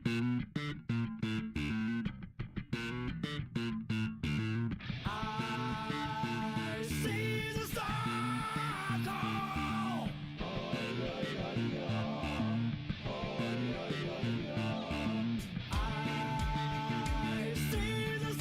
I see the circle. I see the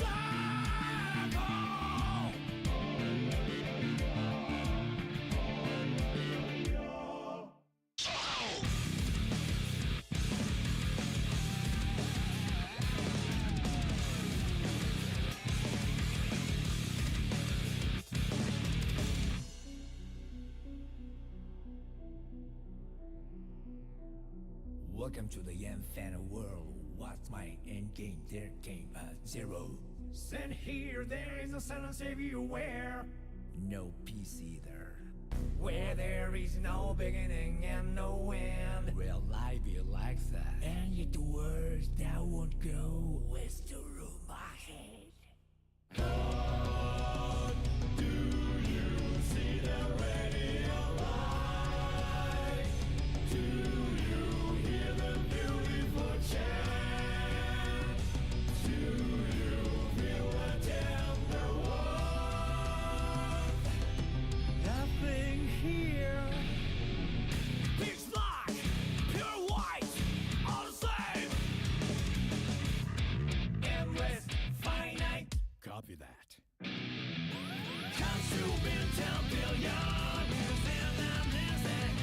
Welcome to the infinite world. What's my end game? There came a zero. And here there is a silence everywhere, No peace either. where there is no beginning and no end. Will life be like that? And yet the words that won't go was through my head. Do you see the radio light? Do you hear the beautiful chant? Do you feel the tender warmth? Nothing here. Pitch black, pure white, all the same. Endless, finite. Copy that. Comes to be 10 billion years and I'm listening,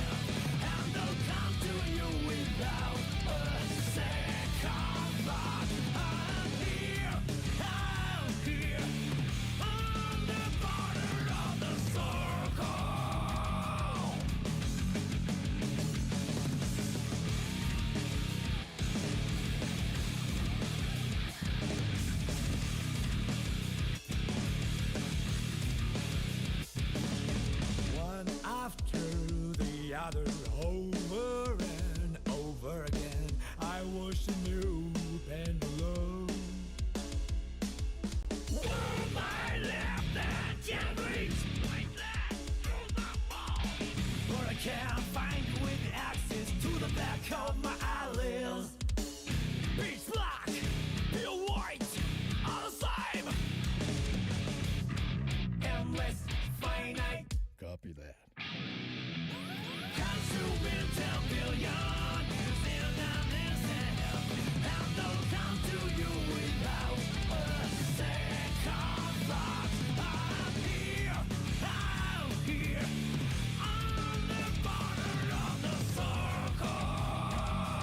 and they'll come to you without a second thought. I'm here, on the border of the circle. One after the other, over and over again, I was a new pendulum. World I left that can't reach like that through the wall, but I can't find you with access to the back of my eyelids. Pitch black, pure white, all the same. Endless, finite. Copy that. Comes to be 10 billion years and I'm listening, and they'll come to you without a second thought. I'm here, on the border of the circle.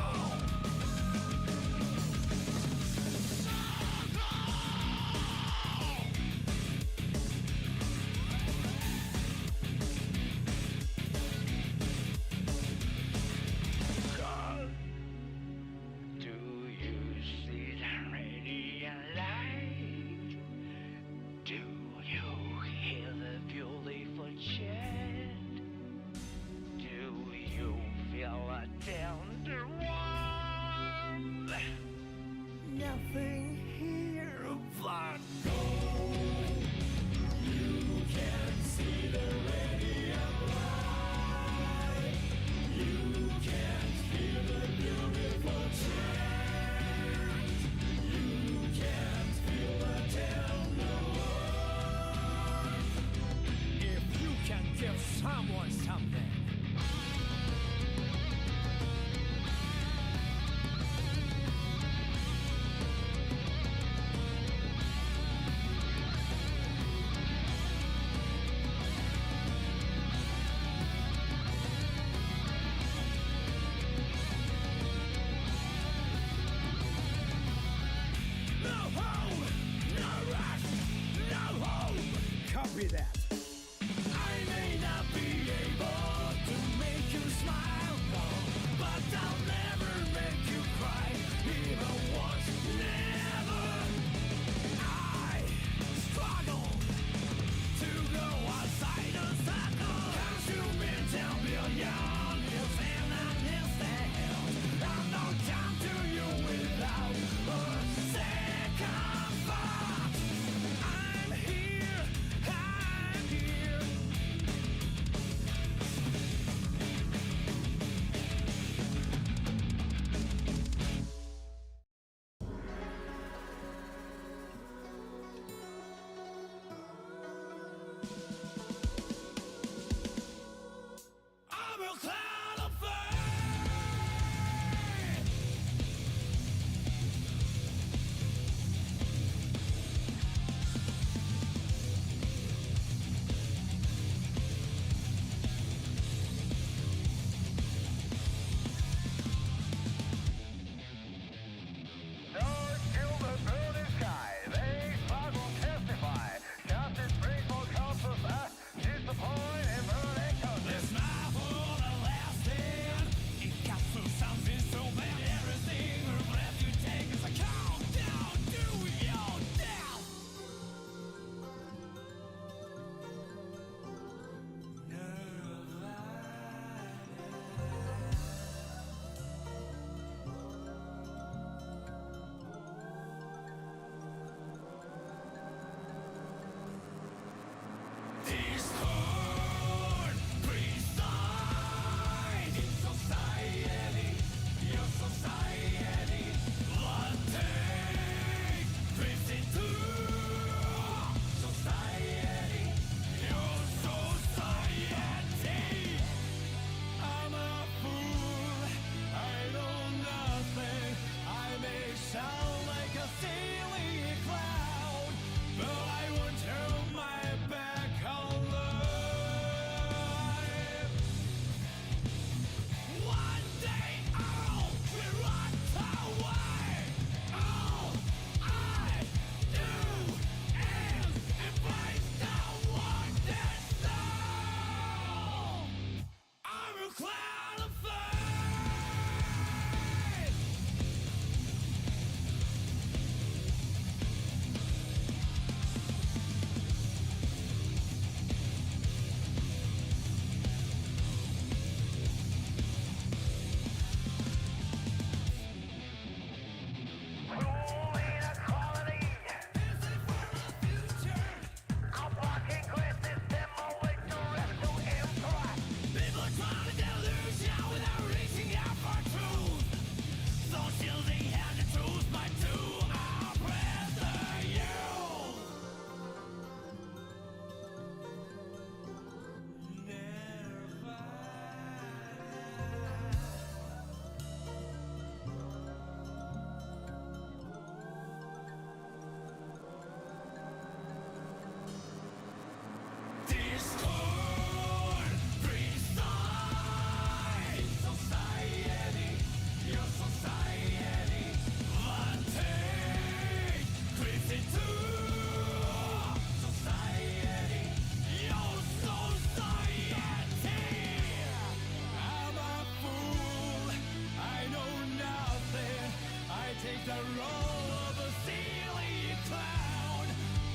the role of a silly clown,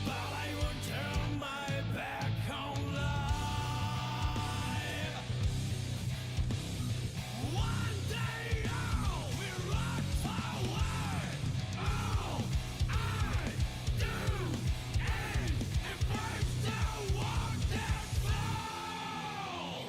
but I won't turn my back on life. One day I'll be rock forward. All I do is embrace the walk that fall.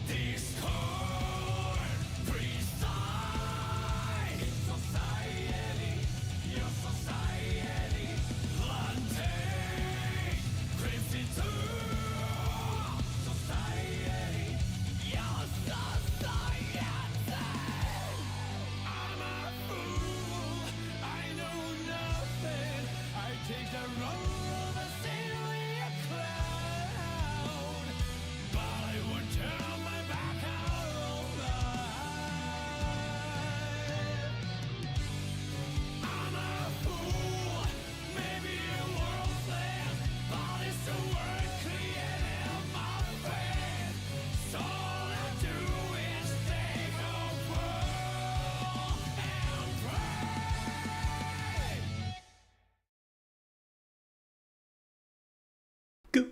Discord, preside society, your society, planting, crimson to society, your society. I'm a fool, I know nothing, I take the role of a silly clown, but I won't turn my back on life. I'm a fool, maybe worthless, but it's the word created in my brain. So all I do is take a whirl and pray. Good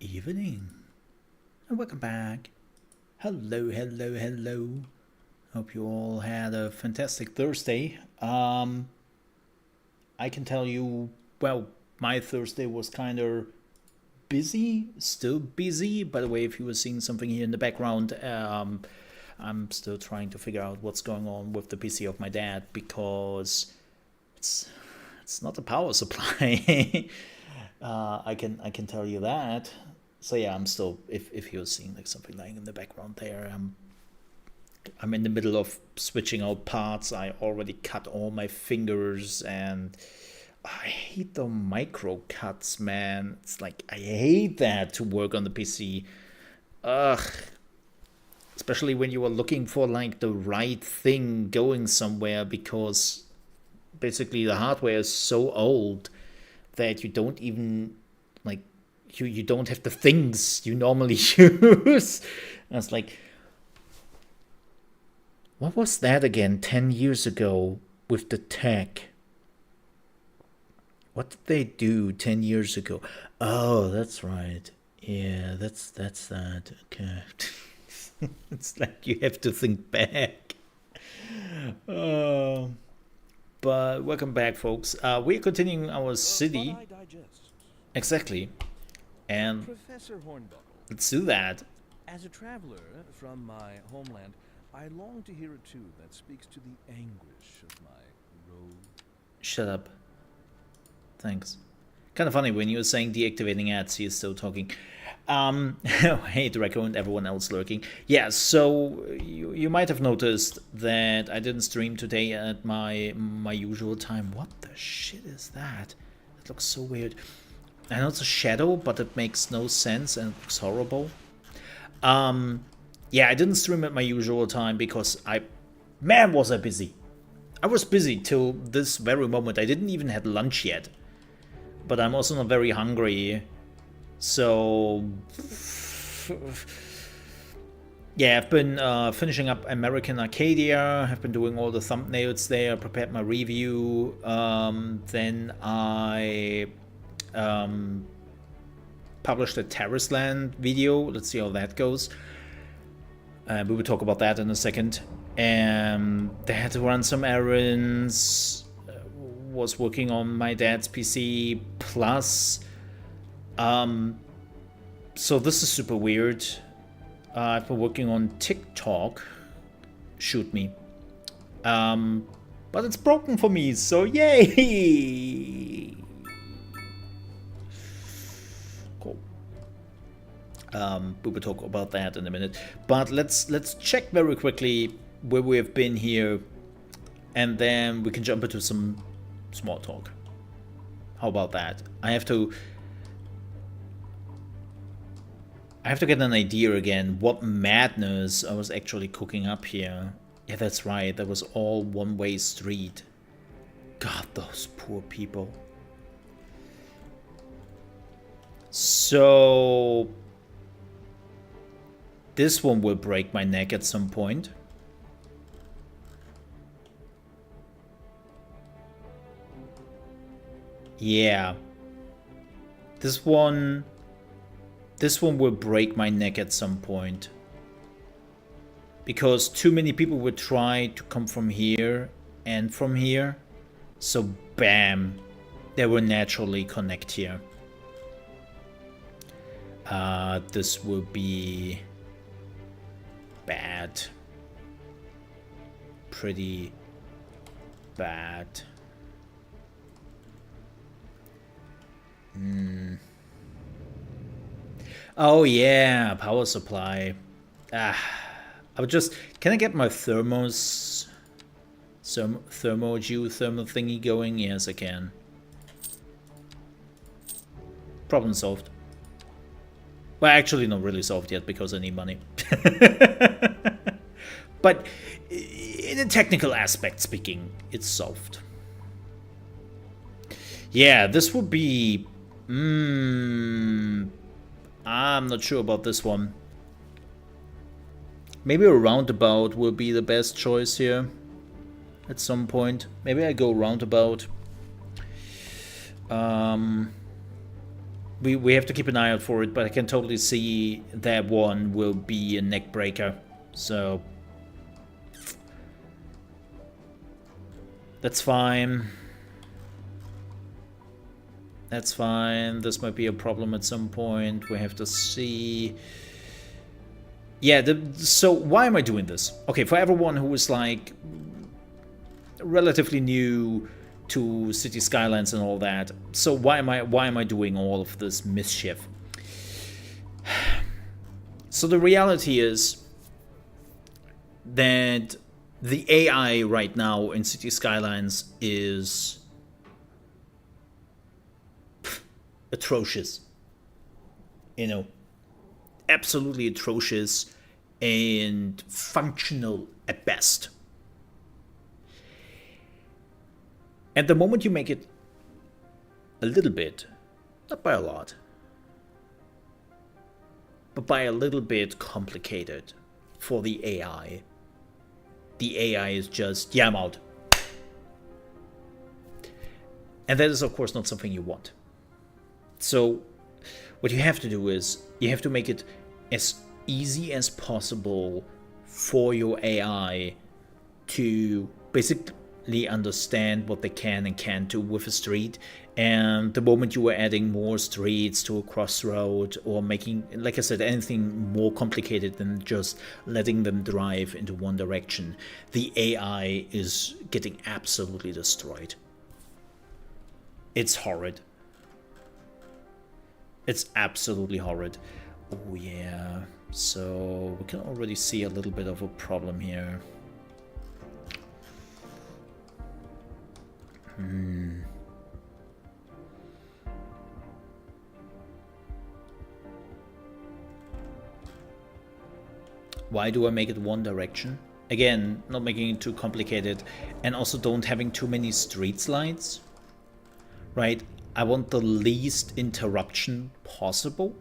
evening and welcome back. Hello. Hope you all had a fantastic Thursday. I can tell you, well, my Thursday was kind of busy, still busy. By the way, if you were seeing something here in the background, I'm still trying to figure out what's going on with the PC of my dad because it's not a power supply. I can tell you that. So yeah, I'm still, if you're seeing like something lying in the background there, I'm in the middle of switching out parts. I already cut all my fingers and I hate the micro cuts, man. It's like I hate that to work on the PC. Ugh. Especially when you are looking for like the right thing going somewhere, because basically the hardware is so old that you don't even like you don't have the things you normally use. And it's like, what was that again 10 years ago with the tech? What did they do 10 years ago? Oh, that's right. Yeah, that's that. Okay. It's like you have to think back. But welcome back, folks. We're continuing our city. Exactly. And Professor Hornbuckle, let's do that. as a traveler from my homeland, I long to hear a tune that speaks to the anguish of my road. Shut up. Thanks. Kind of funny when you were saying deactivating ads, he is still talking. Hey, Draco and everyone else lurking. Yeah, so you might have noticed that I didn't stream today at my usual time. What the shit is that? It looks so weird. I know it's a shadow, but it makes no sense and it looks horrible. Yeah, I didn't stream at my usual time because man, was I busy. I was busy till this very moment. I didn't even have lunch yet. But I'm also not very hungry. So yeah, I've been finishing up American Arcadia. I've been doing all the thumbnails there, prepared my review. Then I published a Terraceland video. Let's see how that goes. We will talk about that in a second. And they had to run some errands. Was working on my dad's PC. Plus, so this is super weird. I've been working on TikTok. Shoot me. But it's broken for me, so yay! Cool. We will talk about that in a minute. But let's check very quickly where we have been here, and then we can jump into some small talk. How about that? I have to get an idea again what madness I was actually cooking up here. Yeah, that's right. That was all one-way street. God, those poor people. So this one will break my neck at some point. Yeah. This one will break my neck at some point. Because too many people would try to come from here and from here. So bam, they will naturally connect here. This will be bad. Pretty bad. Oh yeah, power supply. I would just... Can I get my thermos... geothermal thingy going? Yes, I can. Problem solved. Well, actually not really solved yet because I need money. But in a technical aspect speaking, it's solved. Yeah, this would be... I'm not sure about this one. Maybe a roundabout will be the best choice here at some point. Maybe I go roundabout. We have to keep an eye out for it, but I can totally see that one will be a neck breaker. So that's fine. That's fine. This might be a problem at some point. We have to see. Yeah, so why am I doing this? Okay, for everyone who is like relatively new to Cities Skylines and all that. So why am I doing all of this mischief? So the reality is that the AI right now in Cities Skylines is atrocious. You know, absolutely atrocious and functional at best. And the moment you make it a little bit, not by a lot, but by a little bit complicated for the AI is just, yeah, I'm out. And that is, of course, not something you want. So what you have to do is you have to make it as easy as possible for your AI to basically understand what they can and can't do with a street. And the moment you are adding more streets to a crossroad or making, like I said, anything more complicated than just letting them drive into one direction, the AI is getting absolutely destroyed. It's horrid. It's absolutely horrid. Oh yeah, so we can already see a little bit of a problem here. Why do I make it one direction? Again, not making it too complicated, and also don't having too many street lights, right? I want the least interruption possible.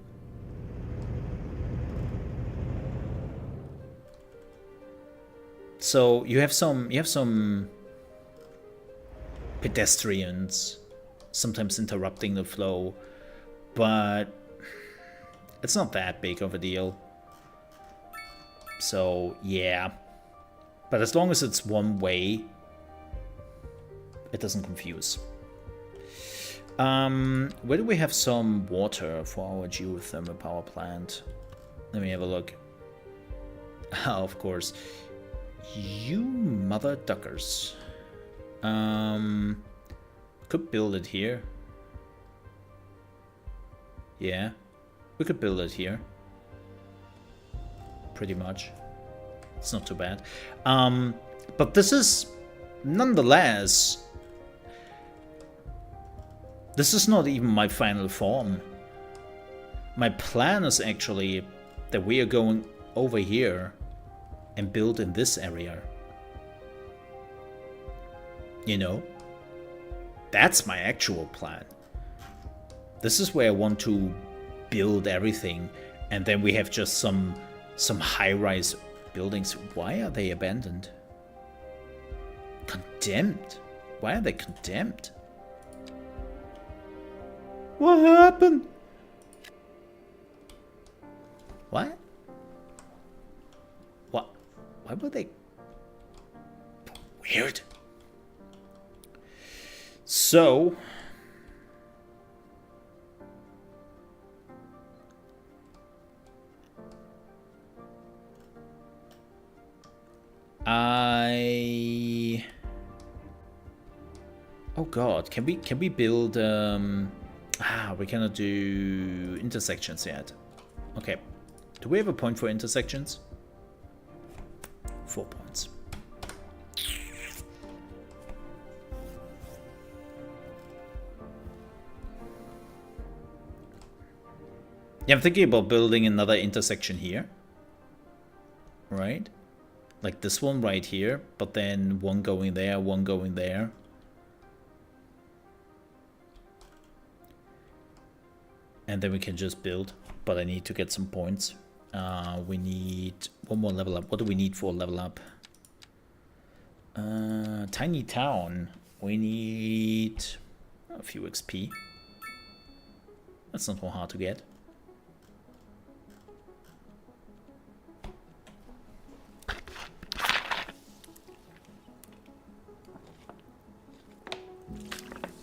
So you have some pedestrians sometimes interrupting the flow, but it's not that big of a deal. So yeah, but as long as it's one way, it doesn't confuse. Where do we have some water for our geothermal power plant? Let me have a look. Oh, of course. You mother duckers. Could build it here. Yeah, we could build it here. Pretty much. It's not too bad. But this is, nonetheless, this is not even my final form. My plan is actually that we are going over here and build in this area. You know? That's my actual plan. This is where I want to build everything, and then we have just some high-rise buildings. Why are they abandoned? Condemned? Why are they condemned? What happened? What? What? Why were they... Weird. So... Oh god, can we build we cannot do intersections yet. Okay. Do we have a point for intersections? 4 points. Yeah, I'm thinking about building another intersection here. Right? Like this one right here, but then one going there, one going there. And then we can just build, but I need to get some points. We need one more level up. What do we need for a level up? Tiny town. We need a few XP. That's not more hard to get.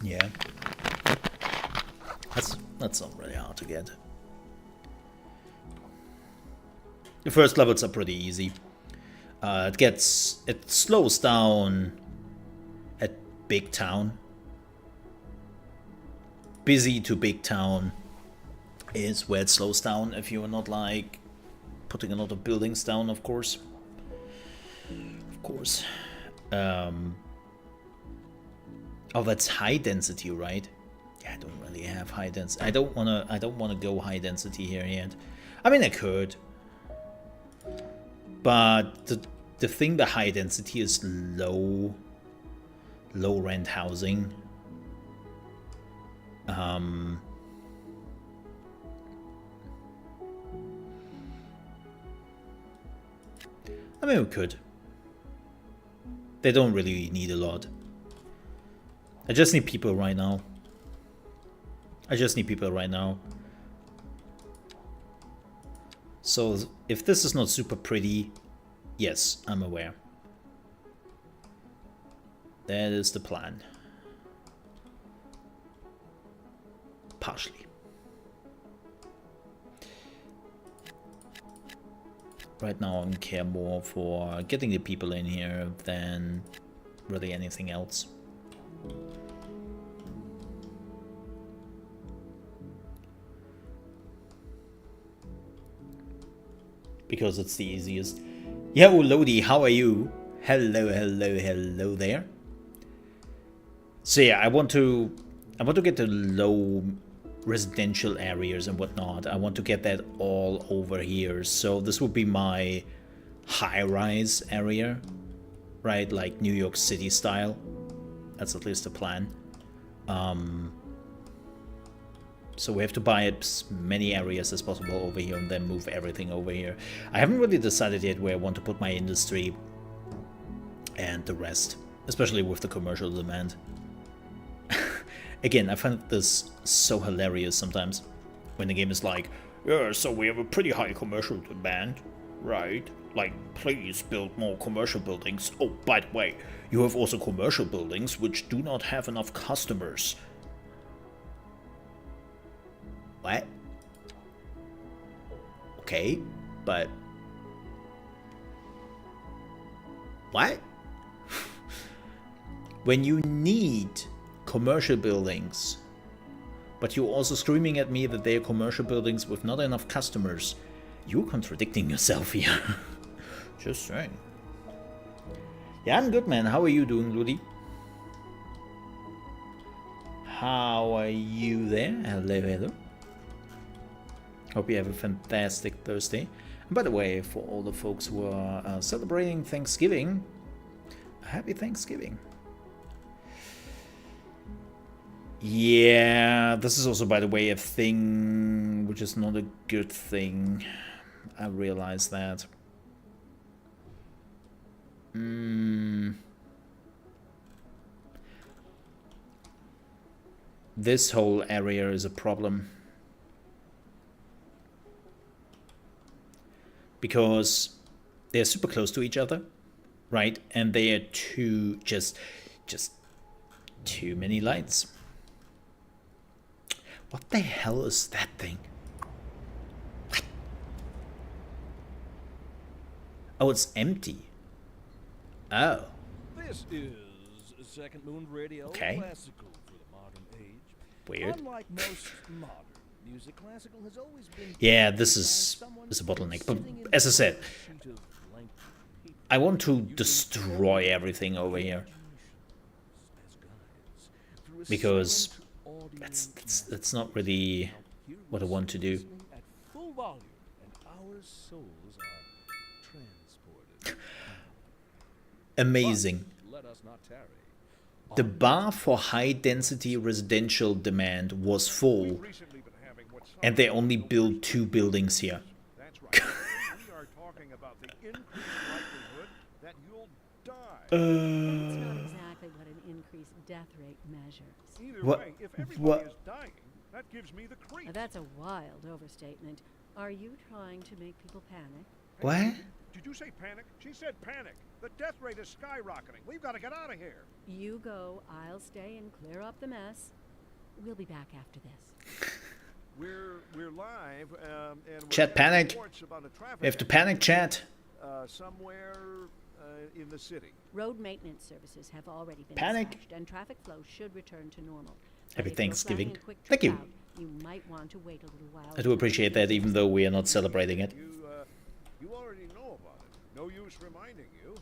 Yeah. That's not really hard to get. The first levels are pretty easy. It slows down at big town. Busy to big town is where it slows down if you are not like putting a lot of buildings down, of course. Of course. Oh, that's high density, right? Yeah, I don't really have high density. I don't wanna go high density here yet. I mean, I could, but the thing, the high density is low rent housing. I mean, we could. They don't really need a lot. I just need people right now. So if this is not super pretty, yes, I'm aware. That is the plan. Partially. Right now I care more for getting the people in here than really anything else. Because it's the easiest. Yo, Lodi, how are you? Hello there. So yeah, I want to get the low residential areas and whatnot. I want to get that all over here. So this would be my high-rise area, right? Like New York City style. That's at least the plan. So we have to buy as many areas as possible over here and then move everything over here. I haven't really decided yet where I want to put my industry and the rest, especially with the commercial demand. Again, I find this so hilarious sometimes when the game is like, yeah, so we have a pretty high commercial demand, right? Like, please build more commercial buildings. Oh, by the way, you have also commercial buildings which do not have enough customers. What? Okay, but... What? when you need commercial buildings, but you're also screaming at me that they are commercial buildings with not enough customers, you're contradicting yourself here. Just saying. Yeah, I'm good, man. How are you doing, Ludi? How are you there? Hello, hello. Hope you have a fantastic Thursday. And by the way, for all the folks who are celebrating Thanksgiving, happy Thanksgiving. Yeah, this is also, by the way, a thing which is not a good thing. I realize that. This whole area is a problem. Because they're super close to each other, right? And they are just too many lights. What the hell is that thing? What? Oh, it's empty. Oh. This is Second Moon Radio, Okay. classical for the modern age. Weird. Unlike most modern music, classical has always been Yeah, this is a bottleneck. But as I said, I want to destroy everything over here. Because that's not really what I want to do. At full volume, and our souls are transported. Amazing. Let us not tarry. The bar for high density residential demand was full, and they only built 2 buildings here. That's right. We are talking about the increased likelihood that you'll die. It's not exactly what an increased death rate measures. Either What- way, if everybody what- is dying, that gives me the creeps. That's a wild overstatement. Are you trying to make people panic? What? Did you say panic? She said panic. The death rate is skyrocketing. We've got to get out of here. You go, I'll stay and clear up the mess. We'll be back after this. We're live, and we're Chat getting panic. reports about a traffic We have to panic, chat. somewhere in the city. Road maintenance services have already been Panic. dispatched, and traffic flow should return to normal. But Happy if you're Thanksgiving. planning a quick Thank trip you. out, you might want to wait a little while. I do appreciate that, even though we are not celebrating it. You already know about it. No use reminding you.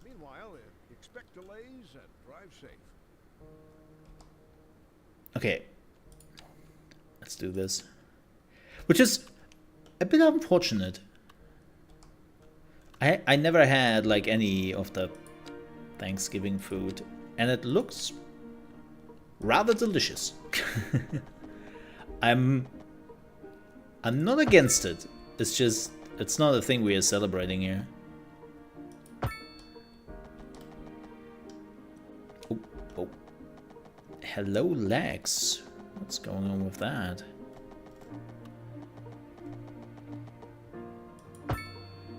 Meanwhile, expect delays and drive safe. Okay. Let's do this. Which is a bit unfortunate. I never had like any of the Thanksgiving food, and it looks rather delicious. I'm not against it. It's just it's not a thing we are celebrating here. Oh, oh. Hello, Lex. What's going on with that?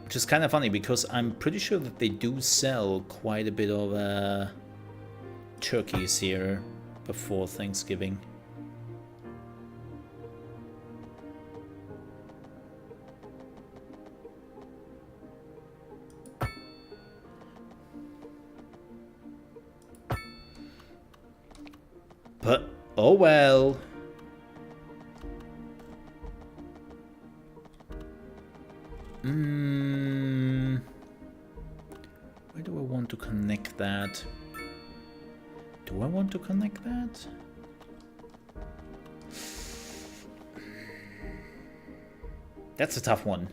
Which is kind of funny because I'm pretty sure that they do sell quite a bit of turkeys here before Thanksgiving. But, oh well. Where do I want to connect that? Do I want to connect that? That's a tough one.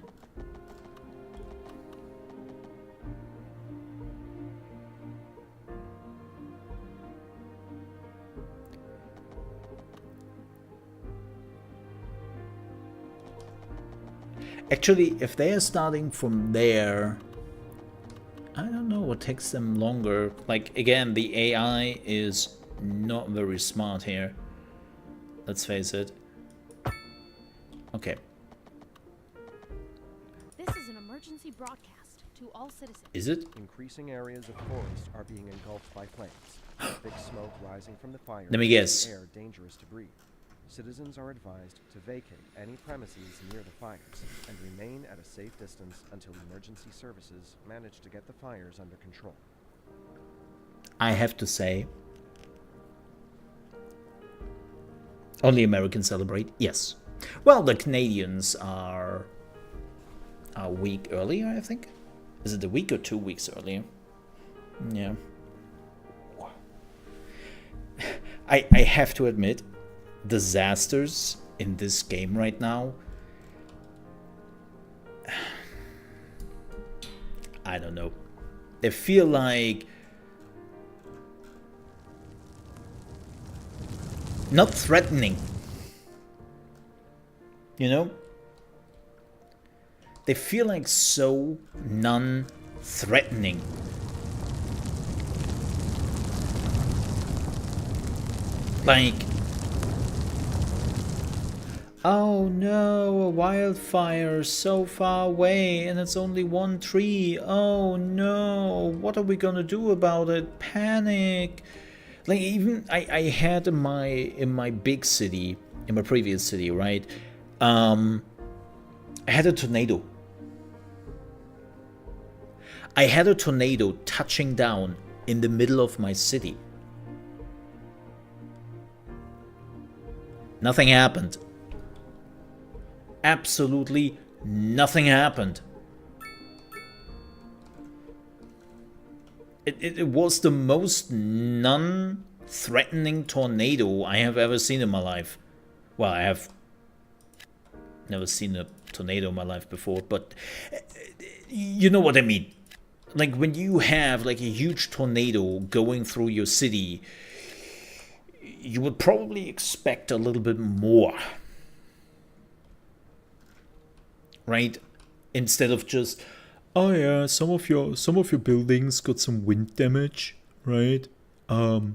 Actually, if they are starting from there, I don't know what takes them longer. Like, again, the AI is not very smart here. Let's face it. Okay. This is an emergency broadcast to all citizens. Is it? Increasing areas of forest are being engulfed by flames. Thick smoke rising from the fire Let me makes guess. the air dangerous to breathe. Citizens are advised to vacate any premises near the fires and remain at a safe distance until emergency services manage to get the fires under control. I have to say. Only Americans celebrate? Yes. Well, the Canadians are a week earlier, I think. Is it a week or 2 weeks earlier? Yeah. I have to admit, disasters in this game right now, I don't know. They feel like not threatening. You know? They feel like so non-threatening. Like, oh no, a wildfire so far away and it's only one tree. Oh no, what are we gonna do about it? Panic. Like, even I had in my big city, in my previous city, right? I had a tornado. I had a tornado touching down in the middle of my city. Nothing happened. Absolutely nothing happened. It was the most non-threatening tornado I have ever seen in my life. Well, I have never seen a tornado in my life before, but you know what I mean. Like, when you have like a huge tornado going through your city, you would probably expect a little bit more, right? Instead of just, oh yeah, some of your buildings got some wind damage, right? Whoopsie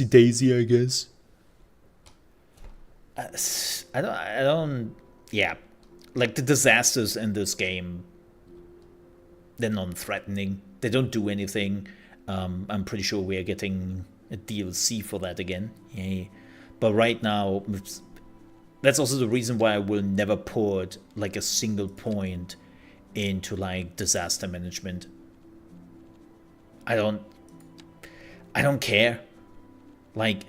daisy, I guess. I don't. Yeah, like the disasters in this game, they're non-threatening. They don't do anything. I'm pretty sure we are getting a DLC for that again. Yay. But right now, that's also the reason why I will never put like a single point into like disaster management. I don't care. Like,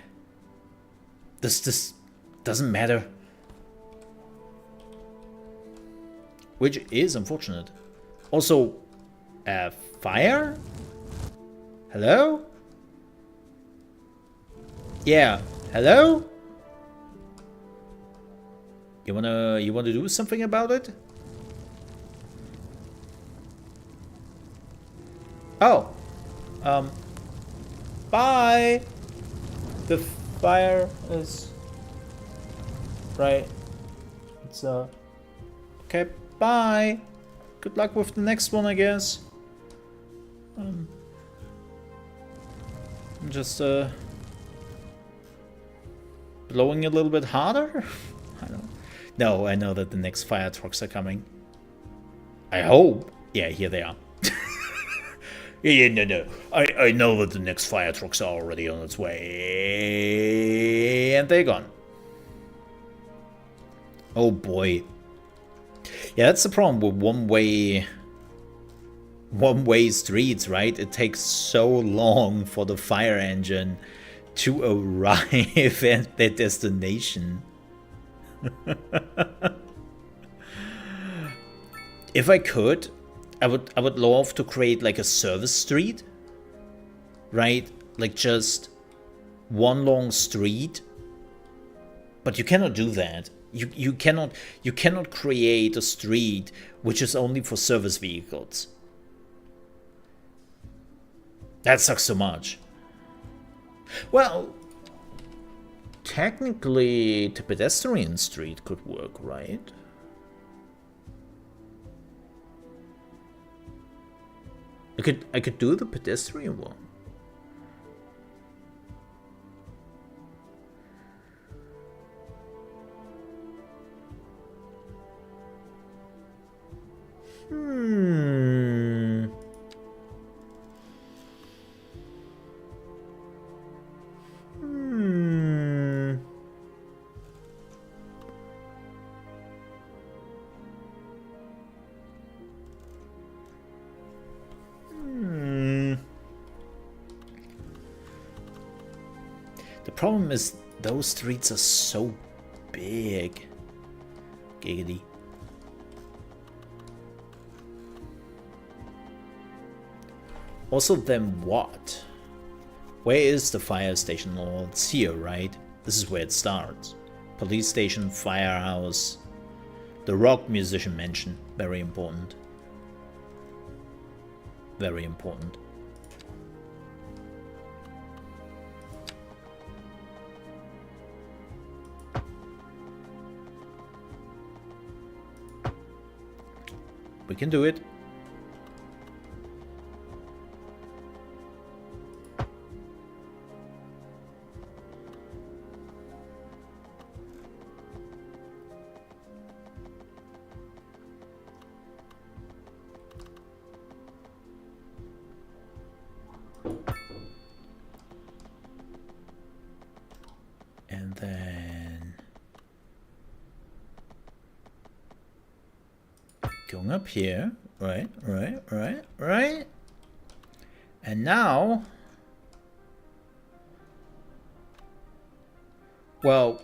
this doesn't matter. Which is unfortunate. Also, fire? Hello? Yeah, hello? You wanna do something about it? Oh. Bye. The fire is right. It's okay, bye. Good luck with the next one, I guess. Just blowing a little bit harder? I don't know. I know that the next fire trucks are coming. I hope. Yeah, here they are. Yeah, no. I know that the next fire trucks are already on its way. And they're gone. Oh boy. Yeah, that's the problem with one-way streets, right? It takes so long for the fire engine to arrive at their destination. If I could, I would love to create like a service street, right? Like just one long street. But you cannot do that. You cannot create a street which is only for service vehicles. That sucks so much. Well, technically the pedestrian street could work, right? I could do the pedestrian one. problem is those streets are so big. Giggity. Also, then what? Where is the fire station? Well, it's here, right? This is where it starts. Police station, firehouse, the rock musician mansion. Very important. Very important. We can do it. And then going up here, right. And now, well,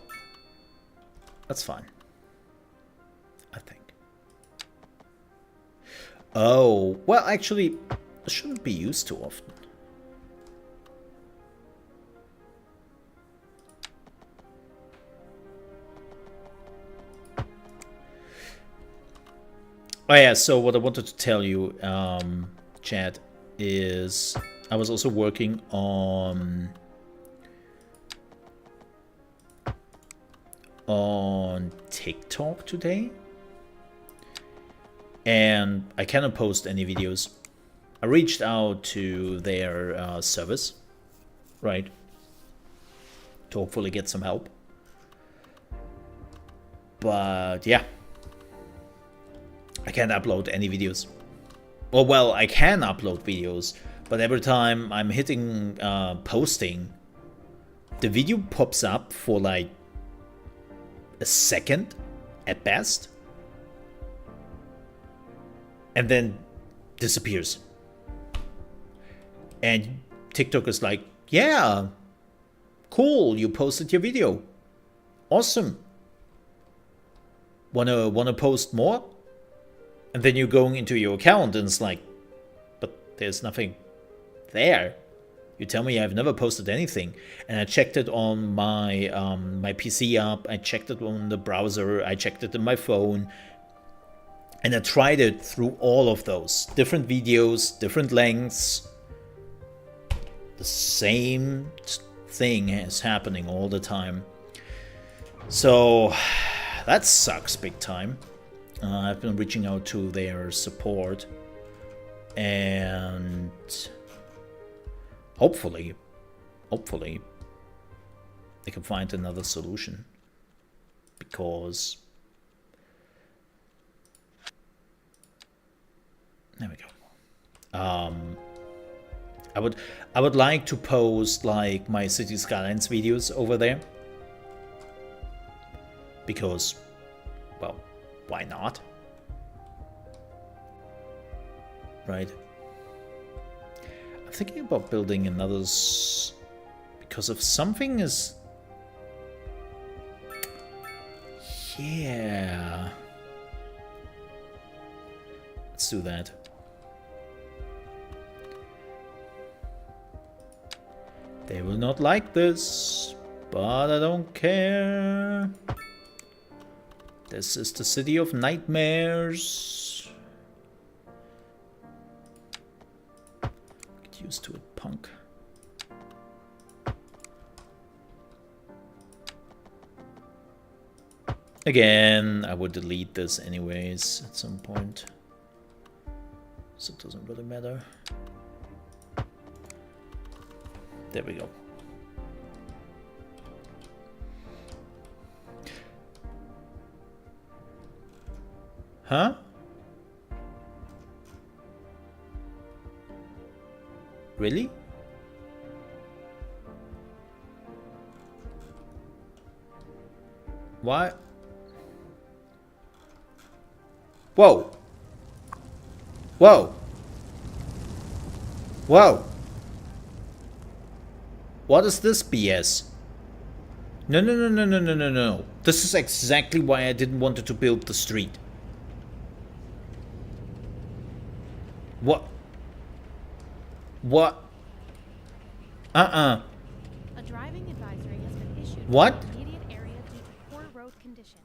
that's fine, I think. Oh, well, actually, it shouldn't be used too often. Oh yeah, so what I wanted to tell you, chat, is I was also working on TikTok today, and I cannot post any videos. I reached out to their service, right, to hopefully get some help. But yeah, I can't upload any videos. Well, I can upload videos, but every time I'm hitting posting, the video pops up for like a second at best, and then disappears. And TikTok is like, yeah, cool, you posted your video. Awesome. Wanna post more? And then you're going into your account and it's like, but there's nothing there. You tell me I've never posted anything. And I checked it on my my PC app, I checked it on the browser, I checked it on my phone. And I tried it through all of those. Different videos, different lengths. The same thing is happening all the time. So that sucks big time. I've been reaching out to their support, and hopefully they can find another solution, because there we go. I would like to post like my Cities Skylines videos over there, because, well, why not? Right? I'm thinking about building another because if something is... Yeah. Let's do that. They will not like this, but I don't care. This is the city of nightmares. Get used to it, punk. Again, I would delete this anyways at some point, so it doesn't really matter. There we go. Huh? Really? Why? Whoa. Whoa. Whoa. What is this BS? No, no, no, no, no, no, no, no. This is exactly why I didn't want to build the street. What? What? Uh-uh. A driving advisory has been issued What? for the immediate area due to poor road conditions.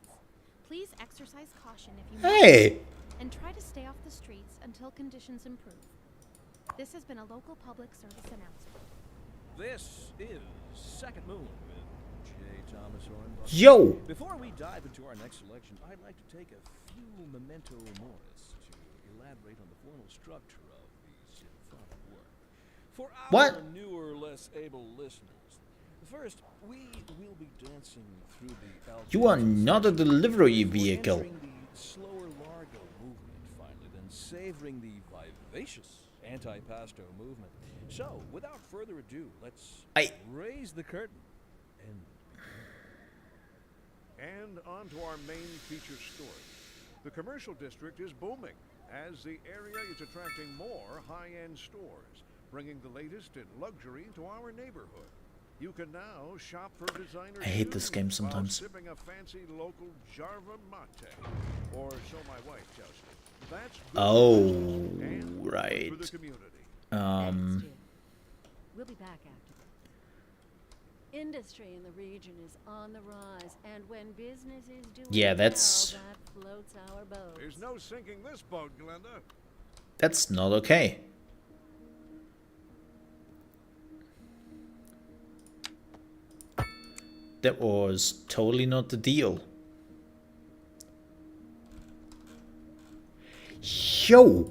Please exercise caution if you Hey! must, and try to stay off the streets until conditions improve. This has been a local public service announcement. This is Second Moon with J. Thomas Hornbuckle. Yo! Before we dive into our next selection, I'd like to take a few memento moris to elaborate on the formal structure of the symphonic work. For our What? newer, less able listeners, first, we will be dancing through the You are Alpine not a delivery We're vehicle. entering the slower largo movement finally, then savoring the vivacious anti-pasto movement. So, without further ado, let's raise the curtain And on to our main feature story. The commercial district is booming as the area is attracting more high-end stores, bringing the latest in luxury to our neighborhood. You can now shop for designer I hate this shoes game while sometimes. sipping a fancy local Jarva mate, or so my wife tells me. That's good Oh, for business and good right. for the community. Thanks, Jim. We'll be back after this. Industry in the region is on the rise, and when business is doing Yeah, that's- well, that floats our boat. There's no sinking this boat, Glenda. That's not okay. That was totally not the deal. Yo!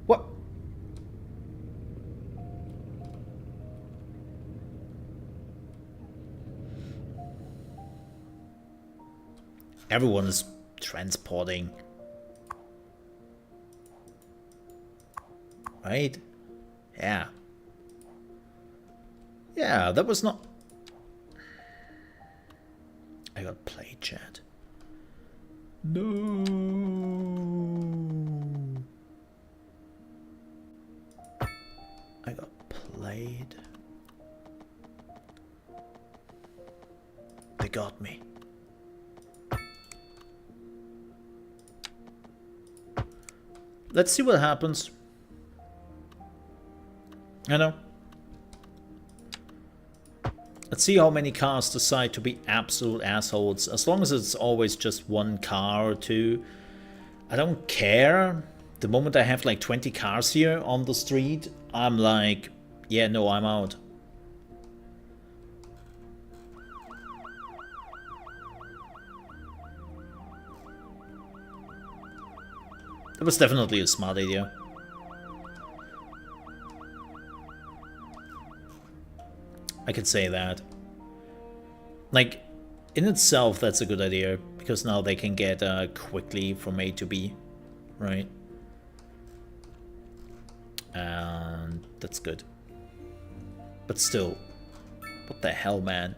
What? Everyone is transporting. Right? Yeah. Yeah, that was not... I got played, chat. No. I got played. They got me. Let's see what happens. I know. Let's see how many cars decide to be absolute assholes. As long as it's always just one car or two, I don't care. The moment I have like 20 cars here on the street, I'm like, yeah, no, I'm out. That was definitely a smart idea. I could say that. Like, in itself, that's a good idea, because now they can get quickly from A to B, right? And that's good. But still, what the hell, man?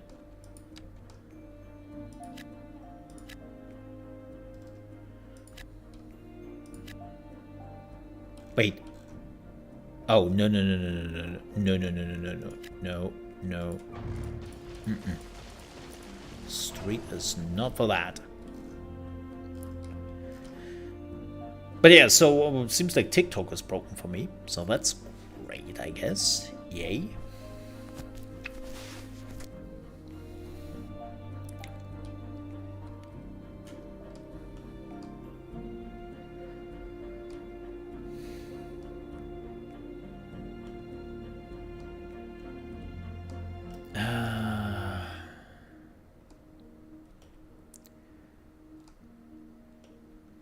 Wait. Oh, no, no, no, no, no, no, no, no, no, no, no, no, no. Mm-mm. Street is not for that. But yeah, so it seems like TikTok is broken for me, so that's great, I guess. Yay.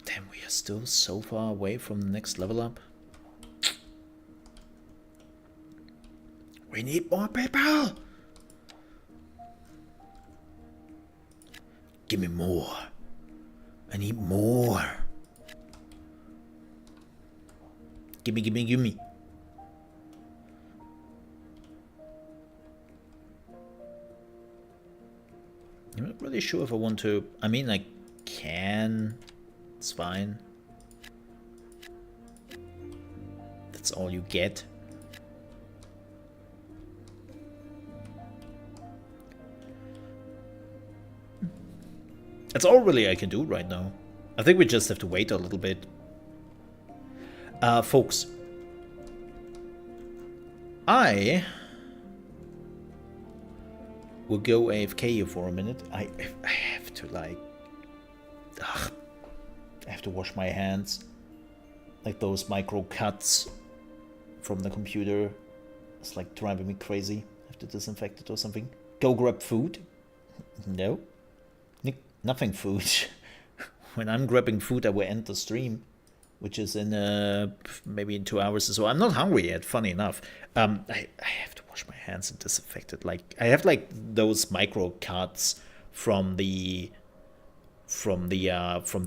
Damn, we are still so far away from the next level up. We need more people! Give me more. I need more. Gimme, gimme, gimme. I'm not really sure if I want to. I mean, I can. It's fine. That's all you get. That's all really I can do right now. I think we just have to wait a little bit. Folks. I will go AFK here for a minute. I have to, like... Ugh, I have to wash my hands. Like those micro cuts from the computer. It's like driving me crazy. I have to disinfect it or something. Go grab food? No. Nothing food. When I'm grabbing food, I will end the stream, which is in maybe in 2 hours or so. I'm not hungry yet, funny enough. I have to wash my hands and disinfect it. Like, I have like those micro cuts from the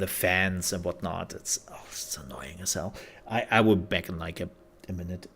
fans and whatnot. It's annoying as hell. I will be back in like a minute.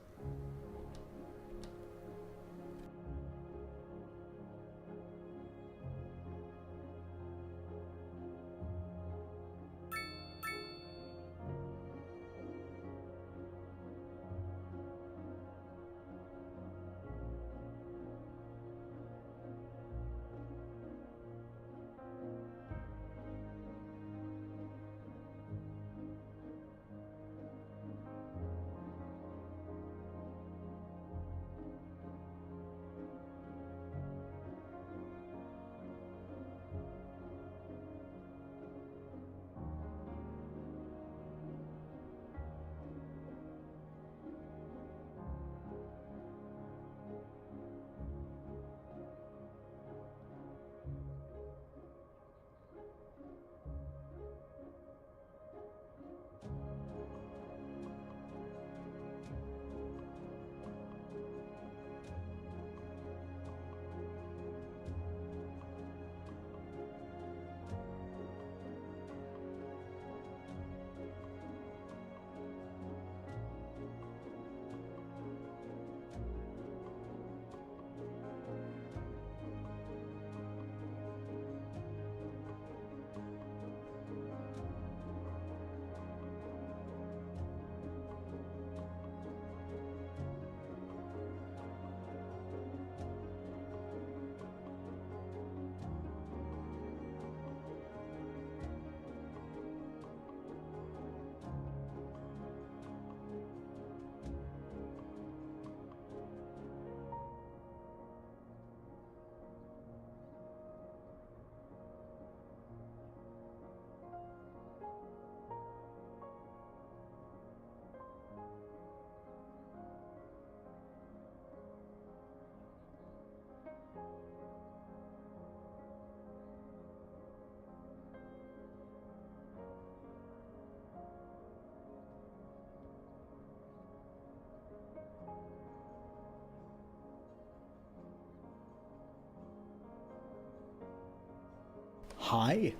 Hi,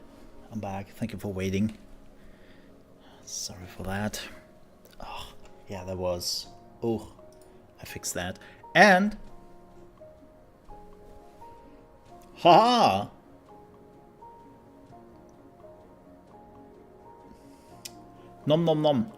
I'm back. Thank you for waiting. Sorry for that. Oh, yeah, that was... Oh, I fixed that. And... Haha! Nom nom nom.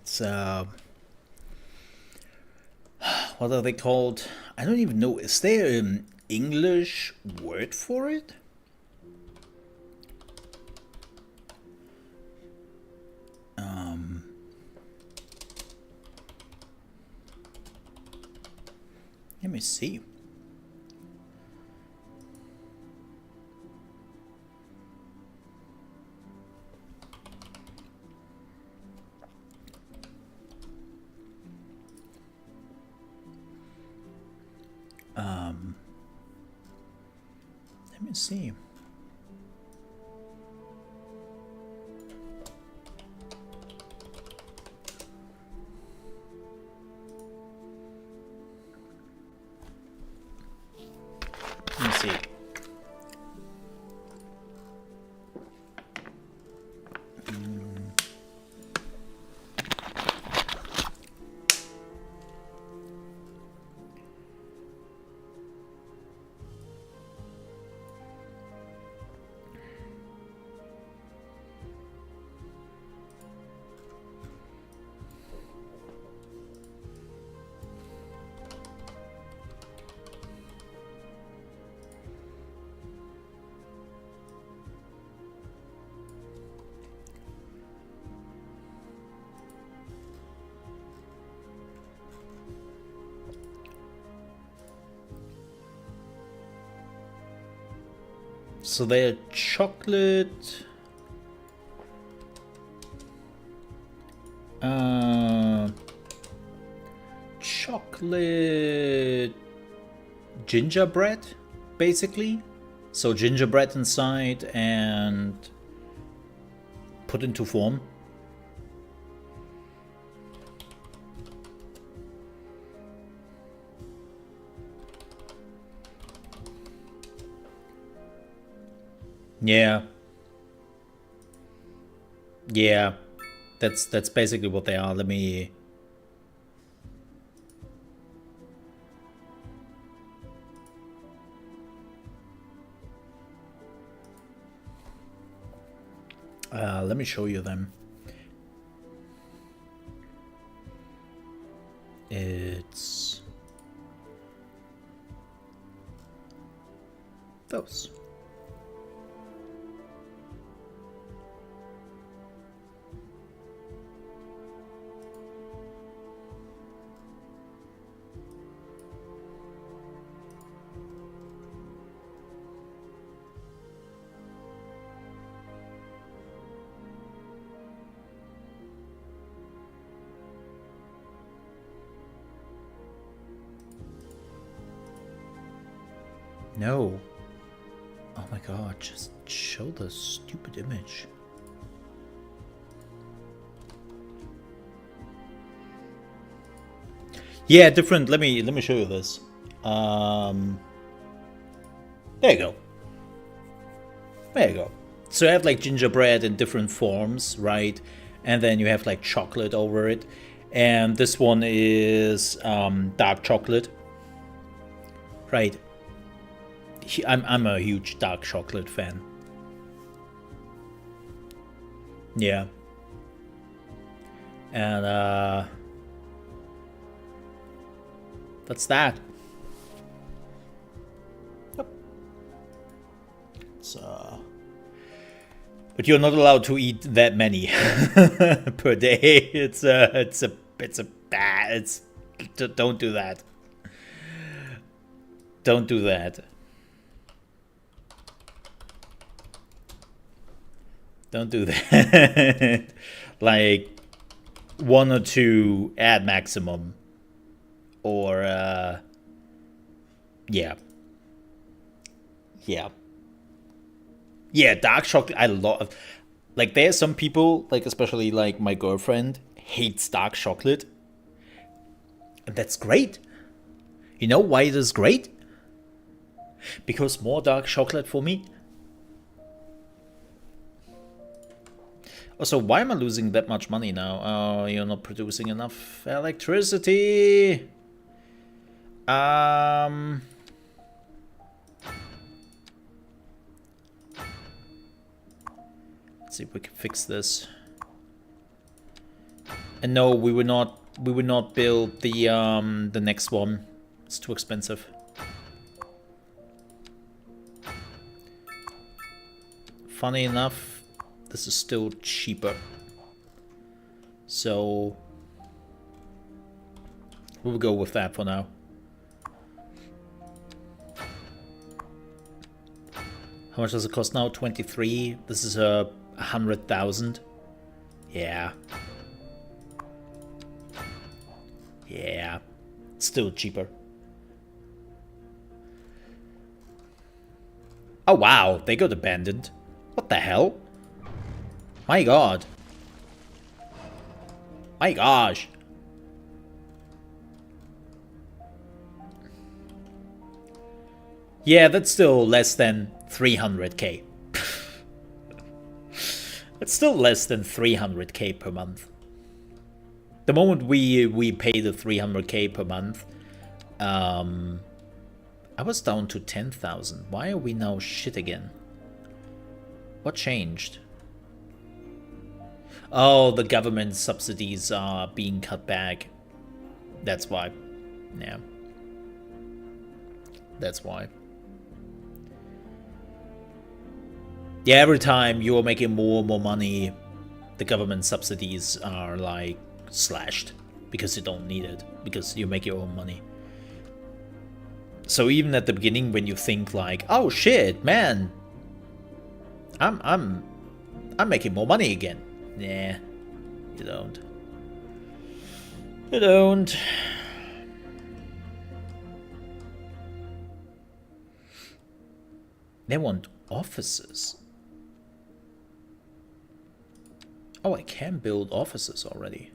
It's what are they called? I don't even know. Is there an English word for it? me see. Let me see. Let me see. So they're chocolate. Chocolate gingerbread, basically. So gingerbread inside and put into form. Yeah. Yeah. That's basically what they are. Let me let me show you them. It's those. No. Oh my god, just show the stupid image. Yeah, different. Let me show you this. There you go. There you go. So you have like gingerbread in different forms, right? And then you have like chocolate over it. And this one is dark chocolate. Right. I'm a huge dark chocolate fan. Yeah. And that's that. Yep. So, but you're not allowed to eat that many per day. Don't do that. Don't do that. Don't do that. Like 1 or 2 at maximum. Or yeah. Yeah. Yeah, dark chocolate I love. Like there's some people, like especially like my girlfriend, hates dark chocolate. And that's great. You know why it is great? Because more dark chocolate for me. Also, why am I losing that much money now? Oh, you're not producing enough electricity. Let's see if we can fix this. And no, we would not build the next one. It's too expensive. Funny enough, this is still cheaper. So we'll go with that for now. How much does it cost now? 23. This is a 100,000. Yeah. Yeah. Still cheaper. Oh wow, they got abandoned. What the hell? My god. My gosh. Yeah, that's still less than 300k. It's still less than 300k per month. The moment we pay the 300k per month, I was down to 10,000. Why are we now shit again? What changed? Oh, the government subsidies are being cut back. That's why. Yeah. That's why. Yeah, every time you're making more and more money, the government subsidies are like slashed because you don't need it, because you make your own money. So even at the beginning when you think like, oh shit, man, I'm making more money again. Nah, you don't. You don't. They want offices. Oh, I can build offices already.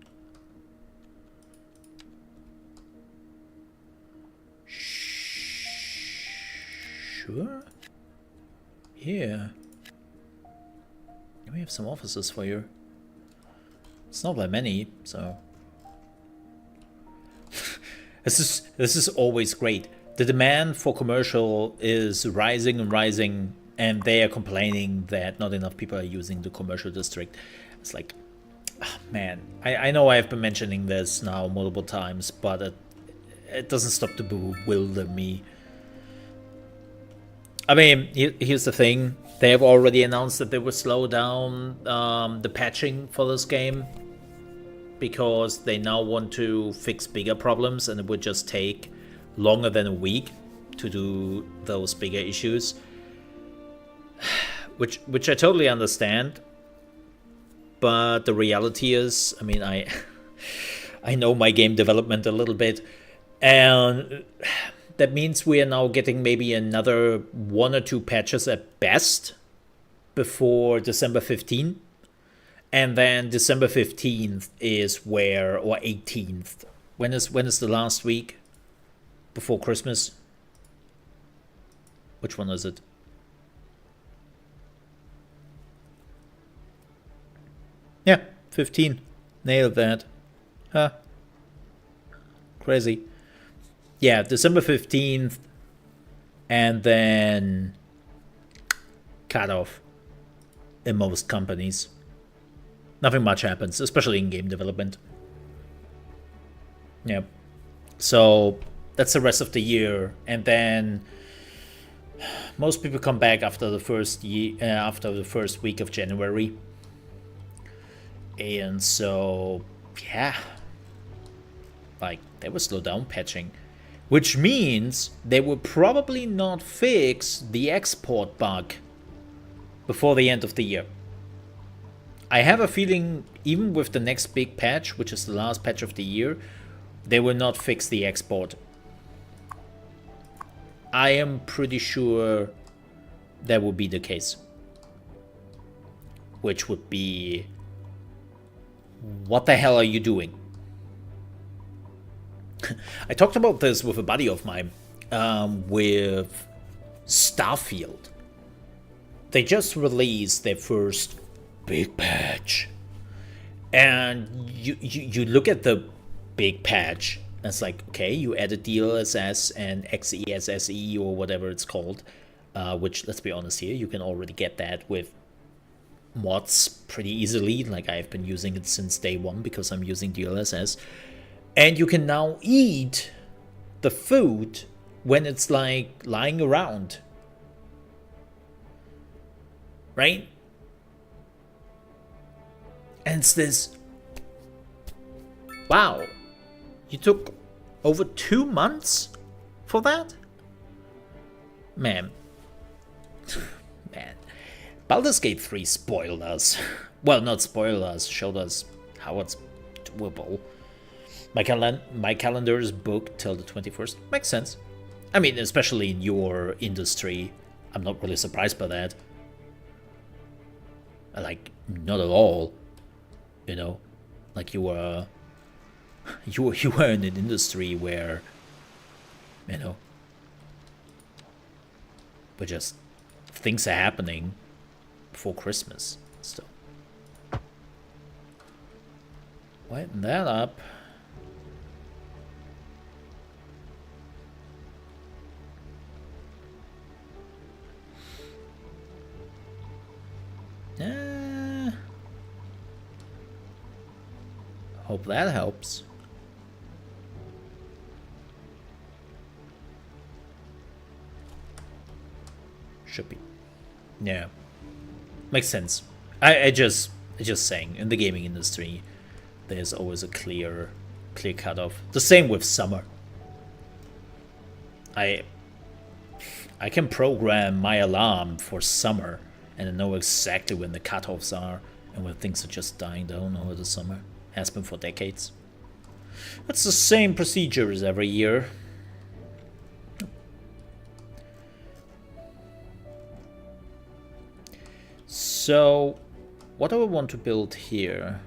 Sure. Yeah. We have some offices for you. It's not that many, so. This is always great. The demand for commercial is rising and rising, and they are complaining that not enough people are using the commercial district. It's like, oh, man, I know I've been mentioning this now multiple times, but it doesn't stop to bewilder me. I mean, here's the thing. They have already announced that they will slow down the patching for this game because they now want to fix bigger problems, and it would just take longer than a week to do those bigger issues. Which I totally understand. But the reality is, I mean, I know my game development a little bit, and that means we are now getting maybe another 1 or 2 patches at best before December 15th. And then December 15th is where, or 18th. When is the last week before Christmas? Which one is it? Yeah, 15. Nailed that. Huh. Crazy. Yeah, December 15th. And then cut off in most companies. Nothing much happens, especially in game development. Yeah. So that's the rest of the year. And then most people come back after the first week of January. And so, yeah, like they will slow down patching, which means they will probably not fix the export bug before the end of the year. I have a feeling even with the next big patch, which is the last patch of the year, they will not fix the export. I am pretty sure that will be the case, which would be, what the hell are you doing? I talked about this with a buddy of mine, with Starfield. They just released their first big patch. And you look at the big patch, and it's like, okay, you added DLSS and XESSE or whatever it's called, which, let's be honest here, you can already get that with mods pretty easily. Like, I've been using it since day one because I'm using DLSS. And you can now eat the food when it's like lying around. Right? And it's this, wow, you took over 2 months for that? Man, man. Baldur's Gate 3 spoiled us. Well, not spoiled us, showed us how it's doable. My calendar is booked till the 21st. Makes sense. I mean, especially in your industry, I'm not really surprised by that. Like, not at all. You know, like you were in an industry where, you know, but just things are happening before Christmas. So, lighten that up. Hope that helps. Should be. Yeah. Makes sense. I just saying, in the gaming industry, there's always a clear cutoff. The same with summer. I can program my alarm for summer and I know exactly when the cutoffs are and when things are just dying down over the summer. Has been for decades. It's the same procedure as every year. So, what do I want to build here?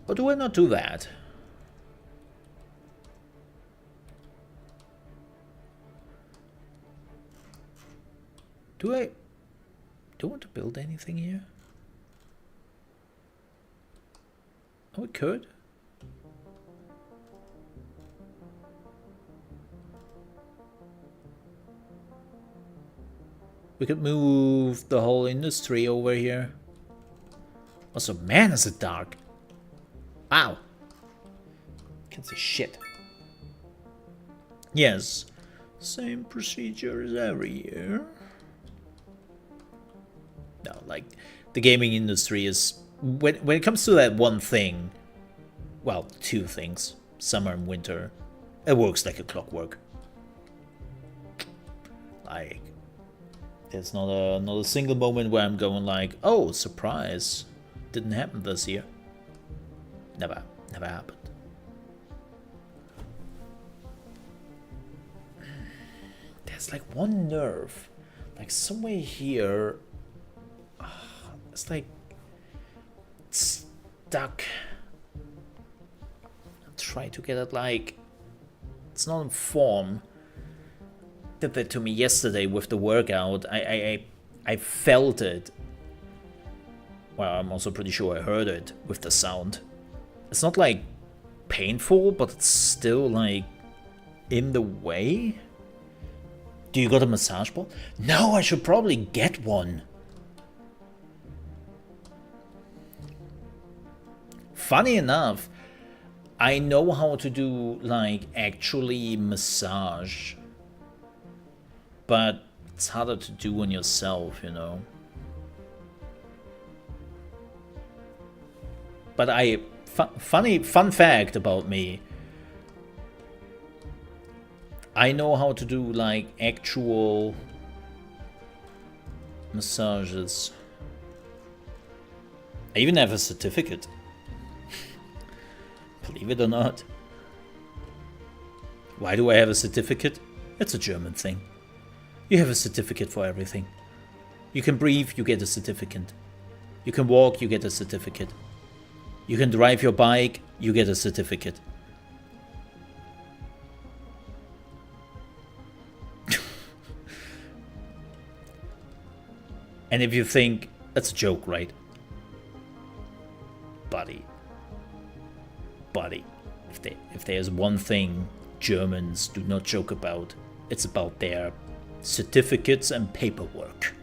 Or do I not do that? Do I want to build anything here? Oh, we could. We could move the whole industry over here. Also, man, is it dark. Wow. Can't see shit. Yes. Same procedure as every year. No, like, the gaming industry is... When it comes to that one thing... Well, two things. Summer and winter. It works like a clockwork. Like... There's not a single moment where I'm going like, oh, surprise. Didn't happen this year. Never happened. There's like one nerve. Like somewhere here... It's like stuck. I'm trying to get it like it's not in form. Did that to me yesterday with the workout. I felt it. Well, I'm also pretty sure I heard it with the sound. It's not like painful, but it's still like in the way. Do you got a massage ball? No, I should probably get one. Funny enough, I know how to do, like, actually massage. But it's harder to do on yourself, you know. But fun fact about me. I know how to do, like, actual massages. I even have a certificate. Believe it or not. Why do I have a certificate? It's a German thing. You have a certificate for everything. You can breathe, you get a certificate. You can walk, you get a certificate. You can drive your bike, you get a certificate. And if you think, that's a joke, right? Buddy, if there's one thing Germans do not joke about, it's about their certificates and paperwork.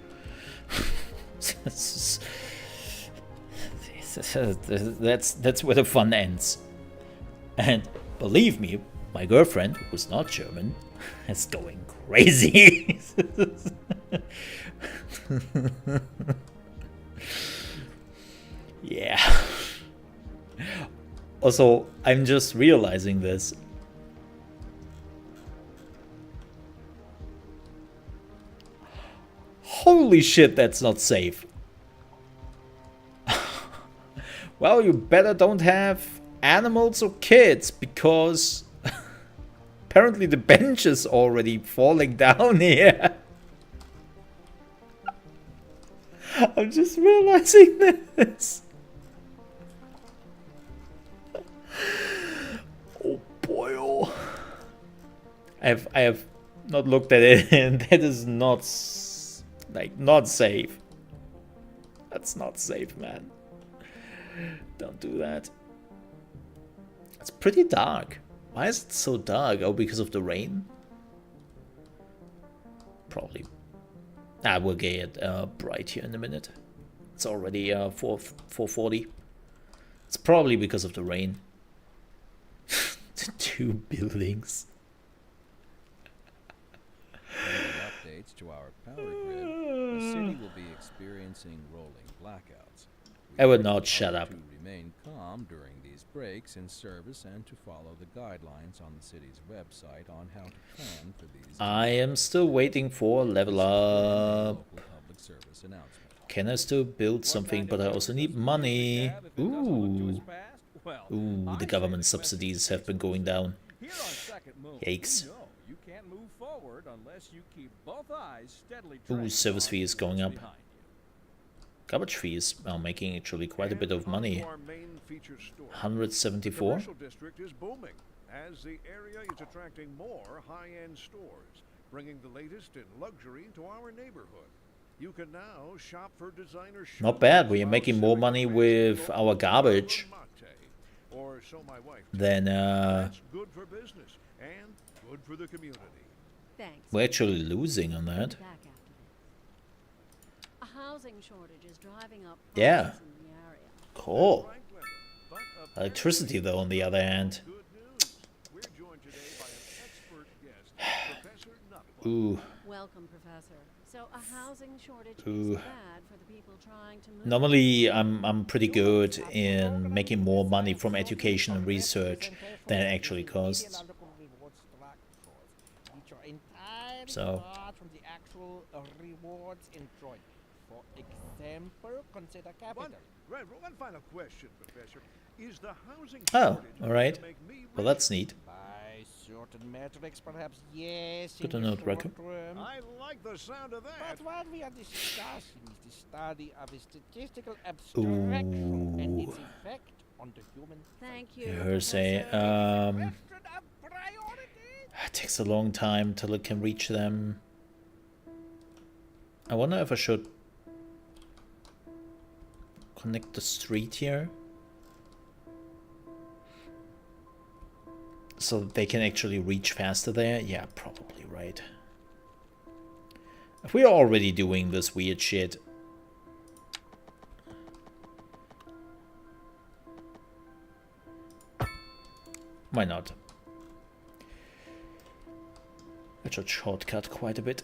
That's where the fun ends. And believe me, my girlfriend, who's not German, is going crazy. Yeah. Also, I'm just realizing this. Holy shit, that's not safe. Well, you better don't have animals or kids, because apparently the bench is already falling down here. I'm just realizing this. Oh boy, oh. I have not looked at it, and that is not not safe. That's not safe, man. Don't do that. It's pretty dark. Why is it so dark? Oh, because of the rain? Probably. We'll get bright here in a minute. It's already 4:40. It's probably because of the rain. The 2 buildings. Updates to our power grid. The city will be experiencing rolling blackouts. I would not shut up. To remain calm during these breaks in service and to follow the guidelines on the city's website on how to plan for these. I am still waiting for level up. Public service announcement. Can I still build something? But I also need money. Ooh. Ooh, the government subsidies have been going down. Yikes. You can't move forward unless you keep both eyes steadily. Ooh, service fee is going up. Garbage fees are making actually quite a bit of money. 174. Commercial district is booming as the area is attracting more high-end stores, bringing the latest in luxury to our neighborhood. You can now shop for designer shoes. Not bad. We are making more money with our garbage or so my wife than That's good for business and good for the community. Thanks. we're actually losing on that. Back after this. A housing shortage is driving up Yeah. prices in the area. Cool. Frank weather, but Electricity, though, on the other hand. good news. We're joined today by an expert guest, Professor Nuttall. Ooh. Welcome, Professor. So a housing shortage Ooh. is bad for the people trying to move. Normally, I'm pretty good in making more money from education and research than it actually costs. So, from the actual rewards enjoyed. For example, consider capital. One final question, Professor. Is the housing oh, shortage alright. to make me Well, rich? that's neat. By certain metrics, perhaps yes. Good to in know, the Draco. short term. I like the sound of that. But what we are discussing is the study of a statistical abstraction and its effect on the human. Thank you. Hearsay. Professor. Question of priority. It takes a long time till it can reach them. I wonder if I should connect the street here, so that they can actually reach faster there. Yeah, probably, right? If we are already doing this weird shit, why not? I should shortcut quite a bit.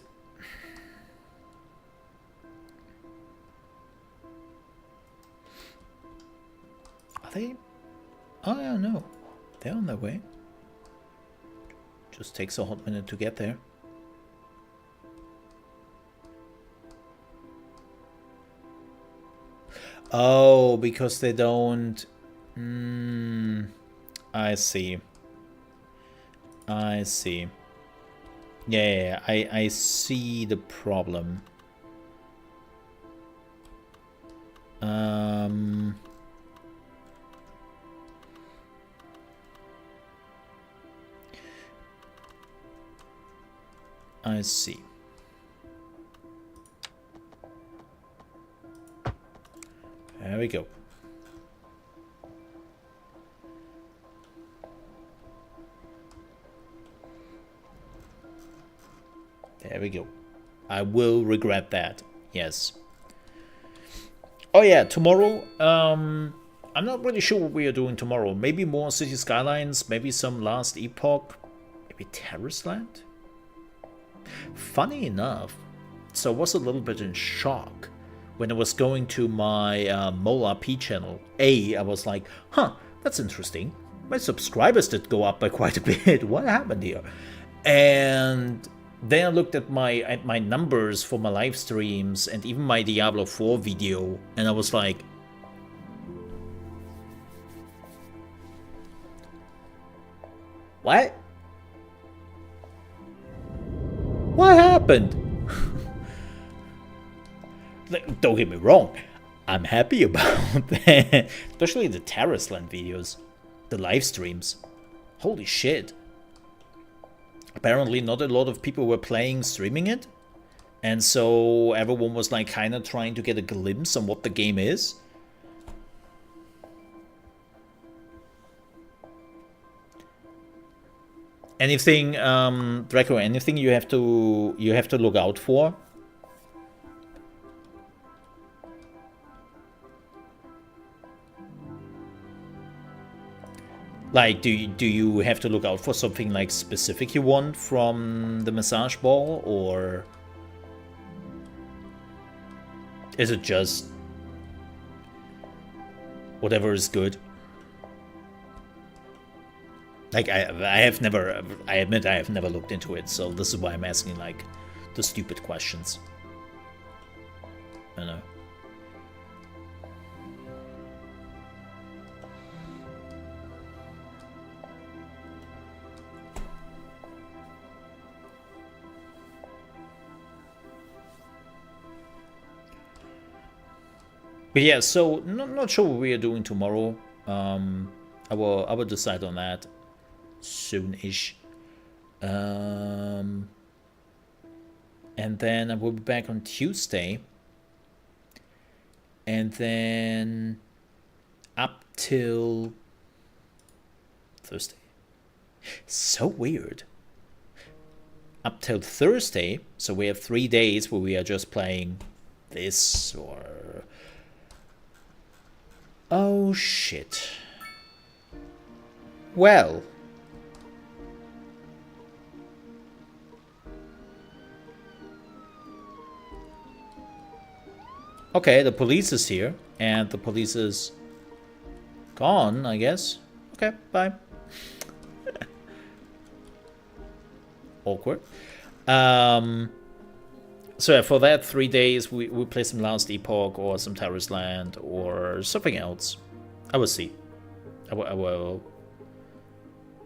Are they? Oh yeah, no. They're on their way. Just takes a hot minute to get there. Oh, because they don't... I see. I see. Yeah, I see the problem. I see. There we go. There we go. I will regret that. Yes. Oh yeah, tomorrow, I'm not really sure what we are doing tomorrow. Maybe more Cities Skylines, maybe some Last Epoch, maybe Terrace Land? Funny enough, so I was a little bit in shock when I was going to my Mole RP channel. I was like, huh, that's interesting. My subscribers did go up by quite a bit. What happened here? And then I looked at my numbers for my live streams and even my Diablo 4 video, and I was like, what? What happened? Like, don't get me wrong, I'm happy about that. Especially the Terraceland videos, the live streams. Holy shit. Apparently not a lot of people were streaming it. And so everyone was like kind of trying to get a glimpse on what the game is. Anything, Draco, anything you have to look out for? Like, do you have to look out for something like specific you want from the massage ball, or is it just whatever is good? Like, I admit I have never looked into it, so this is why I'm asking like the stupid questions. I know. But yeah, so not sure what we are doing tomorrow. I will decide on that soon-ish. And then I will be back on Tuesday. And then up till Thursday. So weird. Up till Thursday, so we have 3 days where we are just playing this or... Oh shit. Well. Okay, the police is here, and the police is gone, I guess. Okay, bye. Awkward. So yeah, for that 3 days, we play some Last Epoch or some Terraceland or something else. I will see. I will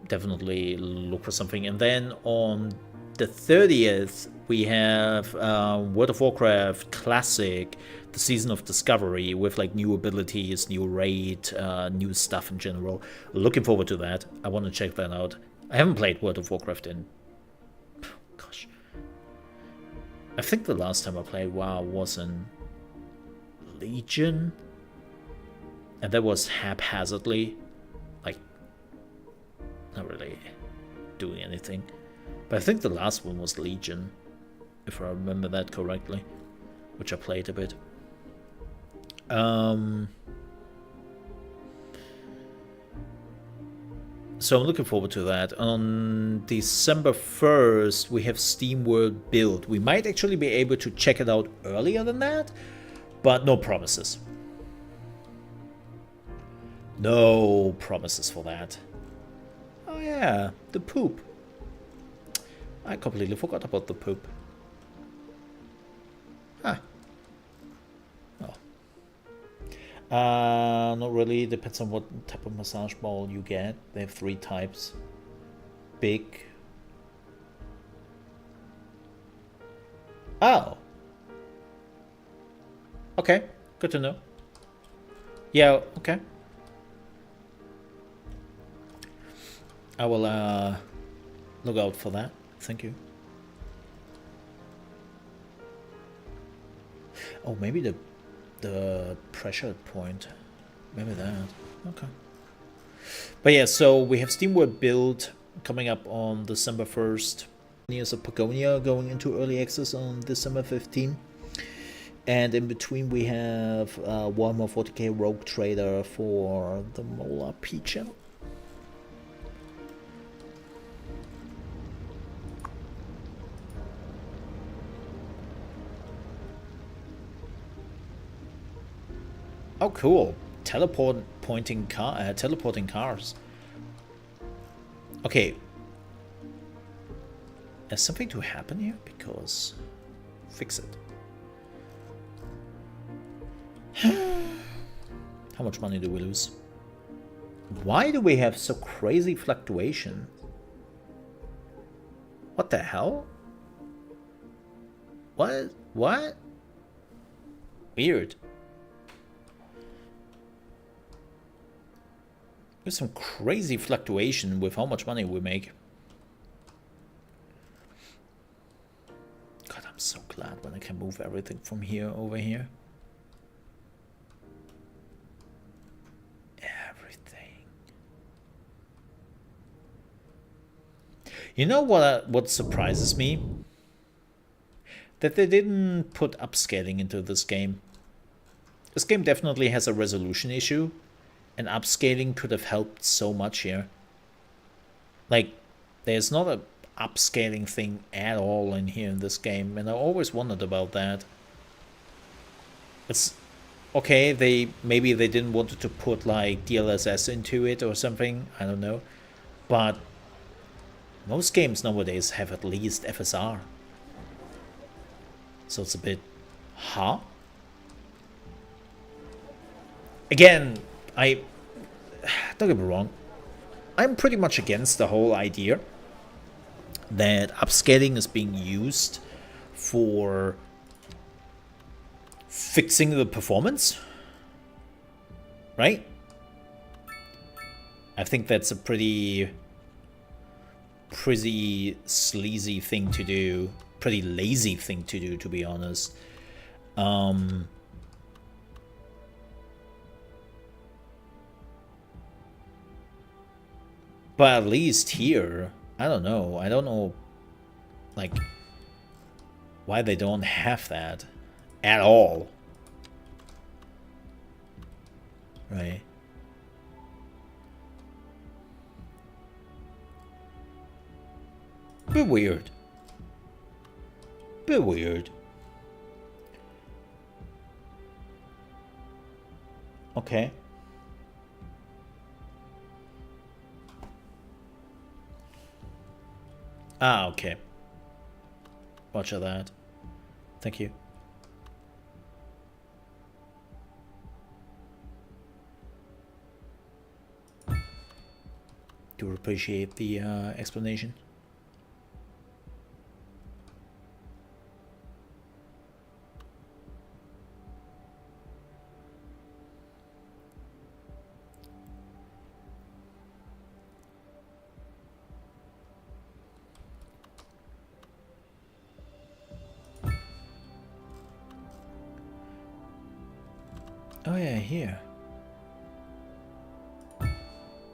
definitely look for something. And then on the 30th, we have World of Warcraft Classic, the Season of Discovery, with like new abilities, new raid, new stuff in general. Looking forward to that. I want to check that out. I haven't played World of Warcraft in... Gosh. I think the last time I played WoW was in Legion. And that was haphazardly. Like, not really doing anything. But I think the last one was Legion, if I remember that correctly, which I played a bit. So I'm looking forward to that. On December 1st, we have SteamWorld Build. We might actually be able to check it out earlier than that, but no promises. No promises for that. Oh yeah, the poop. I completely forgot about the poop. Huh. Oh. Not really. Depends on what type of massage ball you get. They have 3 types. Big. Oh. Okay. Good to know. Yeah, okay. I will look out for that. Thank you. Oh, maybe the pressure point. Maybe that. Okay. But yeah, so we have SteamWorld Build coming up on December 1st. Years of Pagonia going into early access on December 15th. And in between we have Warhammer 40k Rogue Trader for the Mola P channel. Oh, cool. Teleporting cars. Okay. Is something to happen here? Because... Fix it. How much money do we lose? Why do we have so crazy fluctuation? What the hell? What? What? Weird. There's some crazy fluctuation with how much money we make. God, I'm so glad when I can move everything from here over here. Everything. You know what surprises me? That they didn't put upscaling into this game. This game definitely has a resolution issue, and upscaling could have helped so much here. Like, there's not a upscaling thing at all in here in this game, and I always wondered about that. It's okay, maybe they didn't want to put like DLSS into it or something, I don't know. But most games nowadays have at least FSR. So it's a bit, huh? Again, don't get me wrong, I'm pretty much against the whole idea that upscaling is being used for fixing the performance, right? I think that's a pretty sleazy thing to do, pretty lazy thing to do, to be honest. But at least here, I don't know, like, why they don't have that at all, right? Bit weird. Bit weird. Okay. Ah, okay. Roger that. Thank you. Do appreciate the explanation. Oh yeah, here.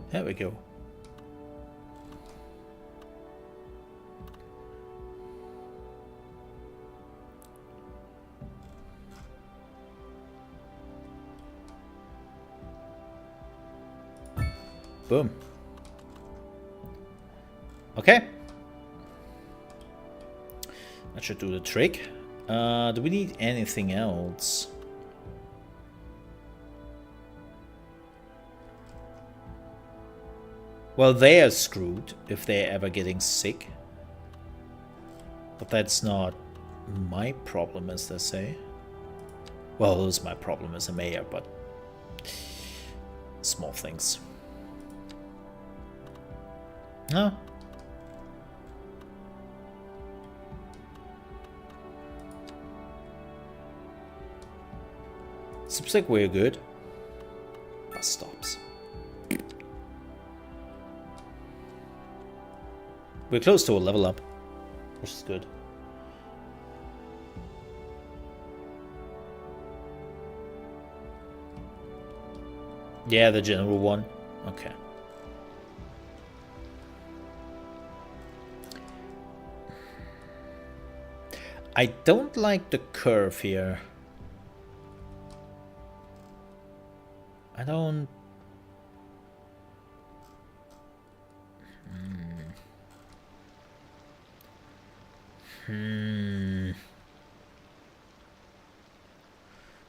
There we go. Boom. Okay. That should do the trick. Do we need anything else? Well, they are screwed if they're ever getting sick. But that's not my problem, as they say. Well, it is my problem as a mayor, but small things. No. Seems like we're good. Bus stops. We're close to a level up, which is good. Yeah, the general one. Okay. I don't like the curve here. I don't...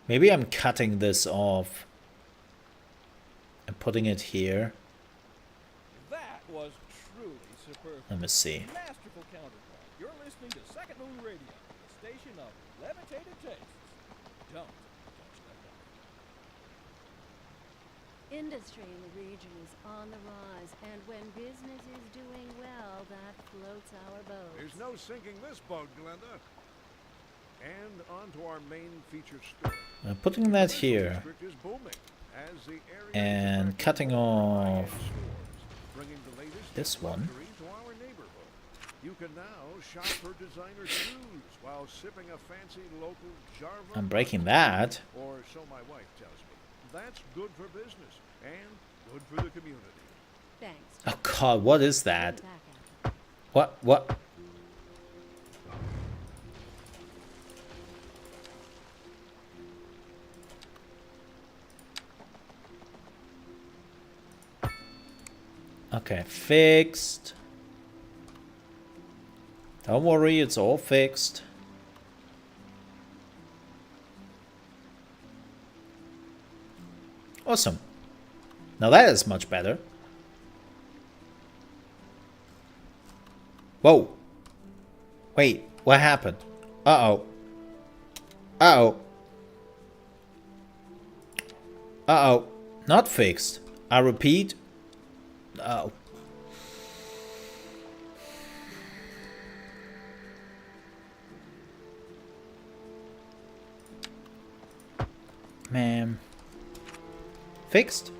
Maybe I'm cutting this off and putting it here. That was truly superb. Let me see. Masterful counterpoint. listening to Second Moon Radio, the station of levitated tastes. Don't touch that dial. Industry in the region is on the rise, and when business is doing well, that floats our boat. There's no sinking this boat, Glenda. And on to our main featured story. Putting that here District is booming as the area and is cutting attracting off stores, bringing the latest this in one. luxury to our neighborhood. You can now shop for designer shoes while sipping a fancy local Jarva. I'm breaking that. Or so my wife tells me. That's good for business and good for the community. Thanks. Oh god, what is that? Back after. What? Okay, fixed. Don't worry, it's all fixed. Awesome. Now that is much better. Whoa. Wait, what happened? Uh-oh. Uh-oh. Uh-oh. Not fixed. I repeat. Oh. Man. Fixed?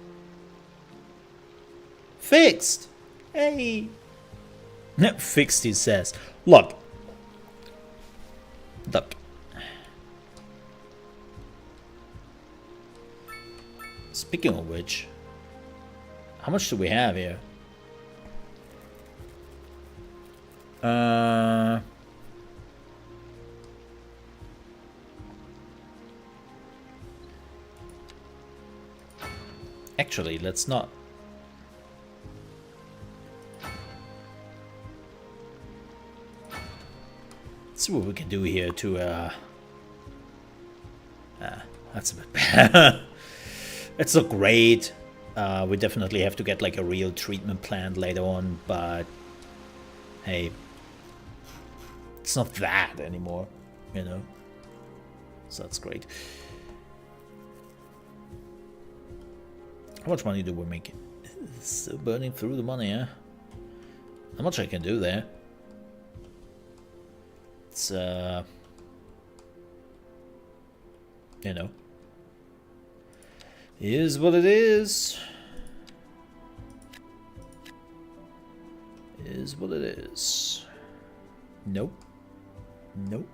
Fixed! Hey! No, fixed, he says. Look. Look. Speaking of which, how much do we have here? Actually, let's not. Let's see what we can do here to, that's a bit bad. It's not great. We definitely have to get like a real treatment plant later on, but hey, it's not that anymore, you know? So that's great. How much money do we make? Still burning through the money, huh? How much I can do there? It's, you know. Is what it is. Is what it is. Nope. Nope.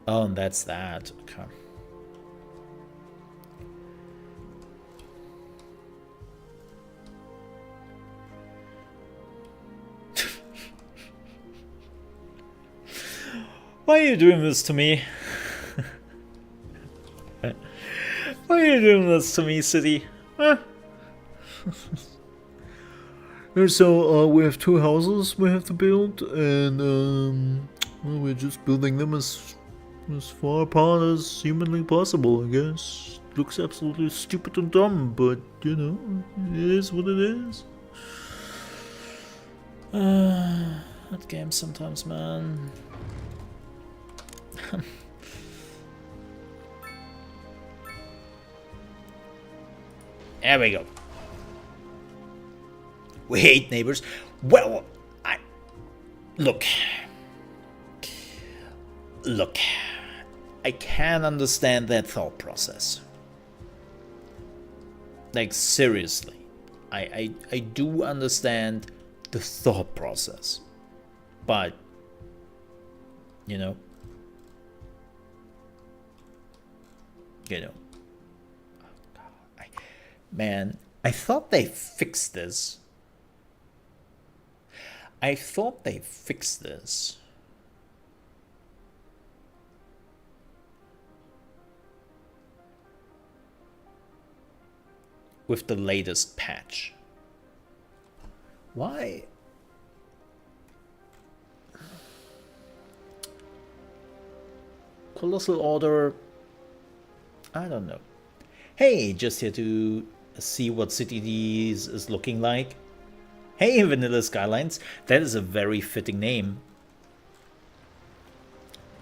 Oh, and that's that. Okay. Why are you doing this to me? Why are you doing this to me, City? Huh? So, we have 2 houses we have to build, and well, we're just building them as far apart as humanly possible, I guess. Looks absolutely stupid and dumb, but, you know, it is what it is. That game sometimes, man. There we go. We hate neighbors. Well, Look. I can understand that thought process. Like, seriously. I do understand the thought process. But, you know. Man, I thought they fixed this. With the latest patch. Why? Colossal Order, I don't know. Hey, just here to see what Cities is looking like. Hey, Vanilla Skylines, that is a very fitting name.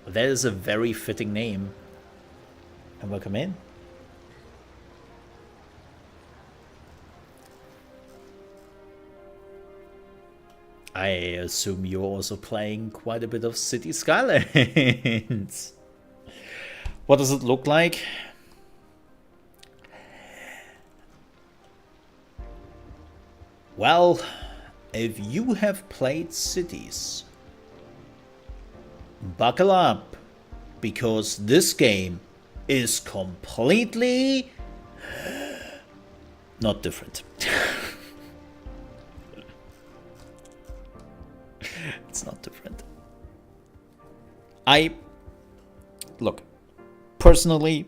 That is a very fitting name. And welcome in. I assume you're also playing quite a bit of Cities Skylines. What does it look like? Well, if you have played Cities, buckle up, because this game is completely not different. It's not different. Look, personally,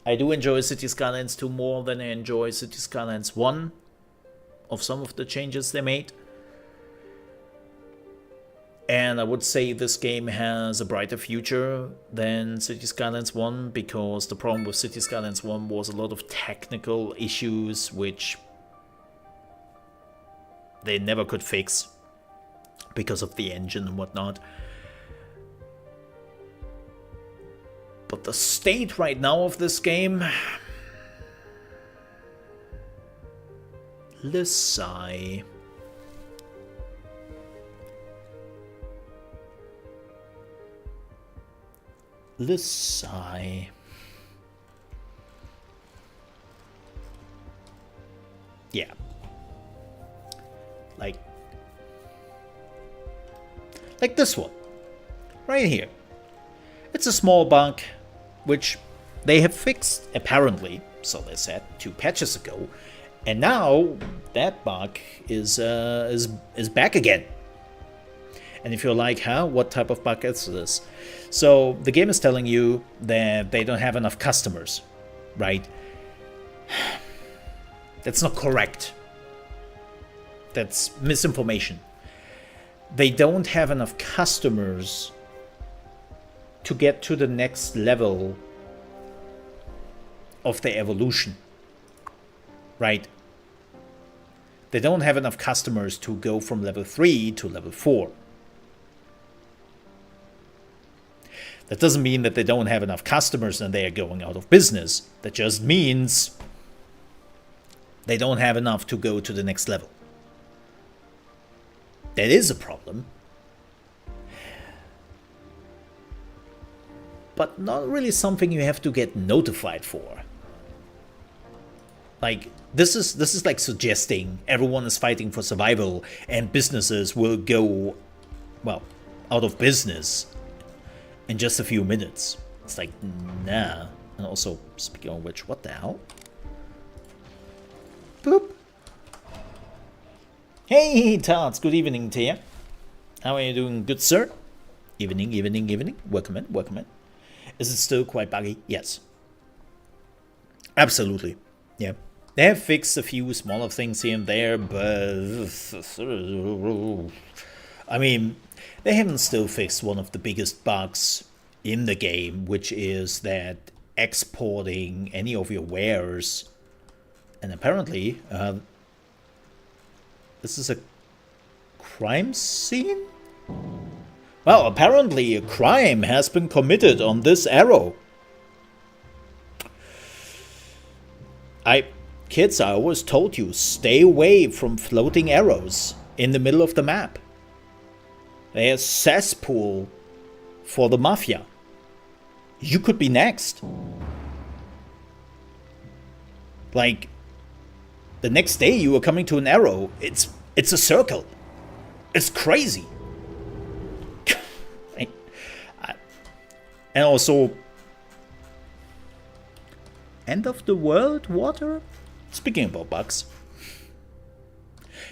I do enjoy Cities Skylines 2 more than I enjoy Cities Skylines 1 of some of the changes they made. And I would say this game has a brighter future than Cities Skylines 1, because the problem with Cities Skylines 1 was a lot of technical issues which they never could fix because of the engine and whatnot. But the state right now of this game, let's sigh. Let's sigh. Yeah. Like this one. Right here. It's a small bug, which they have fixed, apparently, so they said, 2 patches ago. And now that bug is back again. And if you're like, huh, what type of bug is this? So the game is telling you that they don't have enough customers, right? That's not correct. That's misinformation. They don't have enough customers to get to the next level of the evolution, right? They don't have enough customers to go from level 3 to level 4. That doesn't mean that they don't have enough customers and they are going out of business. That just means they don't have enough to go to the next level. That is a problem. But not really something you have to get notified for. Like, this is like suggesting everyone is fighting for survival and businesses will go, well, out of business in just a few minutes. It's like, nah. And also, speaking of which, what the hell? Boop. Hey, Tarts, good evening to you. How are you doing, good sir? Evening, evening, evening. Welcome in, welcome in. Is it still quite buggy? Yes. Absolutely. Yeah. They have fixed a few smaller things here and there, but I mean, they haven't still fixed one of the biggest bugs in the game, which is that exporting any of your wares, and apparently this is a crime scene? Well, apparently a crime has been committed on this arrow. Kids, I always told you, stay away from floating arrows in the middle of the map. They're a cesspool for the mafia. You could be next. Like, the next day you are coming to an arrow, it's a circle. It's crazy. And also, end of the world water? Speaking about bugs.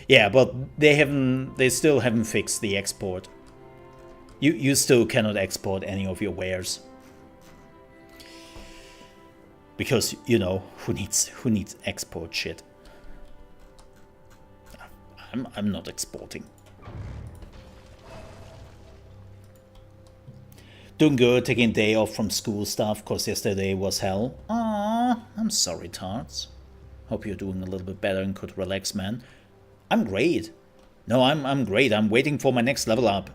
Yeah, but they still haven't fixed the export. You still cannot export any of your wares. Because, you know, who needs export shit? I'm not exporting. Doing good, taking a day off from school stuff, cause yesterday was hell. Aww, I'm sorry, Tarts. Hope you're doing a little bit better and could relax, man. I'm great. No, I'm great. I'm waiting for my next level up.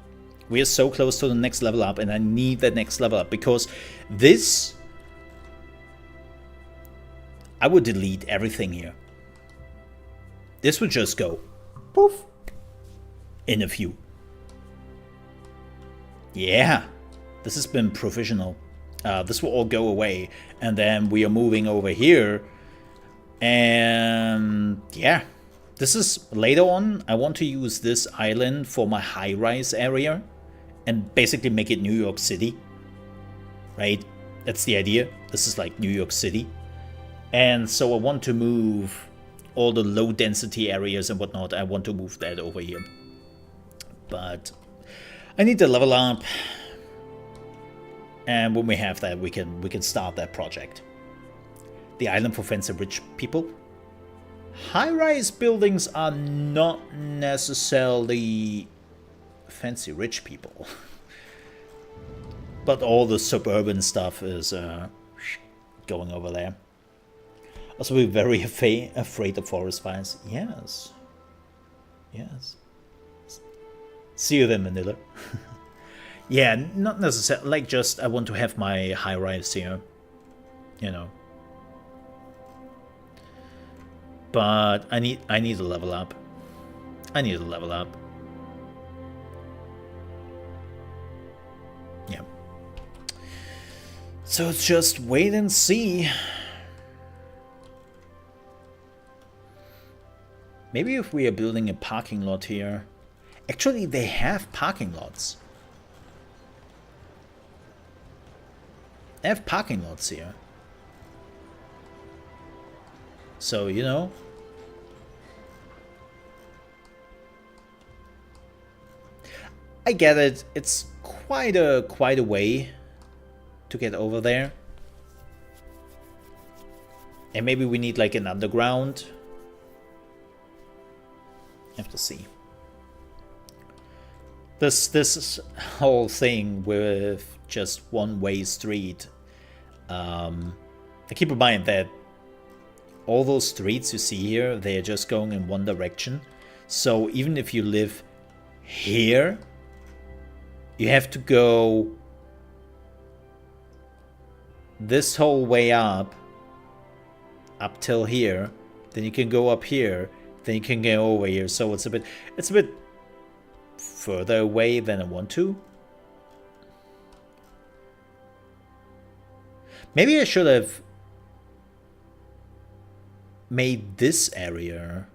We are so close to the next level up, and I need that next level up because this... I would delete everything here. This would just go poof in a few. Yeah, this has been provisional. This will all go away, and then we are moving over here. And yeah, this is later on. I want to use this island for my high-rise area and basically make it New York City, right? That's the idea. This is like New York City. And so I want to move all the low density areas and whatnot. I want to move that over here. But I need to level up. And when we have that, we can start that project. The island for fancy rich people. High-rise buildings are not necessarily fancy rich people. But all the suburban stuff is going over there. Also, we're very afraid of forest fires. Yes. Yes. See you then, Manila. Yeah, not necessarily. Like, just I want to have my high rise here. You know. But I need to level up. I need to level up. Yeah. So it's just wait and see. Maybe if we are building a parking lot here. Actually, they have parking lots. They have parking lots here. So, you know. I get it. It's quite a way to get over there. And maybe we need like an underground. Have to see. This whole thing with just one-way street. I keep in mind that all those streets you see here, they are just going in one direction. So even if you live here, you have to go this whole way up till here. Then you can go up here. Then you can go over here. So it's a bit further away than I want to. Maybe I should have made this area.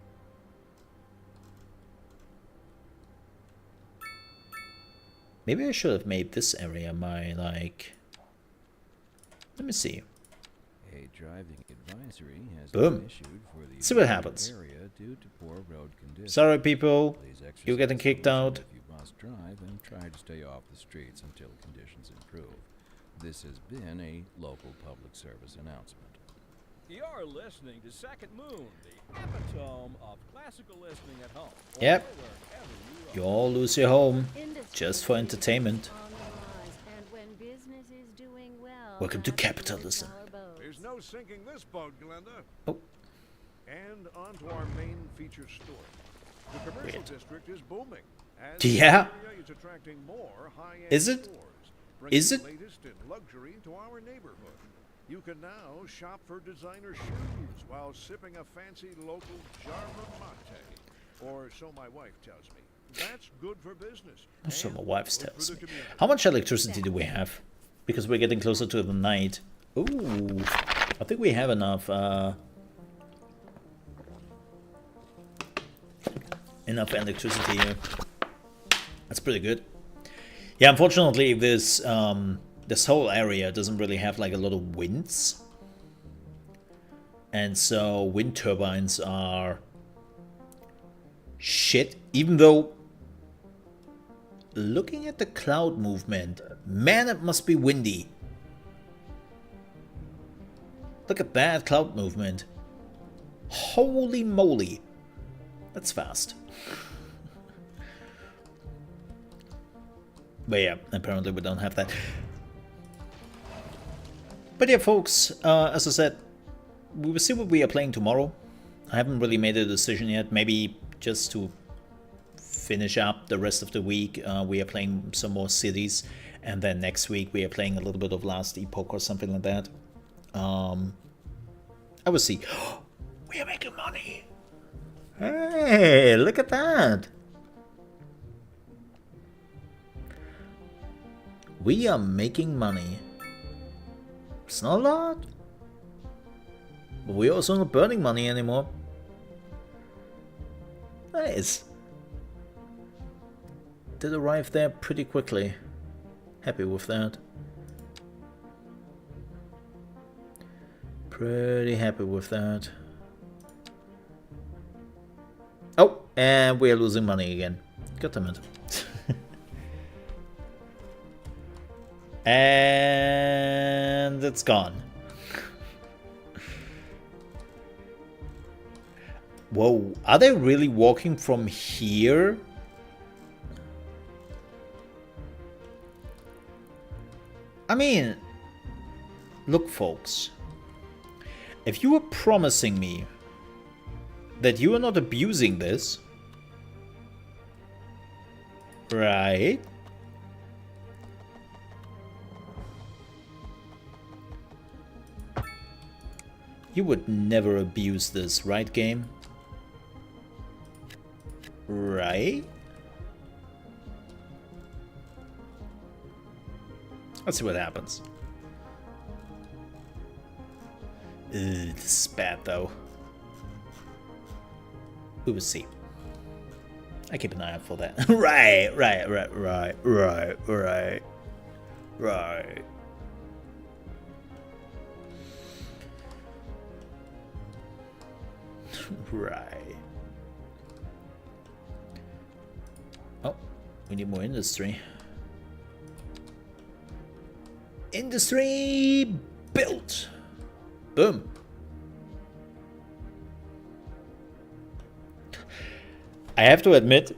Maybe I should have made this area my, like... Let me see. A driving advisory has Boom. been issued for the See what happens. area due to poor road conditions. Sorry, people. Please exercise You're getting kicked caution out. If you must drive and try to stay off the streets until conditions improve. This has been a local public service announcement. You're listening to Second Moon, the epitome of classical listening at home. Yep. or wherever you You are. all lose your home Industry just for is entertainment. on the rise, and when business is doing well, Welcome to that's capitalism. $1 boats. There's no sinking this boat, Glenda. Oh, And on to our main feature story. The commercial Weird. district is booming. As Yeah. the area is attracting more high-end Is it? stores, bringing Is it? the latest in luxury to our neighborhood. You can now shop for designer shoes while sipping a fancy local Jarma mate. Or so my wife tells me. That's good for business. so my and wife good for tells the me. community. How much electricity do we have? Because we're getting closer to the night. Ooh, I think we have enough. Enough electricity here. That's pretty good. Yeah, unfortunately, this this whole area doesn't really have like a lot of winds, and so wind turbines are shit. Even though, looking at the cloud movement, man, it must be windy. Look at that cloud movement. Holy moly. That's fast. But yeah, apparently we don't have that. But yeah, folks, as I said, we will see what we are playing tomorrow. I haven't really made a decision yet. Maybe just to finish up the rest of the week, we are playing some more cities. And then next week we are playing a little bit of Last Epoch or something like that. I will see. We are making money. Hey, look at that. We are making money. It's not a lot. But we're also not burning money anymore. Nice. Did arrive there pretty quickly. Happy with that. Pretty happy with that. Oh, and we are losing money again. God damn it. And it's gone. Whoa, are they really walking from here? I mean, look folks, if you are promising me that you are not abusing this, right? You would never abuse this, right, game? Right? Let's see what happens. This is bad, though. We will see. I keep an eye out for that. Right. Right. Oh, we need more industry. Industry built. Boom. I have to admit,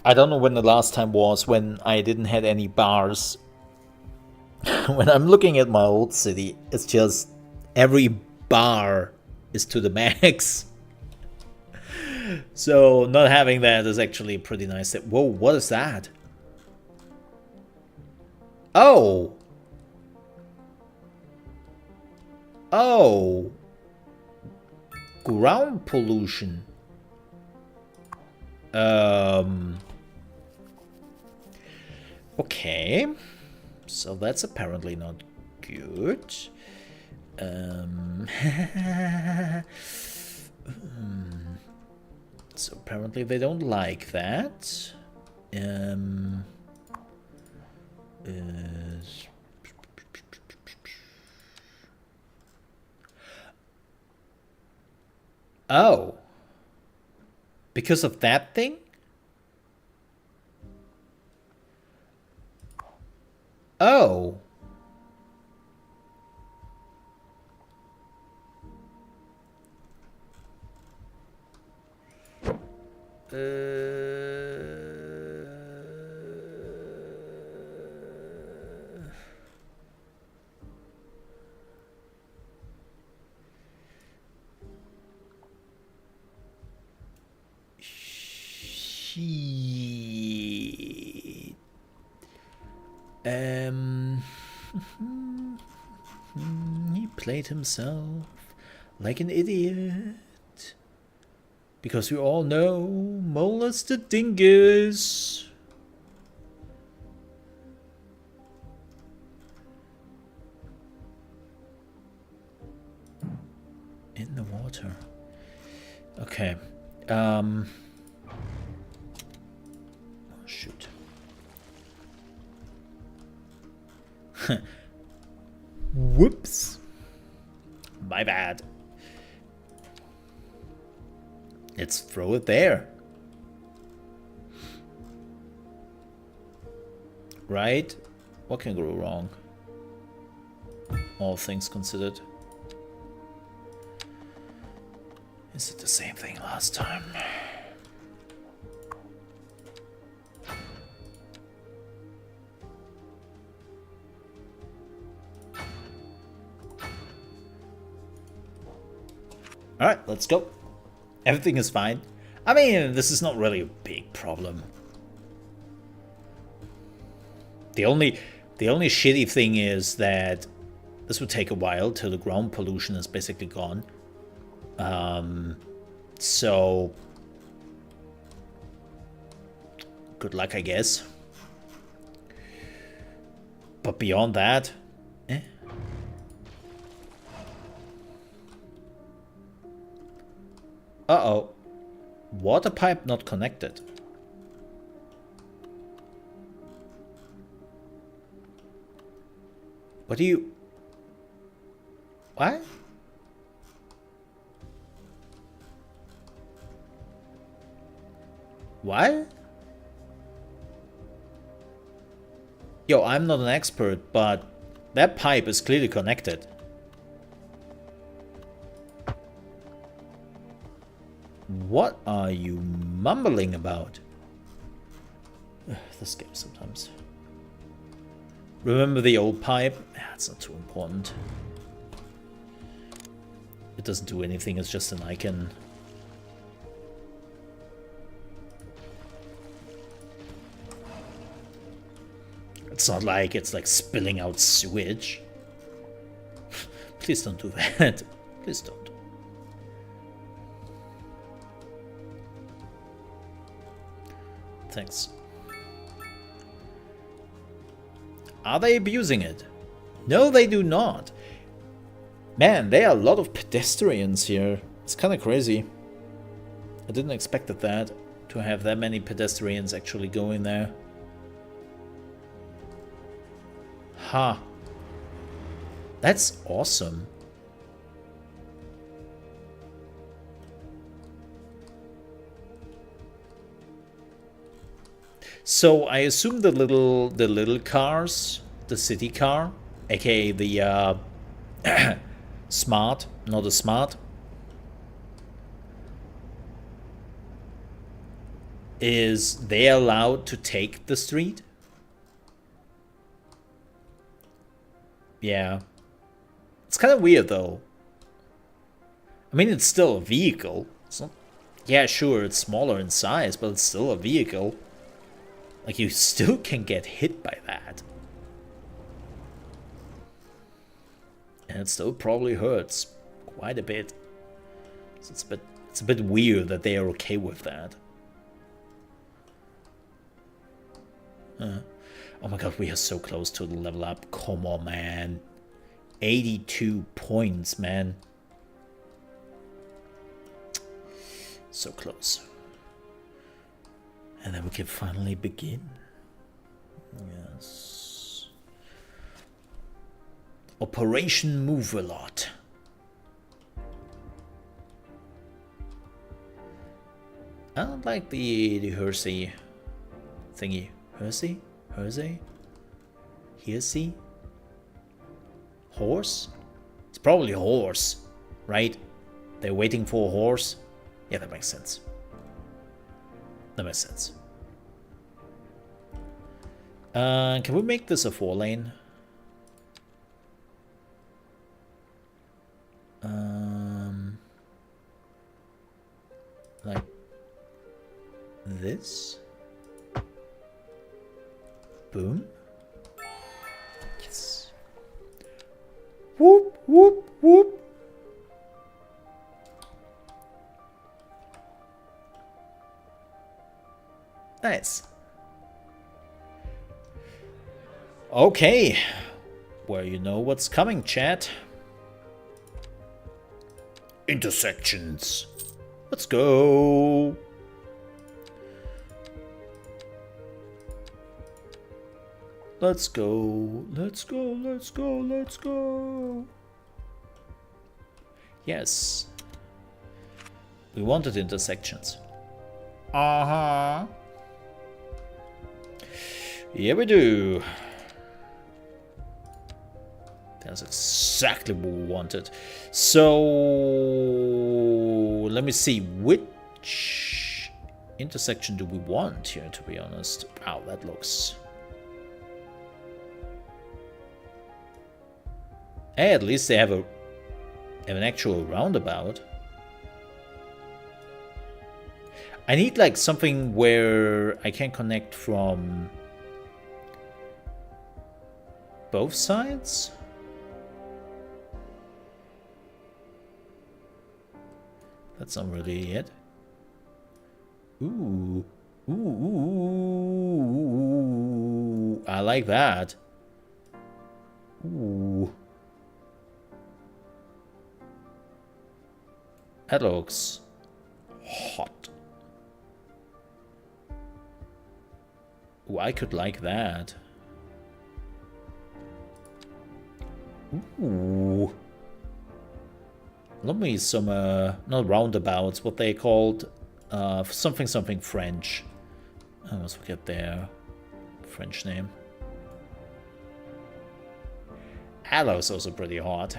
I don't know when the last time was when I didn't have any bars. When I'm looking at my old city, it's just every bar is to the max. So not having that is actually pretty nice. Whoa, what is that? Oh. Oh. Ground pollution. Okay. So that's apparently not good. So apparently they don't like that. Oh. Because of that thing? Oh. Shit. He played himself like an idiot. Because we all know Mole is the dingus. In the water. Okay. Oh, shoot. Whoops. My bad. Let's throw it there. Right? What can go wrong? All things considered. Is it the same thing last time? Alright, let's go. Everything is fine. I mean, this is not really a big problem. The only shitty thing is that this would take a while till the ground pollution is basically gone. So good luck, I guess. But beyond that, eh. Uh-oh. Water pipe not connected. What do you... What? What? Yo, I'm not an expert, but that pipe is clearly connected. What are you mumbling about? This game sometimes. Remember the old pipe? It's not too important. It doesn't do anything, it's just an icon. It's not like it's like spilling out sewage. Please don't do that. Please don't. Thanks. Are they abusing it? No, they do not. Man, there are a lot of pedestrians here. It's kind of crazy. I didn't expect that, to have that many pedestrians actually going there. Huh. That's awesome. So I assume the little cars, the city car, aka the smart, not a smart, is they allowed to take the street? Yeah. It's kind of weird though. I mean, it's still a vehicle. It's not... Yeah, sure, it's smaller in size, but it's still a vehicle. Like, you still can get hit by that. And it still probably hurts quite a bit. So it's a bit weird that they are okay with that. Oh my god, we are so close to the level up. Come on, man. 82 points, man. So close. And then we can finally begin. Yes. Operation Move a Lot. I don't like the Hersey thingy. Hersey? Hersey? Hersey? Horse? It's probably a horse, right? They're waiting for a horse. Yeah, that makes sense. That makes sense. Can we make this a 4-lane? Like this? Boom. Yes. Whoop, whoop, whoop. Nice. Okay. Well, you know what's coming, chat. Intersections. Let's go. Let's go. Let's go. Let's go. Let's go. Yes. We wanted intersections. Uh-huh. Yeah, we do. That's exactly what we wanted. So, let me see. Which intersection do we want here, to be honest? Wow, that looks... Hey, at least they have an actual roundabout. I need like something where I can connect from both sides. That's not really it. Ooh. Ooh, ooh, ooh, I like that. Ooh. That looks hot. Ooh, I could like that. Ooh. Love me some, not roundabouts, what they called, something French. I almost forget their French name. Halo's also pretty hot.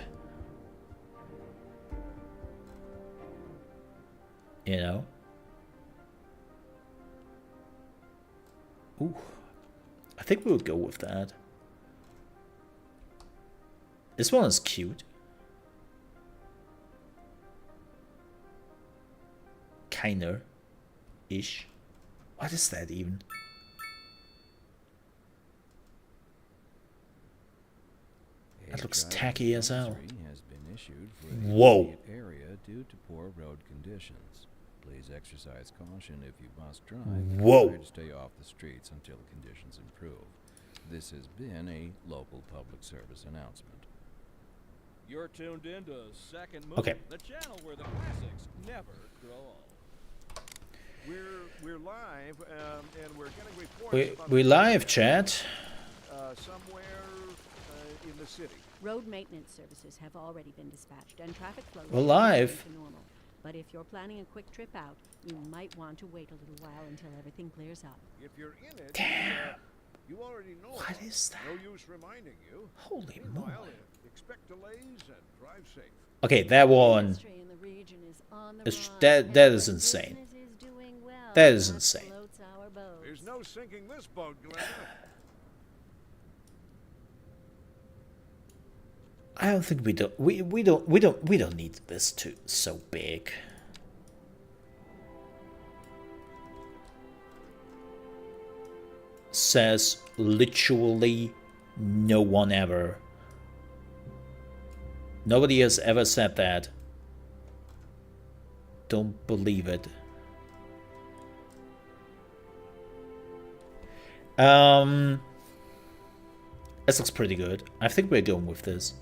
You know? Ooh. I think we would go with that. This one is cute. Kinda. Ish. What is that even? That looks tacky as hell. Has been issued for Whoa. the area due to poor road conditions. Please exercise caution if you must drive. Whoa. Try to stay off the streets until conditions improve. This has been a local public service announcement. You're tuned into Second Moon, Okay. the channel where the classics never grow old. We're live, and we're getting reports. about We a live, chat. somewhere in the city. Road maintenance services have already been dispatched, and traffic flow We're is live. returning to normal. But if you're planning a quick trip out, you might want to wait a little while until everything clears up. If you're in it, Damn. you already know. What is that? No use reminding you. Holy Meanwhile, moly. expect delays and drive safe. Okay, that one. Industry in the region is on the Is- rise, that- and that is when insane. business is doing well, That is that insane. floats our boats. There's no sinking this boat, Glenn. I don't think we don't need this to so big. Says literally no one ever. Nobody has ever said that. Don't believe it. This looks pretty good. I think we're going with this.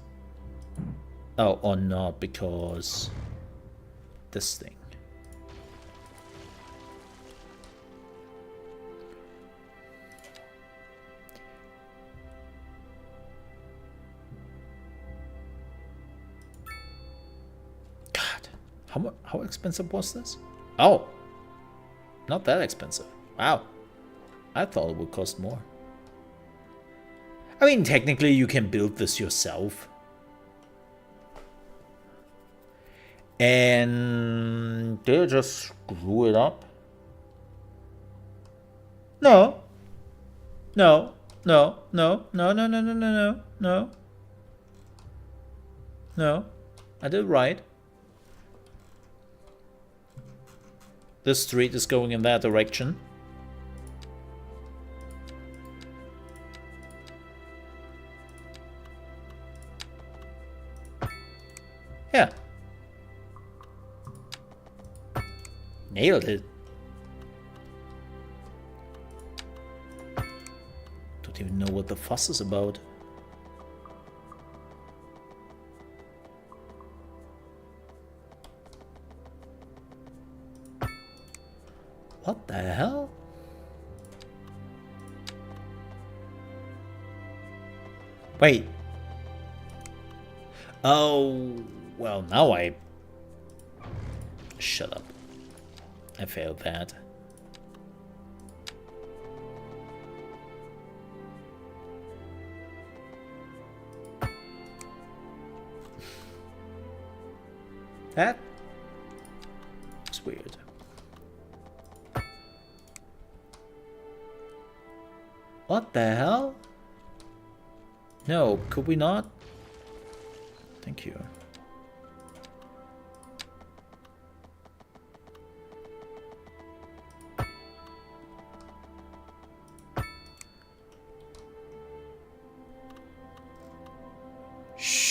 Oh, or not, because this thing. God, how expensive was this? Oh, not that expensive. Wow, I thought it would cost more. I mean, technically, you can build this yourself. And they just screw it up. No. No. No. No. No. No. No. No. No. No. No. No. I did it right. The street is going in that direction. Yeah. Nailed it. Don't even know what the fuss is about. What the hell? Wait. Oh, well, now I... Shut up. I failed that. That is weird. What the hell? No, could we not? Thank you.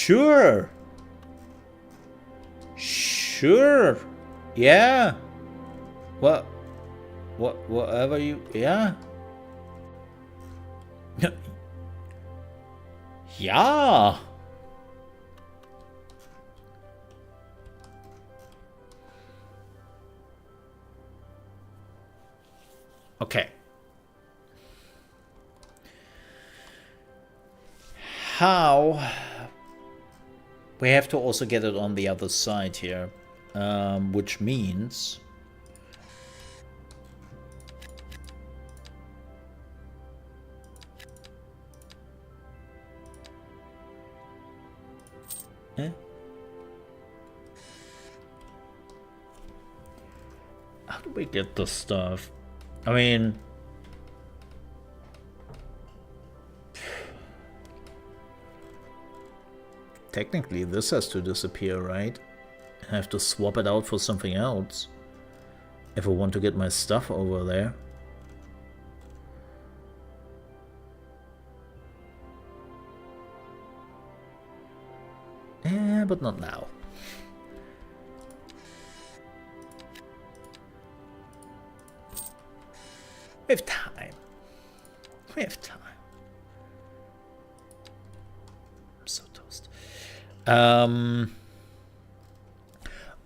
Sure. Sure. Yeah. Whatever you... Yeah. Yeah. Okay. How? We have to also get it on the other side here, which means... Eh? How do we get this stuff? I mean... Technically, this has to disappear, right? I have to swap it out for something else if I want to get my stuff over there. But not now. We have time. We have time. I'm so toast.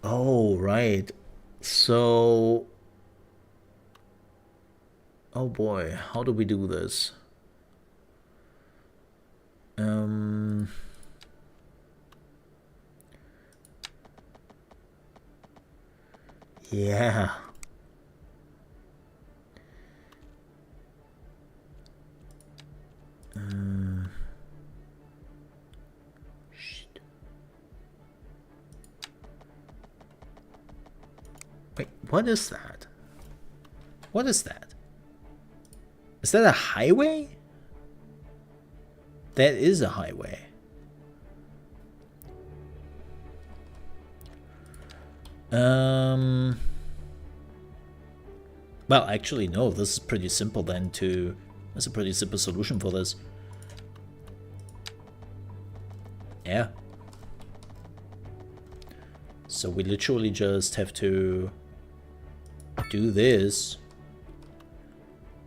Oh, right. So... Oh boy, how do we do this? Yeah. Shit. Wait, what is that? What is that? Is that a highway? That is a highway. Well, actually, no. This is pretty simple then to... That's a pretty simple solution for this. Yeah. So we literally just have to do this.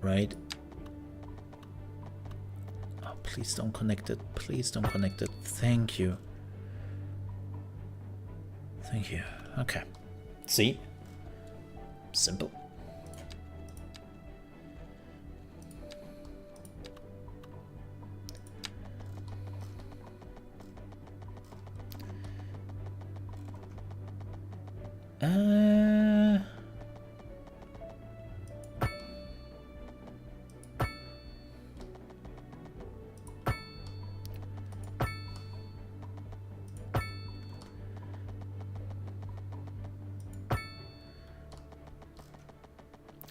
Right? Oh, please don't connect it. Please don't connect it. Thank you. Thank you. Okay. See? Simple.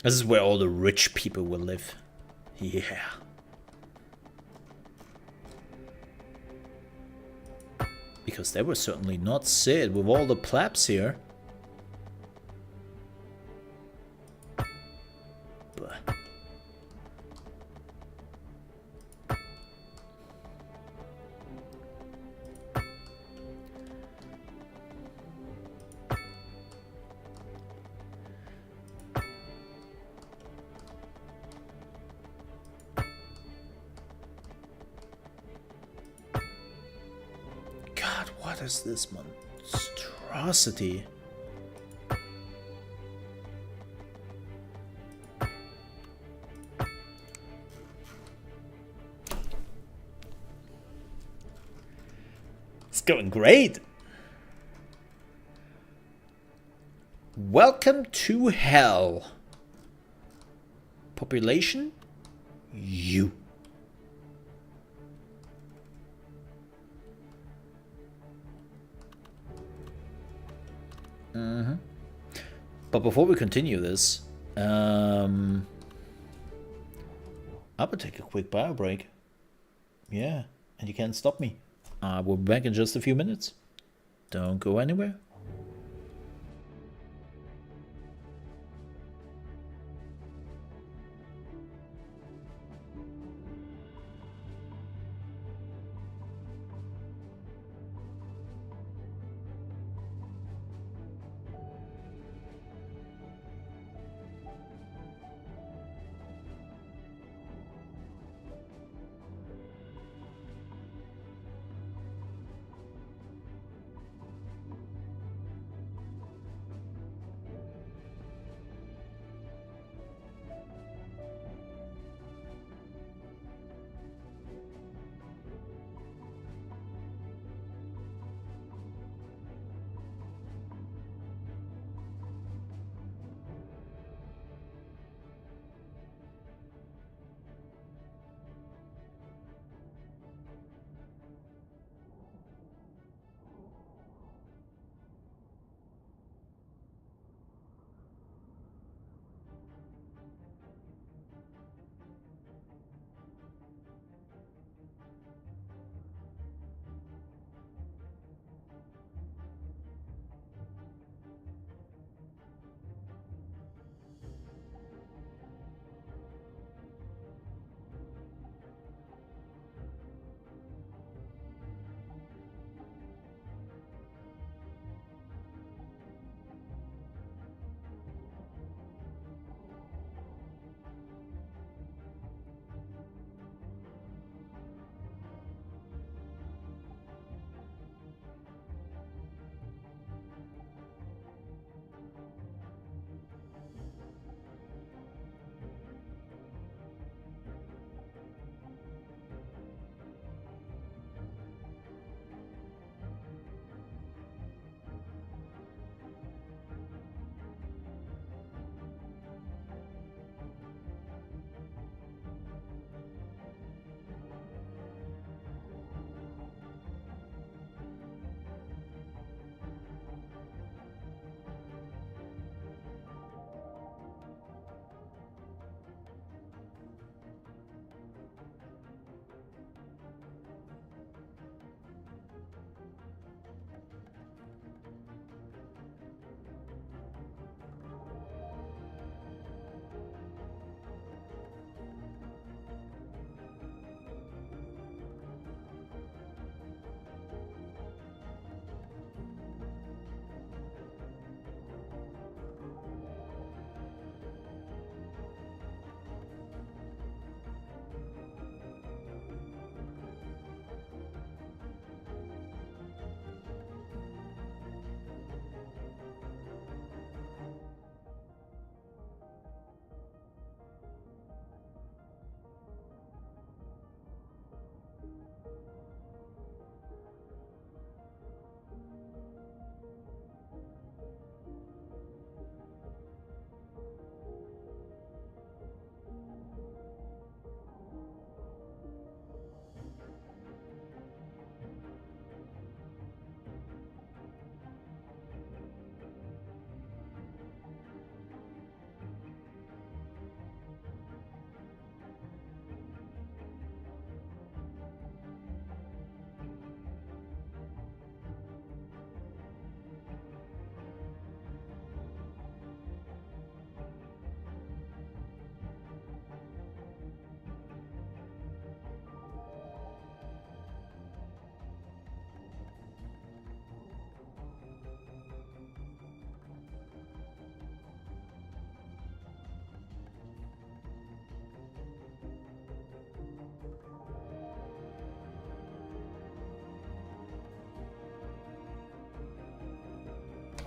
This is where all the rich people will live. Yeah. Because they were certainly not Sid with all the plebs here. But... God, what is this monstrosity? It's going great. Welcome to hell. Population? You. But before we continue this, I will take a quick bio break. Yeah, and you can't stop me. We'll be back in just a few minutes. Don't go anywhere.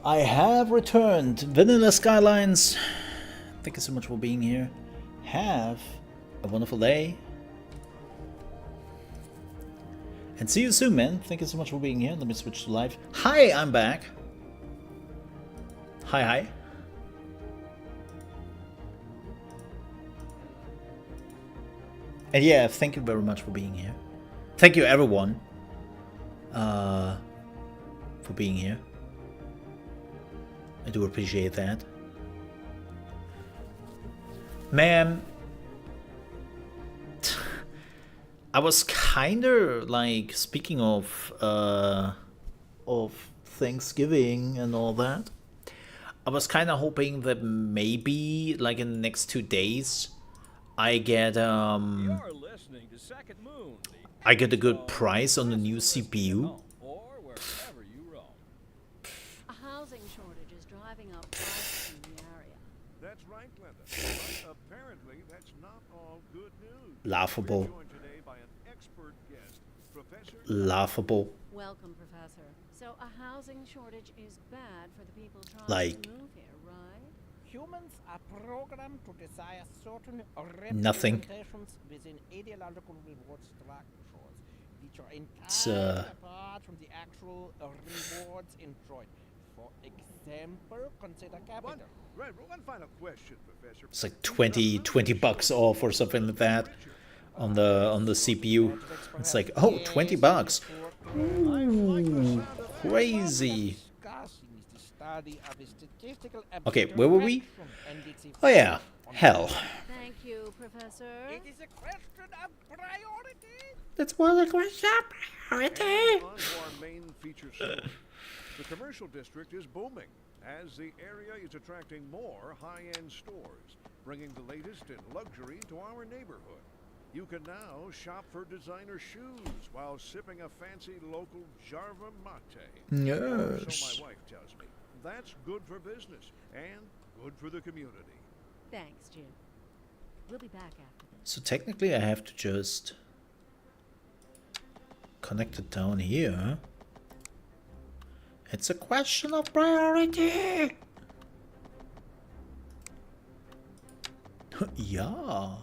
I have returned. Vanilla Skylines. Thank you so much for being here. Have a wonderful day. And see you soon, man. Thank you so much for being here. Let me switch to live. Hi, I'm back. Hi, hi. And yeah, thank you very much for being here. Thank you, everyone, for being here. I do appreciate that. Man, I was kinda like, speaking of Thanksgiving and all that, I was kinda hoping that maybe like in the next 2 days I get You're listening to Second Moon, the I get a good price on the new CPU. or wherever you roam. A housing shortage is driving up prices in the area. That's right, Glenda. But apparently, that's not all good news. Laughable. We're joined today by an expert guest, Professor. Laughable. Welcome, Professor. So a housing shortage is bad for the people trying Like- to move here, right? Humans are programmed to desire certain Nothing. representations within ideological reward structures, which are It's, entirely apart from the actual rewards enjoyed. For example, consider capital. One final question, Professor. It's like 20 bucks off or something like that on the CPU. It's like, oh, 20 bucks. Ooh, crazy. Okay, where were we? Oh yeah, hell. Thank you, Professor. It is a question of priority. That's one of the question priority. On to our main feature story. The commercial district is booming as the area is attracting more high-end stores, bringing the latest in luxury to our neighborhood. You can now shop for designer shoes while sipping a fancy local Jarva mate. Or Yes. so my wife tells me. That's good for business and good for the community. Thanks, Jim. We'll be back after this. So technically I have to just connect it down here. It's a question of priority. Yeah.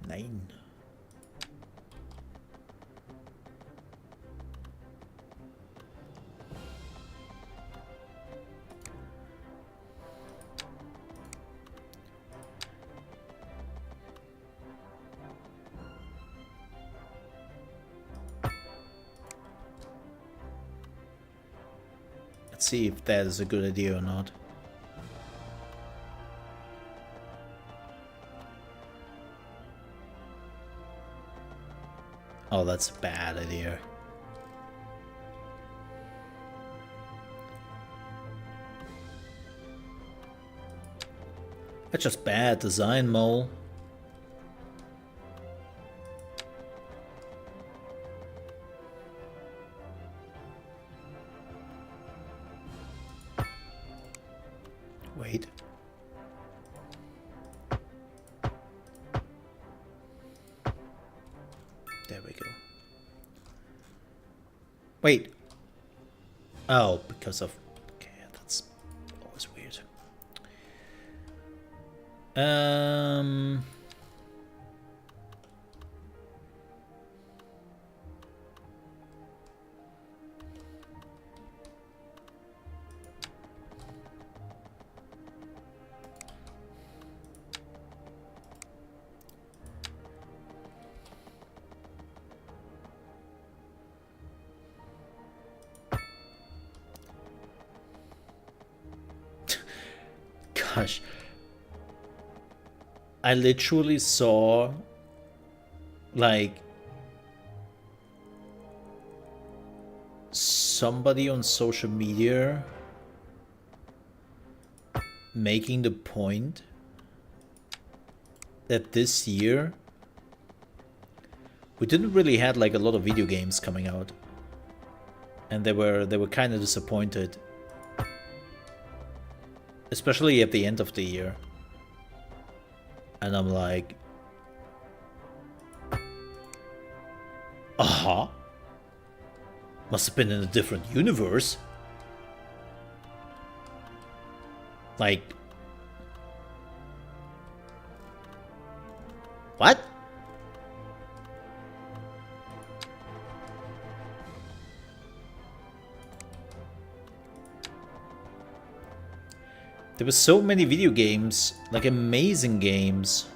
9. Let's see if that is a good idea or not. Oh, that's a bad idea. That's just bad design, Mole. Wait. There we go. Wait. Oh, because of... Okay, that's always weird. Gosh. I literally saw like somebody on social media making the point that this year we didn't really had like a lot of video games coming out, and they were kind of disappointed, especially at the end of the year. And I'm like, must have been in a different universe. Like, what? There were so many video games, like amazing games.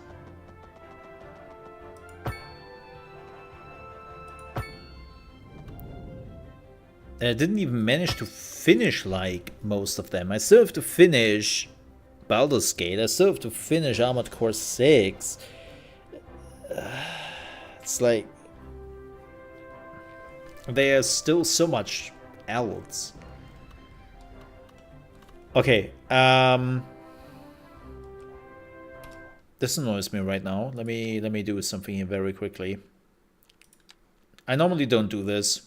And I didn't even manage to finish like most of them. I still have to finish Baldur's Gate. I still have to finish Armored Core 6. It's like there's still so much else. Okay, this annoys me right now. Let me do something here very quickly. I normally don't do this,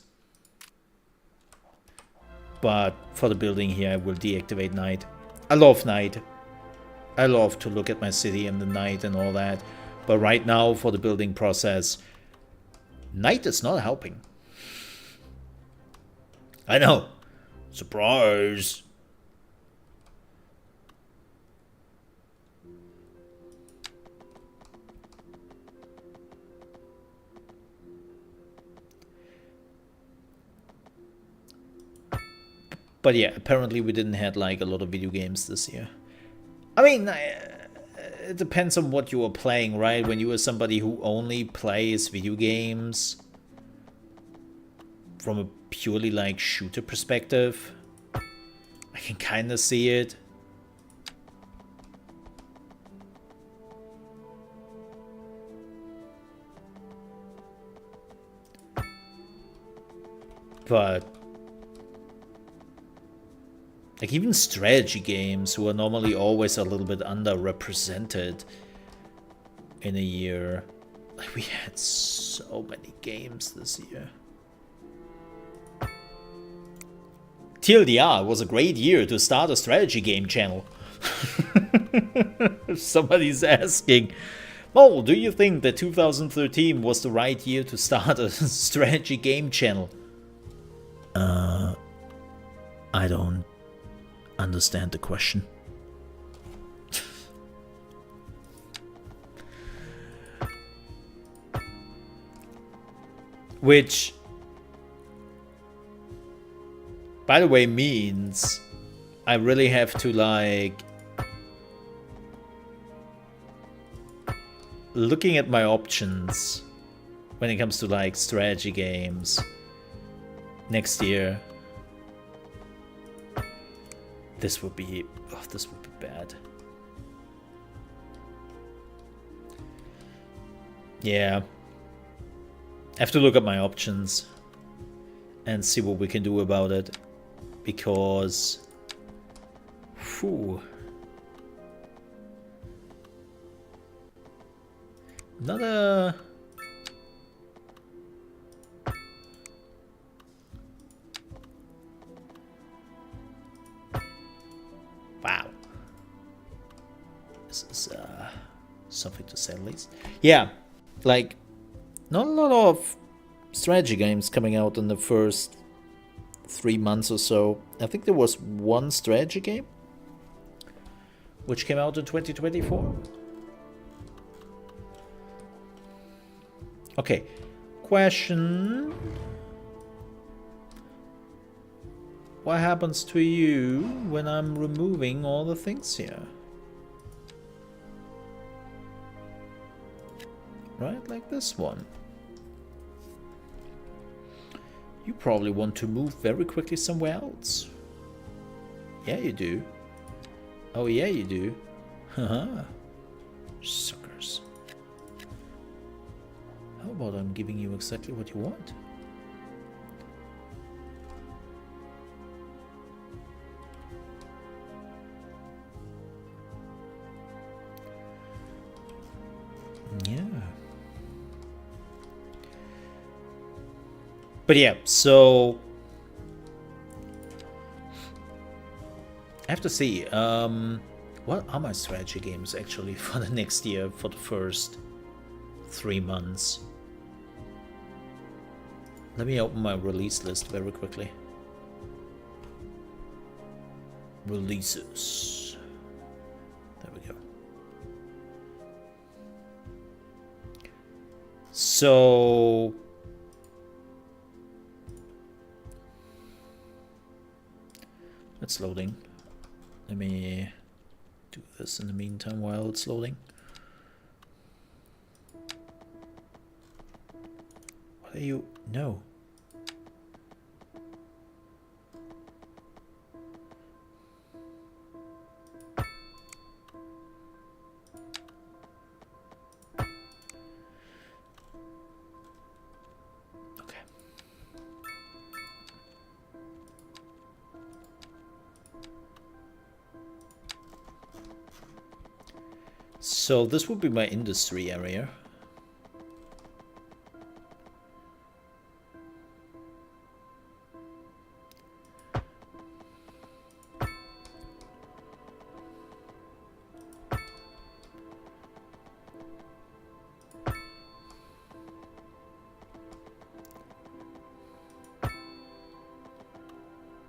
but for the building here, I will deactivate night. I love night. I love to look at my city in the night and all that, but right now for the building process, night is not helping. I know. Surprise. But yeah, apparently we didn't have like a lot of video games this year. I mean, it depends on what you are playing, right? When you are somebody who only plays video games from a purely like shooter perspective, I can kind of see it. But like even strategy games, who are normally always a little bit underrepresented in a year. Like we had so many games this year. TLDR was a great year to start a strategy game channel. If somebody's asking, Mole, do you think that 2013 was the right year to start a strategy game channel? I don't understand the question. Which, by the way, means I really have to like looking at my options when it comes to like strategy games next year. This would be bad. Yeah. I have to look at my options and see what we can do about it, because not a wow. This is something to say at least. Yeah, like not a lot of strategy games coming out in the first 3 months or so. I think there was one strategy game which came out in 2024. Okay, question. What happens to you when I'm removing all the things here? Right, like this one. You probably want to move very quickly somewhere else. Yeah, you do. Oh, yeah, you do. Haha. Suckers. How about I'm giving you exactly what you want? Yeah. But yeah, so I have to see what are my strategy games actually for the next year, for the first 3 months. Let me open my release list very quickly. Releases. go. So it's loading. Let me do this in the meantime while it's loading. What are you? No. Okay. So this would be my industry area.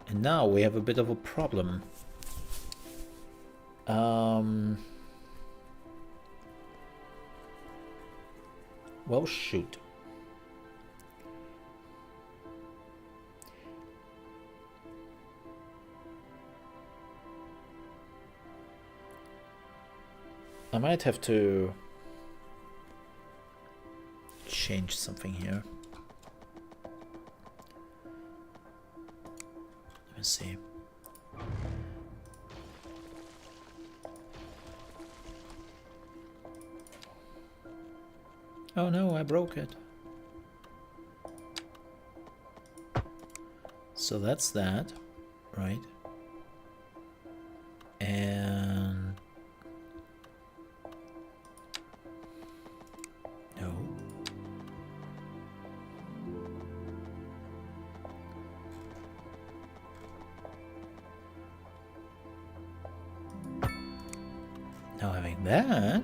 And now we have a bit of a problem. Well, shoot. I might have to change something here. Let me see. Oh no, I broke it. So that's that, right? And no. Now having that.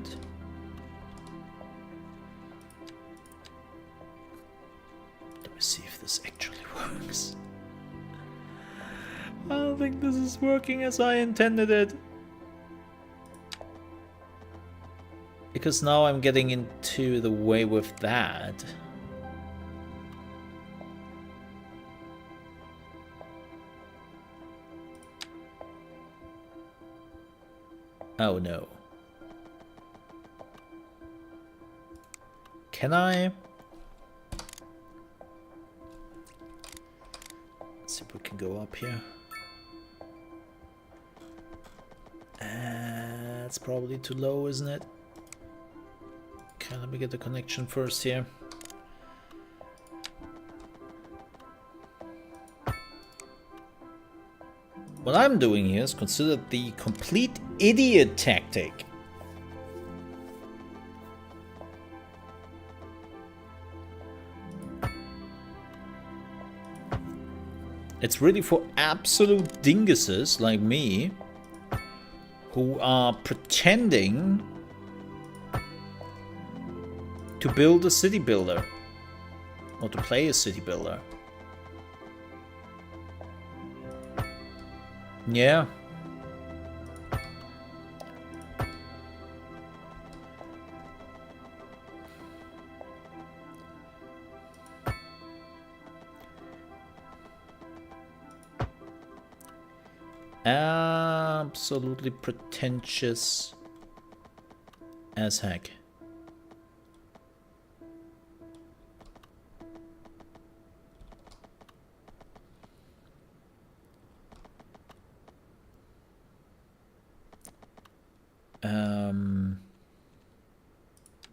See if this actually works. I don't think this is working as I intended it. Because now I'm getting into the way with that. Oh no. Can I? See if we can go up here. It's probably too low, isn't it? Okay, let me get the connection first here. What I'm doing here is considered the complete idiot tactic. It's really for absolute dinguses like me who are pretending to build a city builder or to play a city builder. Yeah. Absolutely pretentious as heck.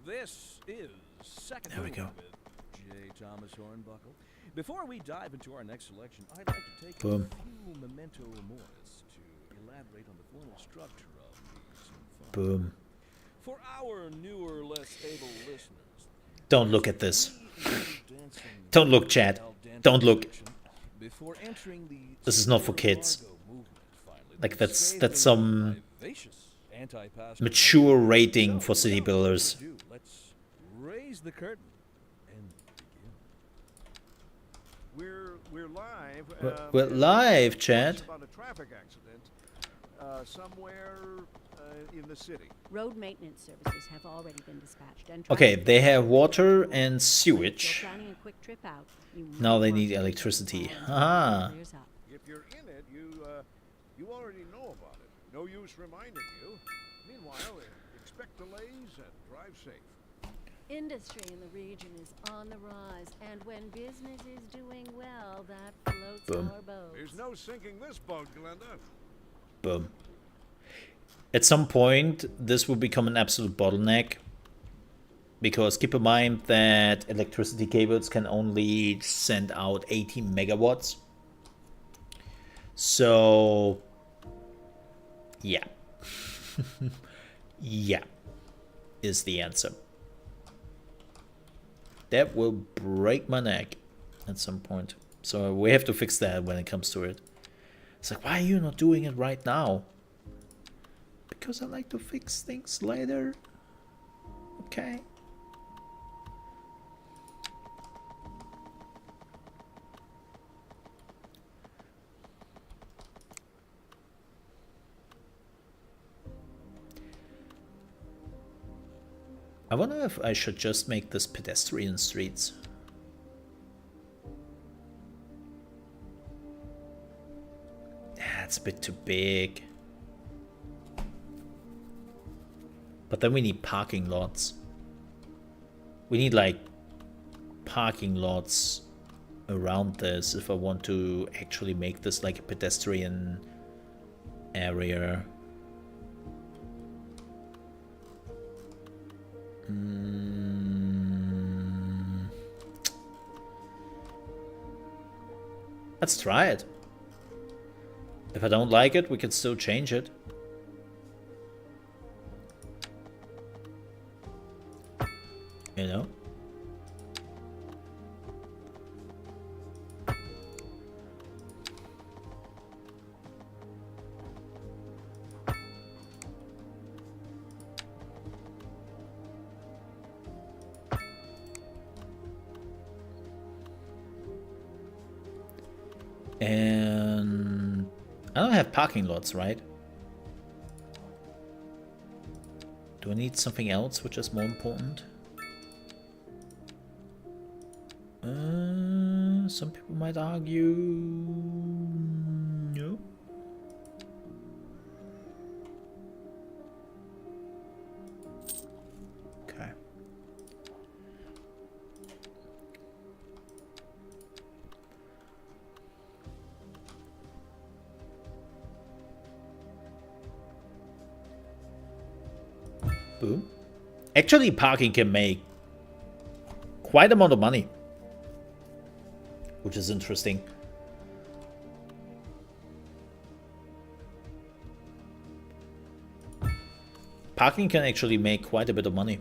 This is Second There we go. With J. Thomas Hornbuckle. Before we dive into our next selection, I'd like to take Boom. a few memento moris to elaborate on the formal structure of these informants. Boom. For our newer, less able listeners, Don't look at this. Don't look, chat. Don't look. before entering the This is not for kids. Like that's some mature rating for city builders. Let's raise the curtain and begin. We're live. We're live, chat. About a traffic accident somewhere in the city? Road maintenance services have already been dispatched. And Okay, traffic they have control water is and If sewage. you're planning a quick trip out, you Now might they want need to leave electricity. while the Ah. weather clears up. If you're in it, you already know about it. No use reminding you. Meanwhile, expect delays and drive safe. Industry in the region is on the rise, and when business is doing well, that floats Boom. our boats. There's no sinking this boat, Glenda. Boom. At some point, this will become an absolute bottleneck. Because keep in mind that electricity cables can only send out 80 megawatts. So, yeah. Yeah, is the answer. That will break my neck at some point. So we have to fix that when it comes to it. It's like, why are you not doing it right now? Because I like to fix things later. Okay. I wonder if I should just make this pedestrian streets. It's a bit too big. But then we need parking lots. We need like parking lots around this if I want to actually make this like a pedestrian area. Let's try it. If I don't like it, we can still change it. You know? And I don't have parking lots, right? Do I need something else which is more important? Some people might argue no. Okay. Boom. Actually, parking can make quite a amount of money, which is interesting. Parking can actually make quite a bit of money,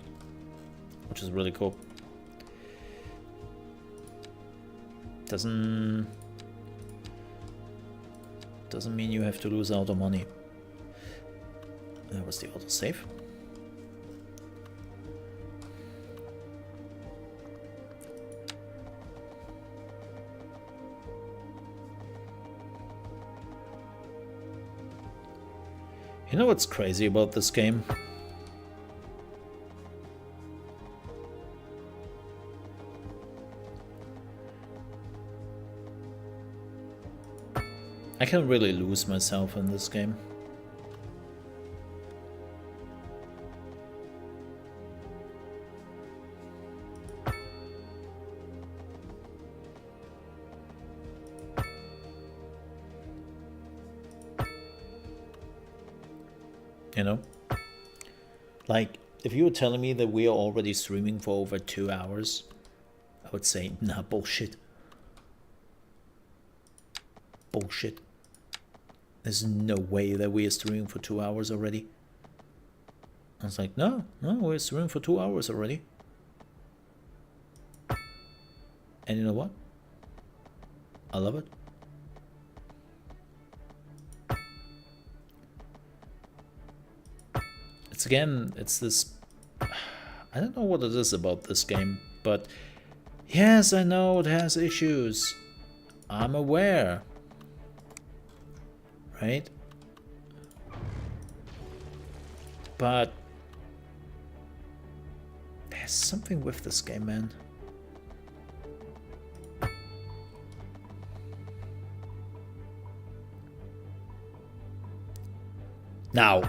which is really cool. Doesn't mean you have to lose out on money. That was the autosave. You know what's crazy about this game? I can really lose myself in this game. You know? Like, if you were telling me that we are already streaming for over 2 hours, I would say, nah, bullshit. Bullshit. There's no way that we are streaming for 2 hours already. I was like, no, we're streaming for 2 hours already. And you know what? I love it. It's this, I don't know what it is about this game, but yes, I know it has issues. I'm aware. Right? But there's something with this game, man. Now,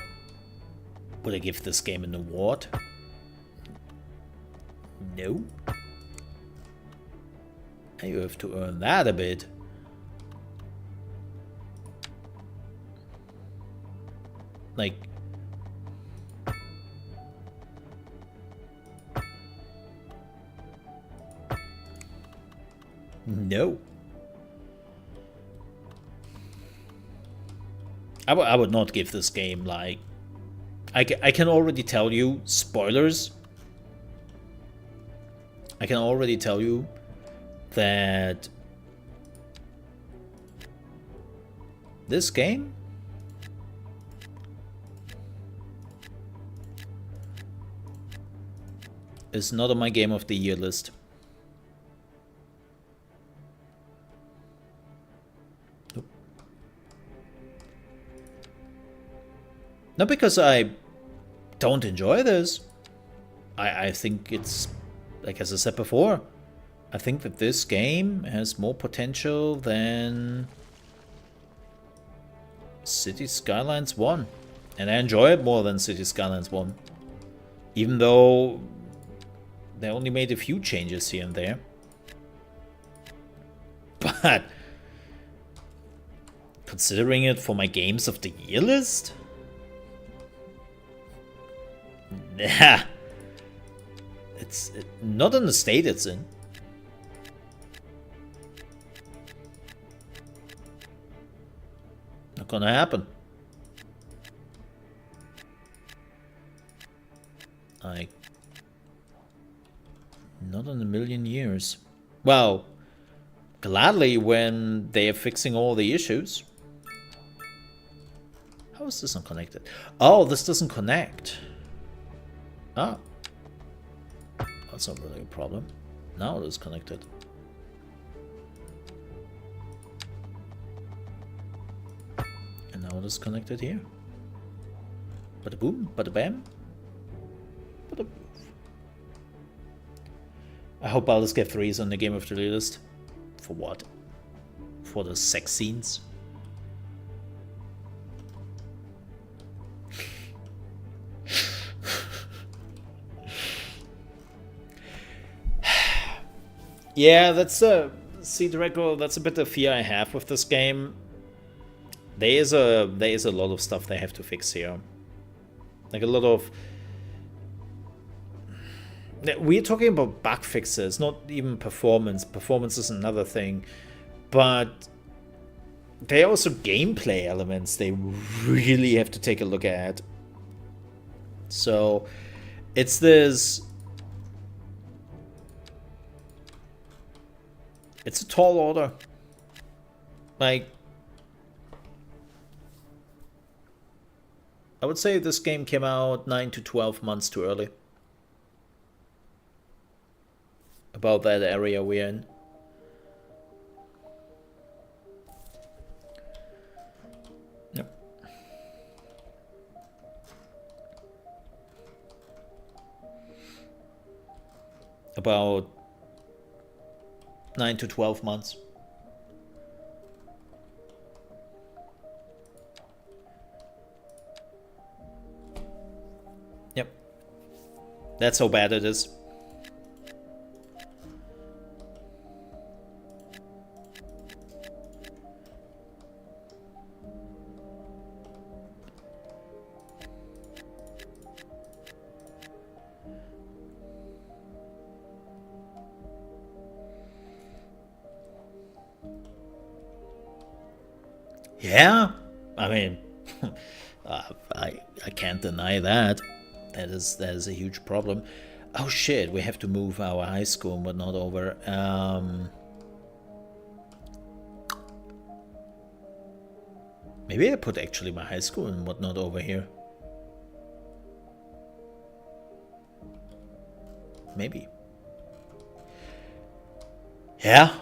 would I give this game an award? No. You have to earn that a bit. Like, no. I would not give this game, like, I can already tell you, spoilers. I can already tell you that this game is not on my Game of the Year list. Nope. Not because I don't enjoy this. I think it's, like as I said before, I think that this game has more potential than Cities Skylines 1. And I enjoy it more than Cities Skylines 1. Even though they only made a few changes here and there. But considering it for my Games of the Year list? Nah. It's not in the state it's in. Not gonna happen. Like, not in a million years. Well, gladly when they are fixing all the issues. How is this unconnected? Oh, this doesn't connect. Ah. That's not really a problem. Now it is connected. And now it is connected here. Bada boom, bada bam. Bada boof. I hope Baldur's Gate 3 is on the Game of the Year list. For what? For the sex scenes? Yeah, that's a that's a bit of fear I have with this game. There is a lot of stuff they have to fix here. Like a lot of, we're talking about bug fixes, not even performance. Performance is another thing, but there are also gameplay elements they really have to take a look at. So it's this. It's a tall order. Like, I would say this game came out 9 to 12 months too early. About that area we're in. Yep. About 9 to 12 months. Yep. That's how bad it is. Yeah, I mean, I can't deny that. That is a huge problem. Oh shit, we have to move our high school and whatnot over. Maybe I put actually my high school and whatnot over here. Maybe. Yeah.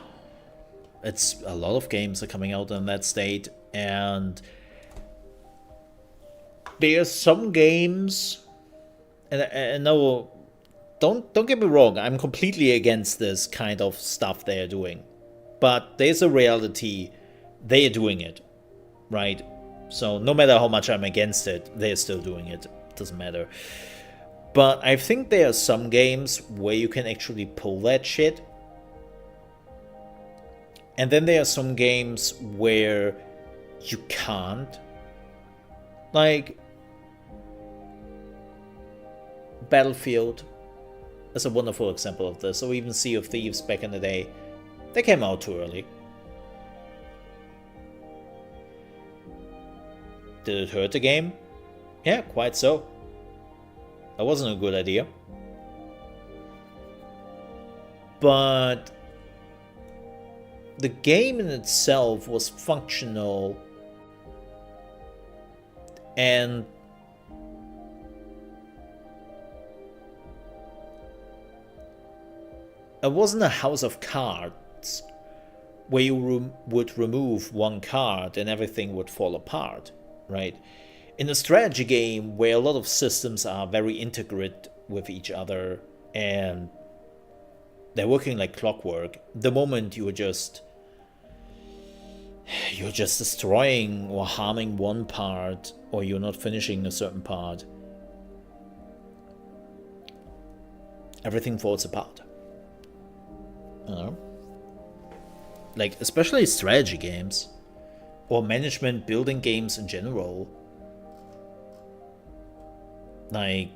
It's a lot of games are coming out in that state, and there are some games, and no, don't get me wrong, I'm completely against this kind of stuff they're doing. But there's a reality, they're doing it, right? So no matter how much I'm against it, they're still doing it. Doesn't matter. But I think there are some games where you can actually pull that shit. And then there are some games where you can't. Like Battlefield is a wonderful example of this, or even Sea of Thieves back in the day. They came out too early. Did it hurt the game? Yeah, quite so. That wasn't a good idea. But the game in itself was functional, and it wasn't a house of cards where you would remove one card and everything would fall apart, right? In a strategy game where a lot of systems are very integrated with each other and they're working like clockwork, the moment you're just destroying or harming one part, or you're not finishing a certain part, everything falls apart. You know? Like, especially strategy games or management building games in general. Like,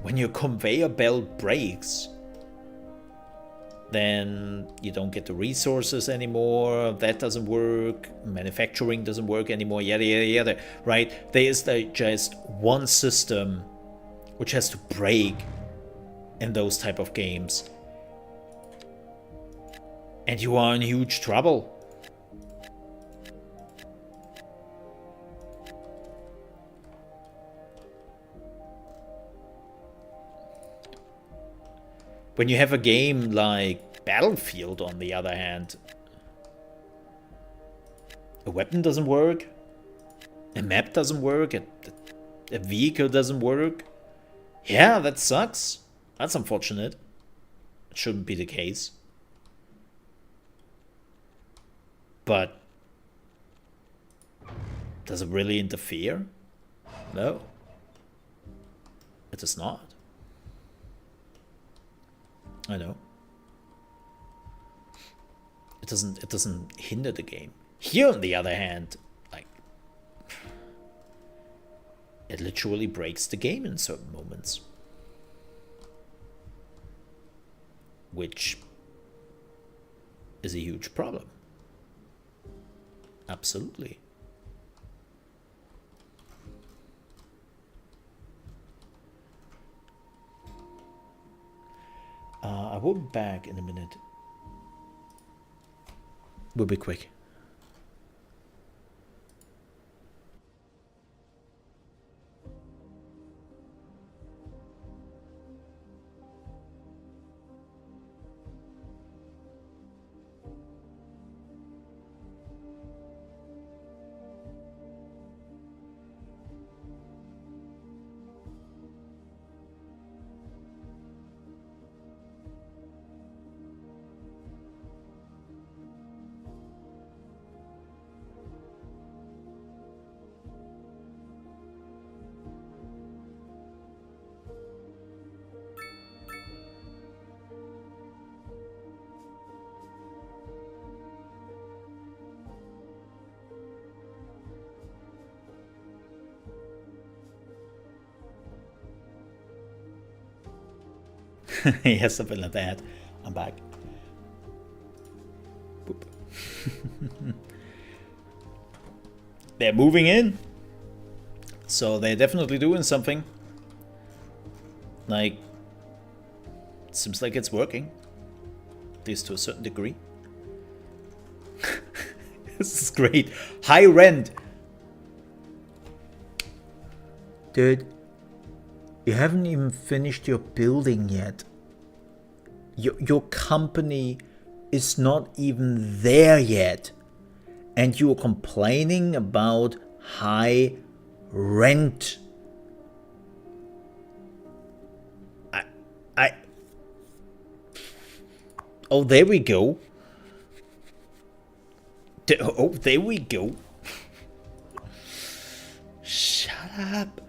when your conveyor belt breaks, then you don't get the resources anymore, that doesn't work, manufacturing doesn't work anymore, yada yada yada, right? There is just one system which has to break in those type of games, and you are in huge trouble. When you have a game like Battlefield, on the other hand, a weapon doesn't work, a map doesn't work, a vehicle doesn't work. Yeah, that sucks. That's unfortunate. It shouldn't be the case. But does it really interfere? No. It does not. I know. It doesn't hinder the game. Here, on the other hand, like, it literally breaks the game in certain moments, which is a huge problem. Absolutely. I will be back in a minute. We'll be quick. Yeah, something like that. I'm back. Boop. They're moving in, so they're definitely doing something. Like, seems like it's working, at least to a certain degree. This is great. High rent. Dude, you haven't even finished your building yet. Your company is not even there yet. and you're complaining about high rent. Oh, there we go. Oh, there we go. Shut up.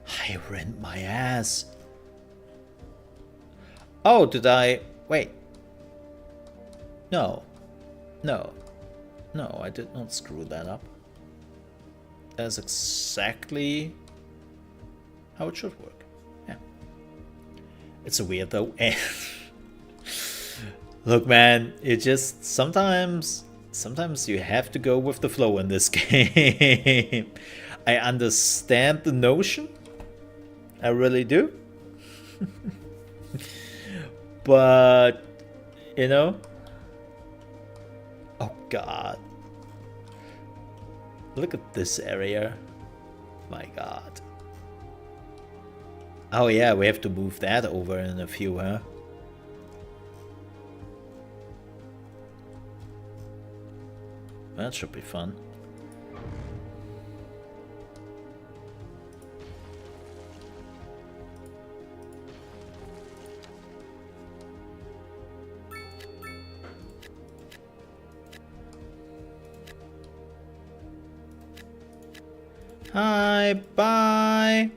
I rent my ass. Oh, did I... Wait. No. No. No, I did not screw that up. That's exactly how it should work. Yeah. It's a weird though. Look, man, it just sometimes you have to go with the flow in this game. I understand the notion. I really do. But, you know. Oh God. Look at this area. My God. Oh yeah, we have to move that over in a few, huh? That should be fun. Hi, bye.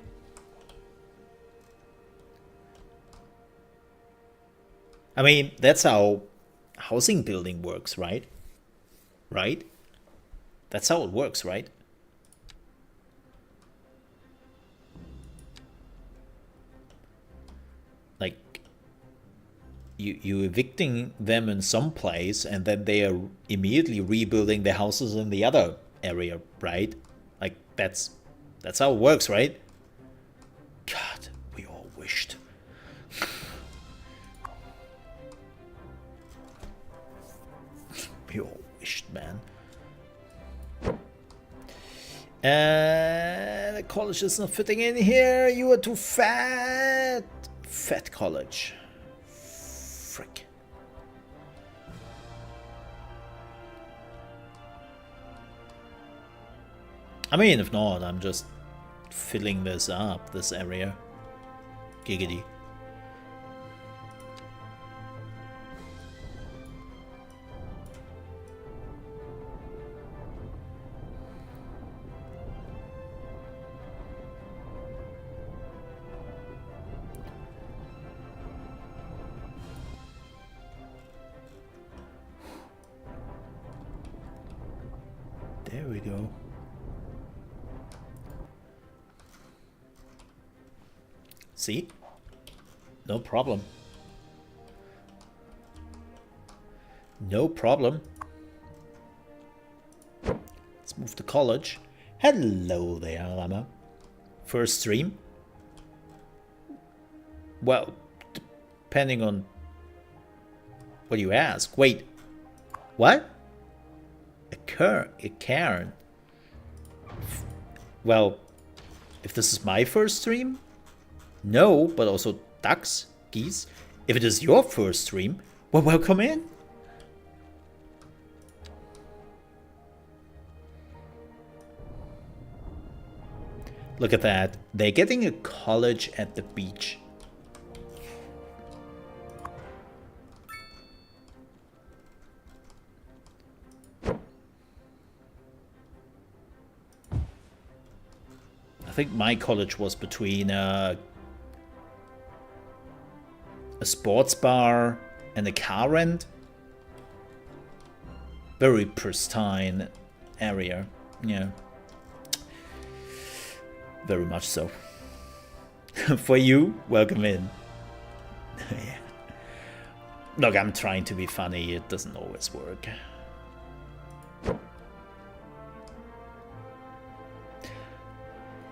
I mean, that's how housing building works, right? Right? That's how it works, right? Like, you evicting them in some place and then they are immediately rebuilding their houses in the other area, right? Like, that's how it works, right? God, we all wished. We all wished, man. The college is not fitting in here. You are too fat. Fat college. Frick. I mean, if not, I'm just filling this up, this area. Giggity. There we go. See? No problem. No problem. Let's move to college. Hello there, Llama. First stream? Well, depending on what you ask. Wait. What? A Cairn? Well, if this is my first stream? No, but also ducks, geese. If it is your first stream, well, welcome in. Look at that. They're getting a college at the beach. I think my college was between a sports bar and a car rent. Very pristine area, yeah. Very much so. For you, welcome in. Yeah. Look, I'm trying to be funny, it doesn't always work.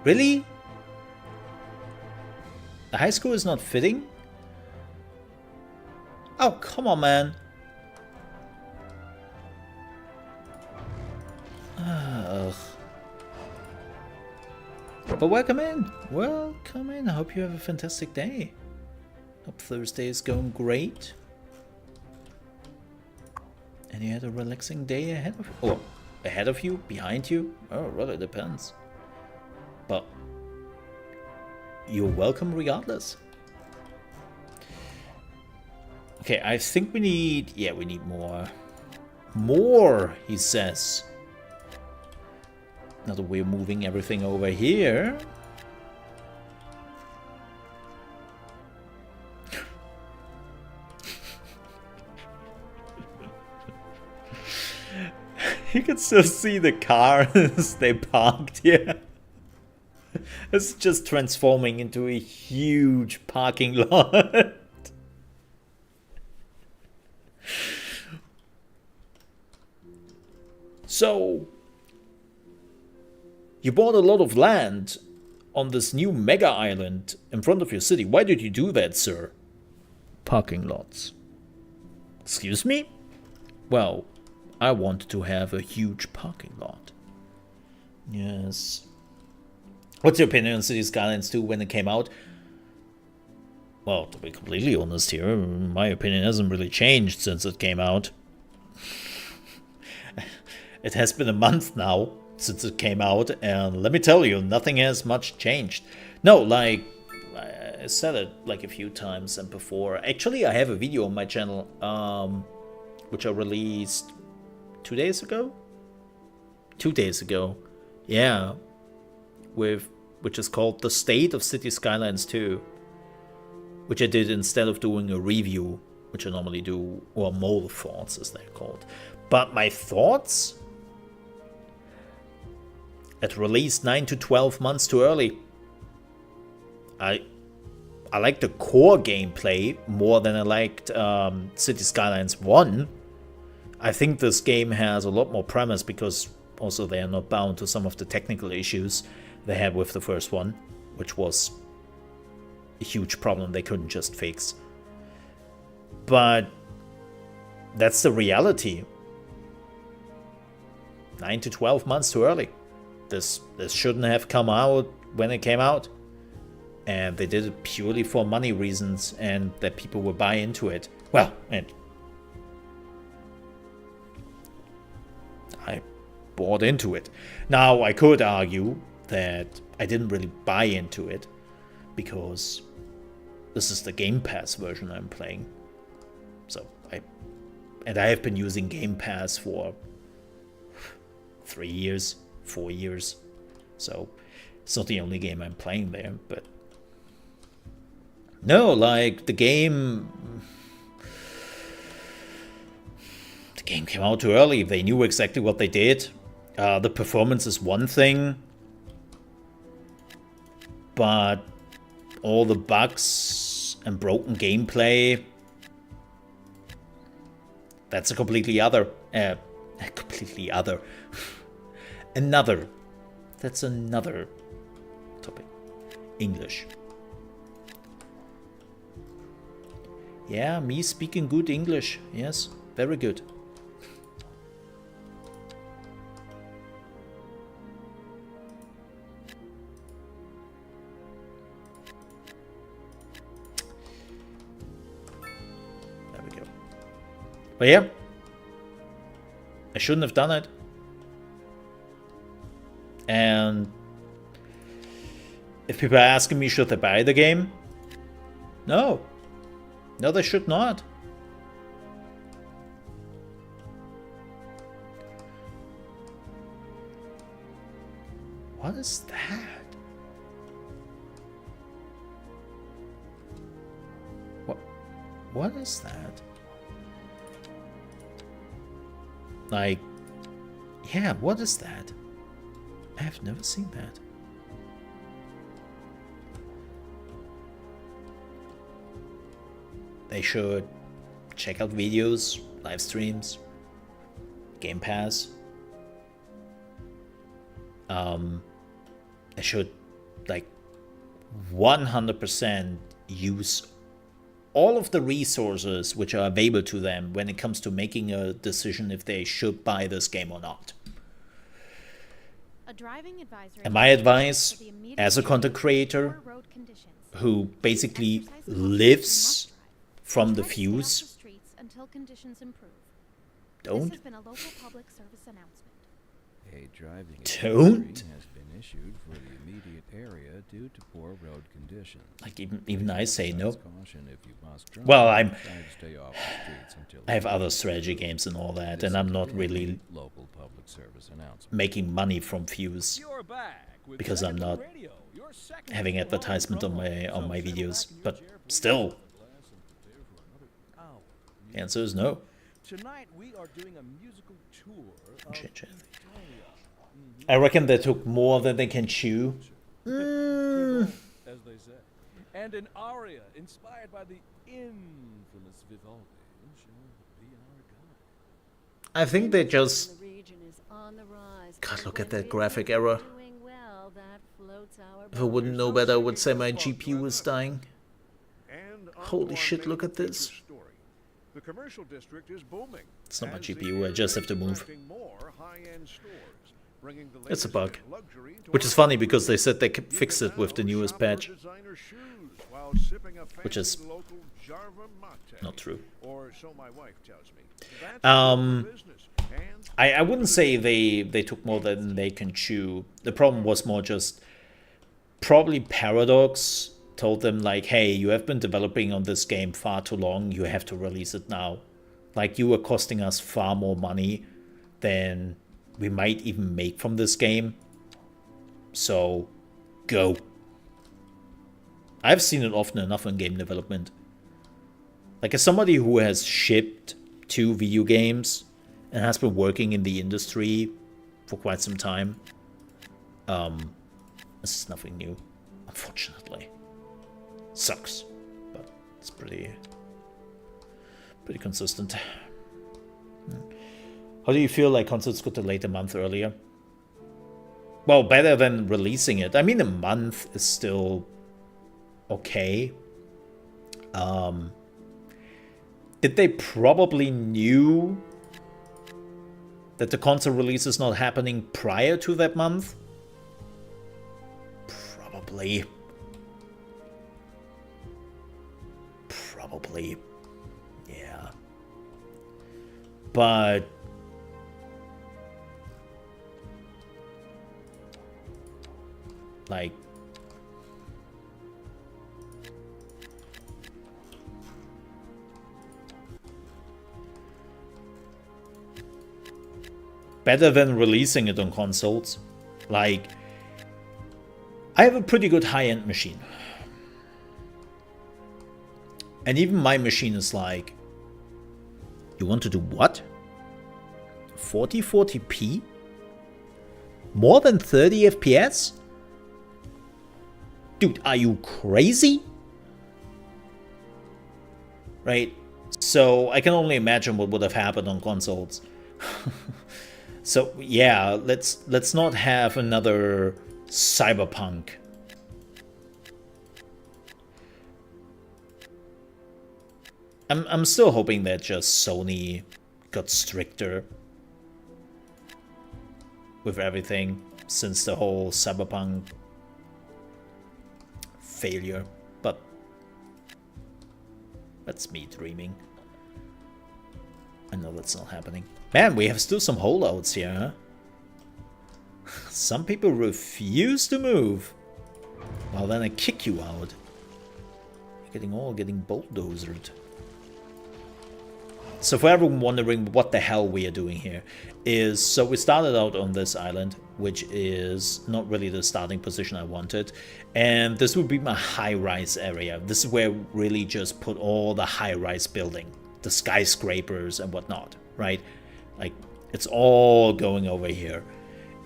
Really? The high school is not fitting? Oh, come on, man. Ugh. But welcome in. Welcome in. I hope you have a fantastic day. Hope Thursday is going great. And you had a relaxing day ahead of you. Oh, ahead of you, behind you? Oh, it really depends. But you're welcome regardless. Okay, I think we need... Yeah, we need more. More, he says. Now that we're moving everything over here. You can still see the cars they parked here. It's just transforming into a huge parking lot. So, you bought a lot of land on this new mega island in front of your city. Why did you do that, sir? Parking lots. Excuse me? Well, I want to have a huge parking lot. Yes. What's your opinion on Cities Skylines 2 when it came out? Well, to be completely honest here, my opinion hasn't really changed since it came out. It has been a month now since it came out, and let me tell you, nothing has much changed. No, like, I said it like a few times and before. Actually, I have a video on my channel, which I released 2 days ago? 2 days ago, yeah. Which is called The State of Cities Skylines 2. Which I did instead of doing a review, which I normally do, or mole thoughts as they're called. But my thoughts? It released 9 to 12 months too early. I liked the core gameplay more than I liked Cities Skylines 1. I think this game has a lot more premise because also they are not bound to some of the technical issues they had with the first one, which was a huge problem they couldn't just fix. But that's the reality. 9 to 12 months too early. This shouldn't have come out when it came out. And they did it purely for money reasons and that people would buy into it. Well, and I bought into it. Now, I could argue that I didn't really buy into it because this is the Game Pass version I'm playing. So I have been using Game Pass for 3 years, 4 years. So it's not the only game I'm playing there, but no, like the game came out too early. They knew exactly what they did. The performance is one thing, but all the bugs and broken gameplay, that's a completely other another. That's another topic. English. Yeah, me speaking good English. Yes, very good. There we go. But yeah, I shouldn't have done it. And if people are asking me, should I buy the game? No. No, they should not. What is that? What is that? Like, yeah, what is that? I have never seen that. They should check out videos, live streams, Game Pass. They should, like, 100% use all of the resources which are available to them when it comes to making a decision if they should buy this game or not. And my advice, as a content creator who basically lives from the views, don't A driving Don't? advisory has been issued for the immediate area due to poor road conditions. Like even I say no. Caution if you must drive, Well, try to stay off the streets until I have other strategy games and all that, and I'm not really local public service announcement. making money from views You're back with because I'm Second not Radio, your second having Moon advertisement on promo. my So videos. sit back in your But chair, pour still, yourself a glass and prepare for another hour. the answer is no. Tonight we are doing a musical tour of Change Victoria. I reckon they took more than they can chew. As they say. And an aria inspired by the infamous Vivaldi shall be our guide. I think they just... The region is on the rise, God, and look when at that business graphic is error. doing well, that floats our If I wouldn't know better, I would say my GPU was dying. And on Holy to our shit, main look at feature this. story. The commercial district is booming. It's not my as the GPU, I area just have to is move. attracting more high-end stores, bringing the It's a latest bug. in luxury to Which our is funny neighborhoods. because they said they You could can fix it with the now newest shop for patch. designer shoes while sipping a Which is fancy local Jarva mate. not true. Or so my wife tells me. That's Um, good for business. And I wouldn't say they took more than they can chew. The problem was more just probably Paradox told them like, hey, you have been developing on this game far too long, you have to release it now. Like, you are costing us far more money than we might even make from this game. So, go. I've seen it often enough in game development. Like, as somebody who has shipped 2 video games and has been working in the industry for quite some time, this is nothing new, unfortunately. Sucks, but it's pretty consistent. How do you feel like consoles got delayed a month earlier? Well, better than releasing it. I mean, a month is still okay. Did they probably knew that the console release is not happening prior to that month? Probably. Probably. Yeah. But like, better than releasing it on consoles. Like, I have a pretty good high-end machine. And even my machine is like, you want to do what? 4040p? More than 30 FPS? Dude, are you crazy? Right? So I can only imagine what would have happened on consoles. So yeah, let's not have another Cyberpunk. I'm still hoping that just Sony got stricter with everything since the whole Cyberpunk failure, but that's me dreaming. I know that's not happening. Man, we have still some holdouts here, huh? Some people refuse to move. Well, then I kick you out. You're getting bulldozered. So for everyone wondering what the hell we are doing here, is so we started out on this island, which is not really the starting position I wanted, and this would be my high-rise area. This is where we really just put all the high-rise building, the skyscrapers and whatnot, right? Like, it's all going over here.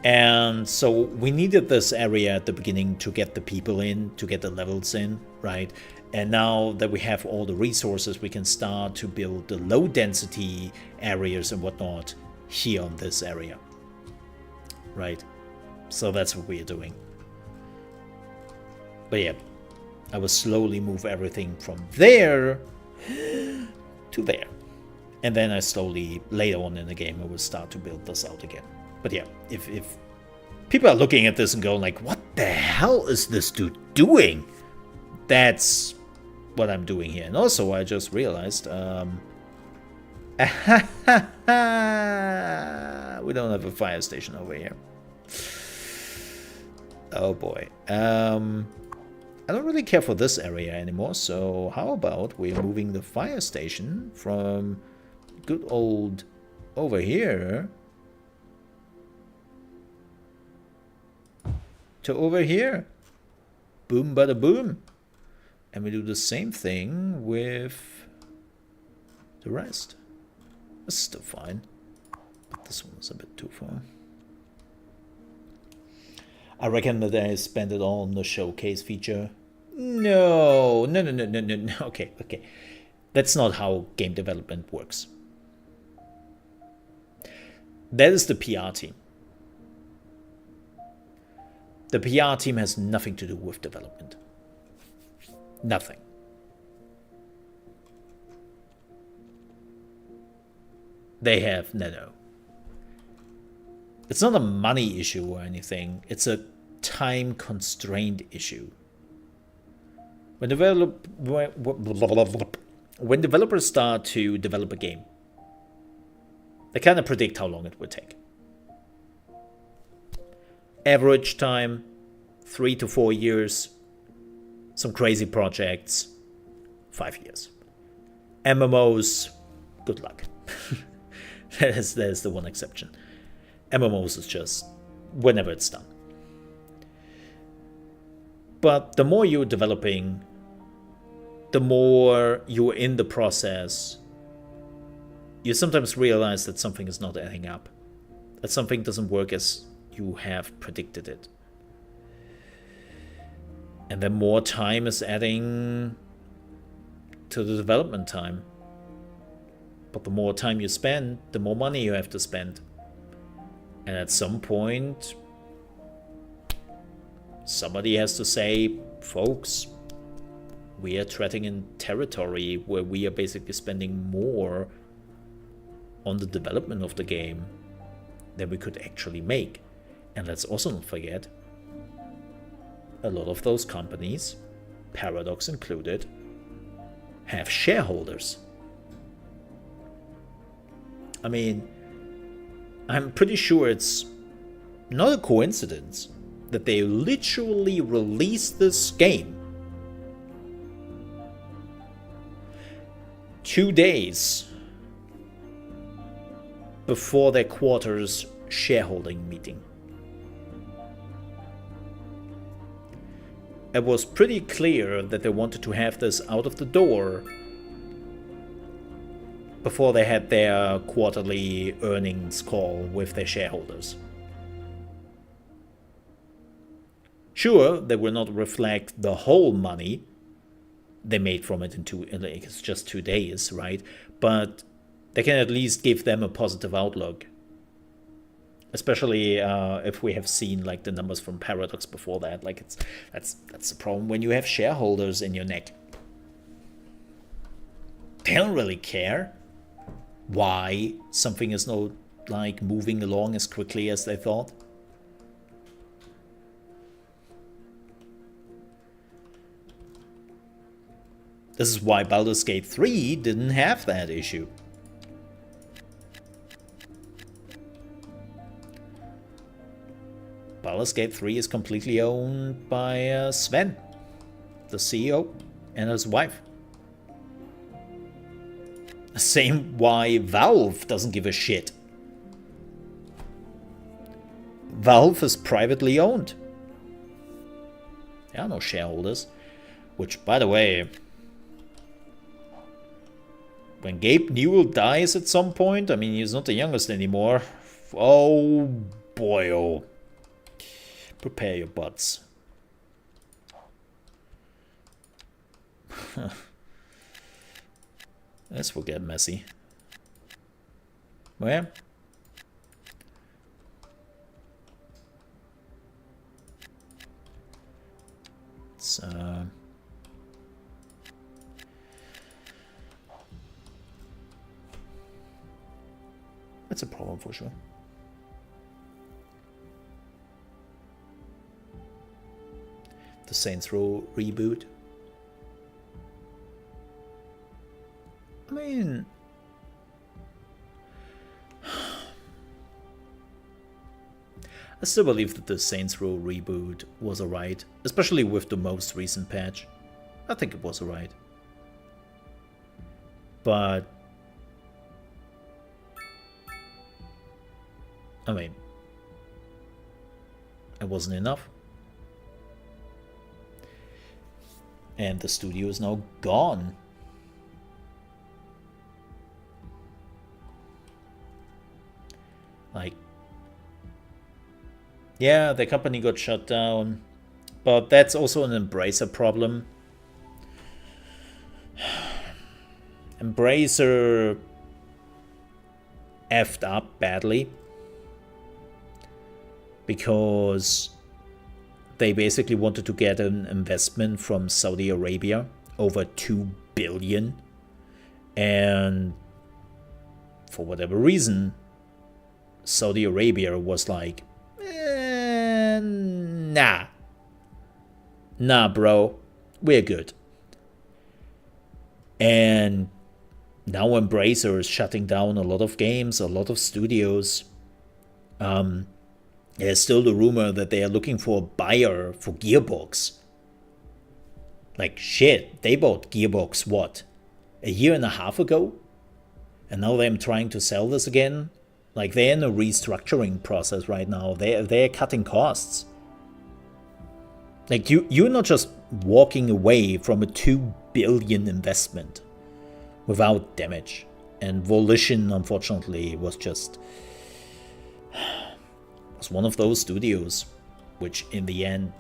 And so we needed this area at the beginning to get the people in, to get the levels in, right? And now that we have all the resources, we can start to build the low density areas and whatnot here on this area, right? So that's what we are doing. But yeah, I will slowly move everything from there to there. And then I slowly, later on in the game, I will start to build this out again. But yeah, if people are looking at this and going like, what the hell is this dude doing? That's what I'm doing here. And also, I just realized We don't have a fire station over here. Oh boy. I don't really care for this area anymore, so how about we're moving the fire station from good old over here to over here. Boom bada boom. And we do the same thing with the rest. It's still fine, but this one is a bit too far. I reckon that I spent it all on the showcase feature. No. Okay. That's not how game development works. That is the PR team. The PR team has nothing to do with development. Nothing. They have no. It's not a money issue or anything. It's a time constraint issue. When developers start to develop a game, they kind of predict how long it would take. Average time, 3 to 4 years. Some crazy projects, 5 years. MMOs, good luck. that is the one exception. MMOs is just whenever it's done. But the more you're developing, the more you're in the process, you sometimes realize that something is not adding up. That something doesn't work as you have predicted it. And then more time is adding to the development time. But the more time you spend, the more money you have to spend. And at some point, somebody has to say, folks, we are treading in territory where we are basically spending more on the development of the game than we could actually make. And let's also not forget, a lot of those companies, Paradox included, have shareholders. I mean, I'm pretty sure it's not a coincidence that they literally released this game 2 days before their quarter's shareholding meeting. It was pretty clear that they wanted to have this out of the door before they had their quarterly earnings call with their shareholders. Sure, they will not reflect the whole money they made from it it's just 2 days, right? But they can at least give them a positive outlook. Especially if we have seen like the numbers from Paradox before that. Like that's the problem when you have shareholders in your neck. They don't really care why something is not like moving along as quickly as they thought. This is why Baldur's Gate 3 didn't have that issue. Baldur's Gate 3 is completely owned by Sven, the CEO, and his wife. Same why Valve doesn't give a shit. Valve is privately owned. There are no shareholders. Which, by the way, when Gabe Newell dies at some point, I mean, he's not the youngest anymore. Oh boy, oh. Prepare your butts. This will get messy. Where? It's that's a problem for sure. The Saints Row reboot. I mean, I still believe that the Saints Row reboot was alright, especially with the most recent patch. I think it was alright. But I mean, it wasn't enough. And the studio is now gone. Like, yeah, the company got shut down, but that's also an Embracer problem. Embracer effed up badly because they basically wanted to get an investment from Saudi Arabia, over $2 billion, and for whatever reason, Saudi Arabia was like, nah, bro, we're good. And now Embracer is shutting down a lot of games, a lot of studios. There's still the rumor that they are looking for a buyer for Gearbox. Like, shit, they bought Gearbox, what, a year and a half ago? And now they're trying to sell this again? Like, they're in a restructuring process right now. They're cutting costs. Like, you're not just walking away from a $2 billion investment without damage. And Volition, unfortunately, was one of those studios, which in the end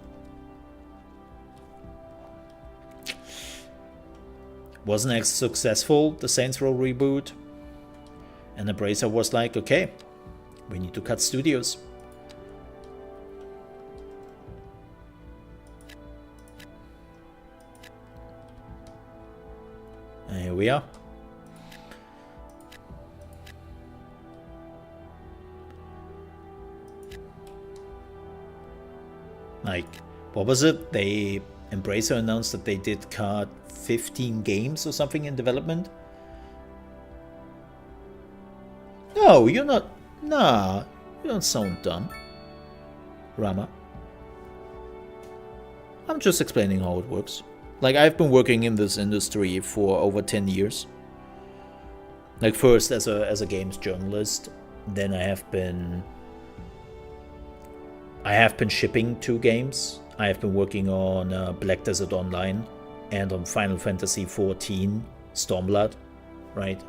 wasn't as successful, the Saints Row reboot. And Embracer was like, okay, we need to cut studios. And here we are. Like, what was it? Embracer announced that they did cut 15 games or something in development. No, you're not. Nah, you don't sound dumb, Rama. I'm just explaining how it works. Like, I've been working in this industry for over 10 years. Like, first as a games journalist, then I have been shipping 2 games. I have been working on Black Desert Online and on Final Fantasy XIV Stormblood, right?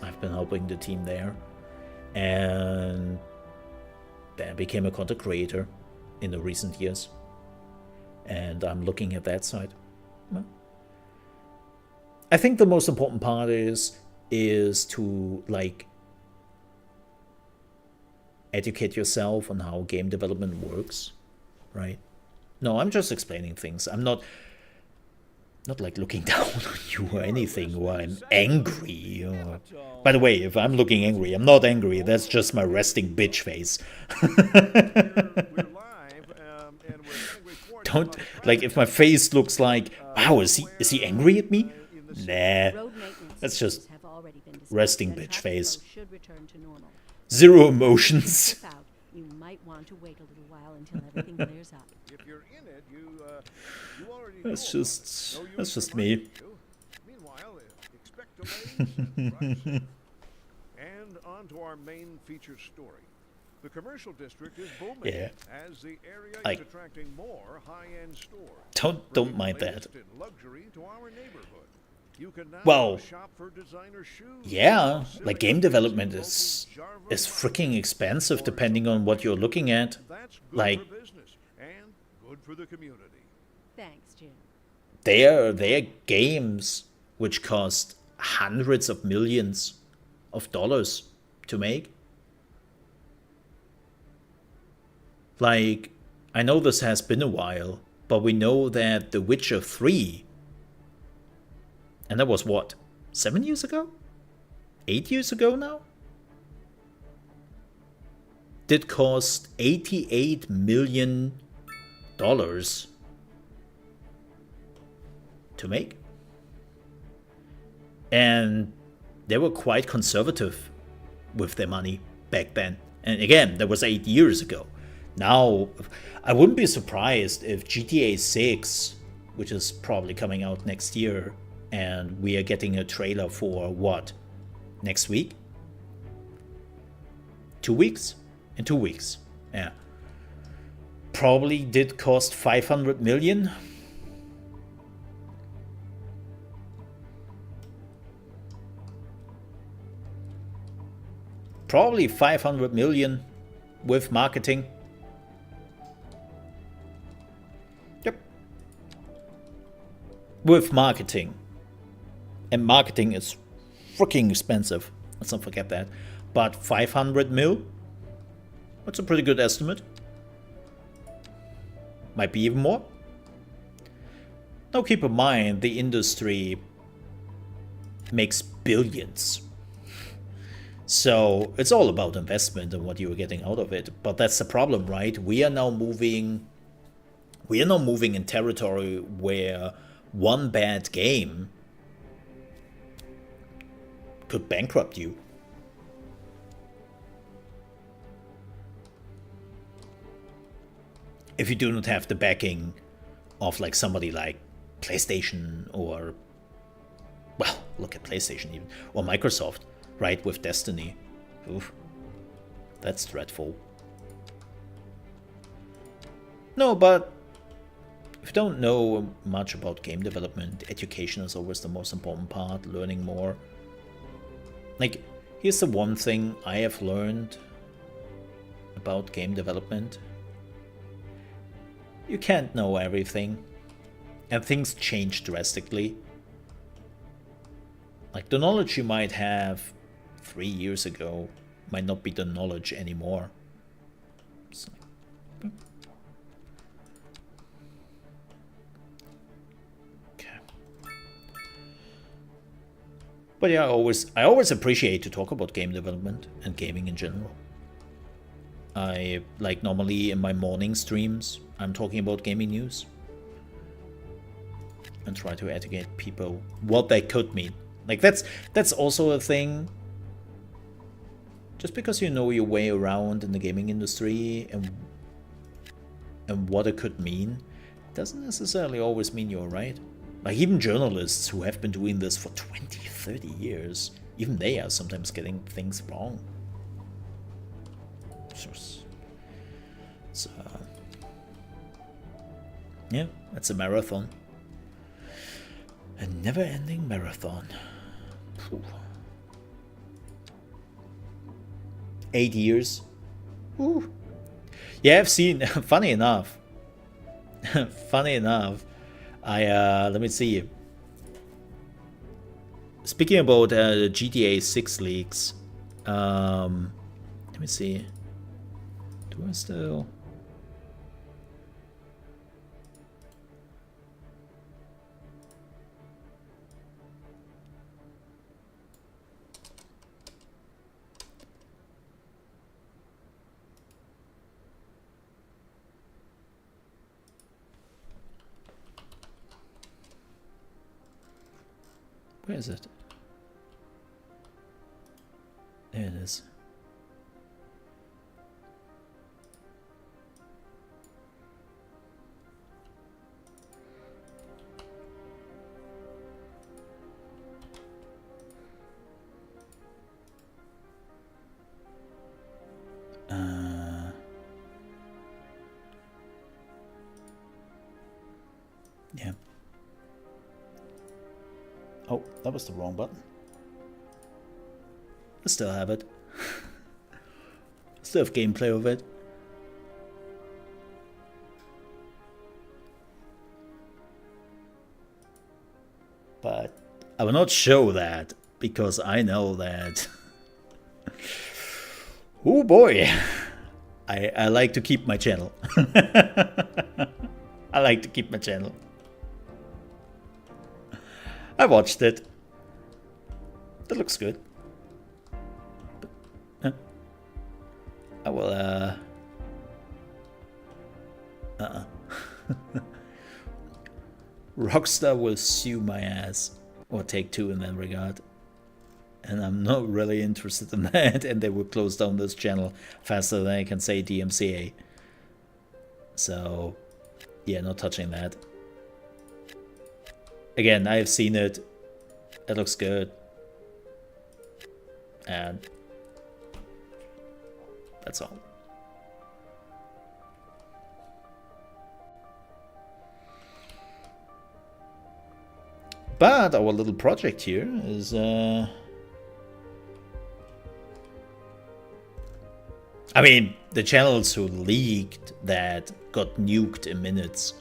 I've been helping the team there. And then I became a content creator in the recent years. And I'm looking at that side. Well, I think the most important part is to, like, educate yourself on how game development works, right? No, I'm just explaining things. I'm not like looking down on you or anything, or I'm angry. Or... By the way, if I'm looking angry, I'm not angry. That's just my resting bitch face. Don't, like, if my face looks like, wow, is he angry at me? Nah, that's just resting bitch face. Zero emotions. You might want to wait a little while until everything clears up. If you're in it, you already That's just me. Meanwhile, expect delays and rush. And on to our main feature story. The commercial district is booming as the area is attracting more high-end stores. Don't mind that. Luxury to our neighborhood. You can now Well, shop for designer shoes. yeah, like game development is freaking expensive depending on what you're looking at. That's good Like, for business and good for the community. Thanks, Jim. There are games which cost hundreds of millions of dollars to make. Like, I know this has been a while, but we know that The Witcher 3, and that was what, 7 years ago? 8 years ago now? Did cost $88 million to make. And they were quite conservative with their money back then. And again, that was 8 years ago. Now, I wouldn't be surprised if GTA 6, which is probably coming out next year, and we are getting a trailer for what? Next week? 2 weeks? In 2 weeks, yeah. Probably did cost 500 million. Probably 500 million with marketing. Yep. With marketing. And marketing is freaking expensive. Let's not forget that. But 500 mil? That's a pretty good estimate. Might be even more. Now keep in mind, the industry makes billions. So it's all about investment and what you are getting out of it. But that's the problem, right? We are now moving in territory where one bad game could bankrupt you. If you do not have the backing of like somebody like PlayStation or, well, look at PlayStation even, or Microsoft, right, with Destiny. Oof. That's dreadful. No, but if you don't know much about game development, education is always the most important part, learning more. Like, here's the one thing I have learned about game development. You can't know everything, and things change drastically. Like, the knowledge you might have 3 years ago might not be the knowledge anymore. So, okay. But yeah, I always appreciate to talk about game development and gaming in general. I, like, normally in my morning streams, I'm talking about gaming news and try to educate people what they could mean. Like, that's also a thing. Just because you know your way around in the gaming industry and what it could mean, doesn't necessarily always mean you're right. Like, even journalists who have been doing this for 20, 30 years, even they are sometimes getting things wrong. So, yeah, it's a marathon. A never-ending marathon. Phew. 8 years. Ooh. Yeah, I've seen. Funny enough. Let me see. Speaking about the GTA 6 leaks, let me see. Do I still? Where is it? There it is. Yeah. Oh, that was the wrong button. I still have it. Still have gameplay of it. But I will not show that because I know that. Oh boy. I like to keep my channel. I like to keep my channel. I watched it. That looks good. I will, Rockstar will sue my ass. Or Take-Two in that regard. And I'm not really interested in that. And they will close down this channel faster than I can say DMCA. So, yeah, not touching that. Again, I have seen it. It looks good. And that's all. But our little project here is I mean, the channels who leaked that got nuked in minutes.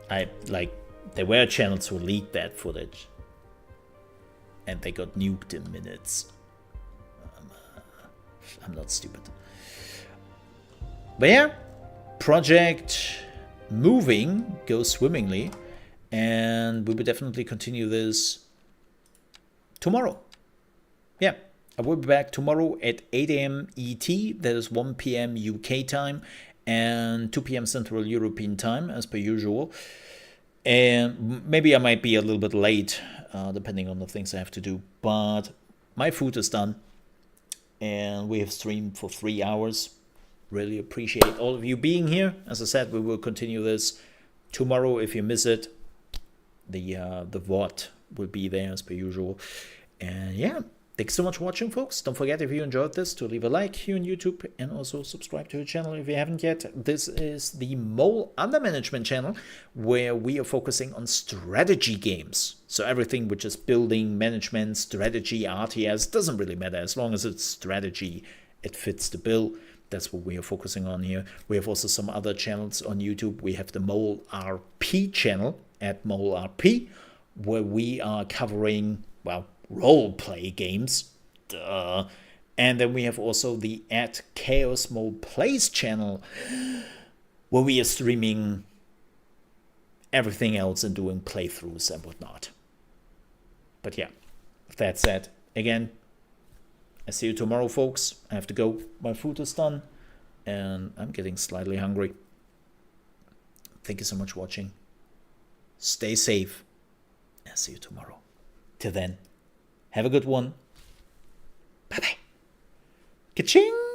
There were channels who leaked that footage. And they got nuked in minutes. I'm not stupid. But yeah, project moving goes swimmingly. And we will definitely continue this tomorrow. Yeah, I will be back tomorrow at 8 a.m. ET. That is 1 p.m. UK time and 2 p.m. Central European time, as per usual. And maybe I might be a little bit late, depending on the things I have to do. But my food is done. And we have streamed for 3 hours. Really appreciate all of you being here. As I said, we will continue this tomorrow. If you miss it, the VOD will be there as per usual. And yeah, thanks so much for watching, folks. Don't forget, if you enjoyed this, to leave a like here on YouTube and also subscribe to the channel if you haven't yet. This is the Mole Under Management channel, where we are focusing on strategy games. So everything which is building, management, strategy, RTS, doesn't really matter. As long as it's strategy, it fits the bill. That's what we are focusing on here. We have also some other channels on YouTube. We have the Mole RP channel at Mole RP, where we are covering, well, role-play games. Duh. And then we have also the at ChaosMole Plays channel, where we are streaming everything else and doing playthroughs and whatnot. But yeah, with that said, again, I see you tomorrow, folks. I have to go. My food is done, and I'm getting slightly hungry. Thank you so much for watching. Stay safe. I'll see you tomorrow. Till then, have a good one. Bye-bye. Ka-ching!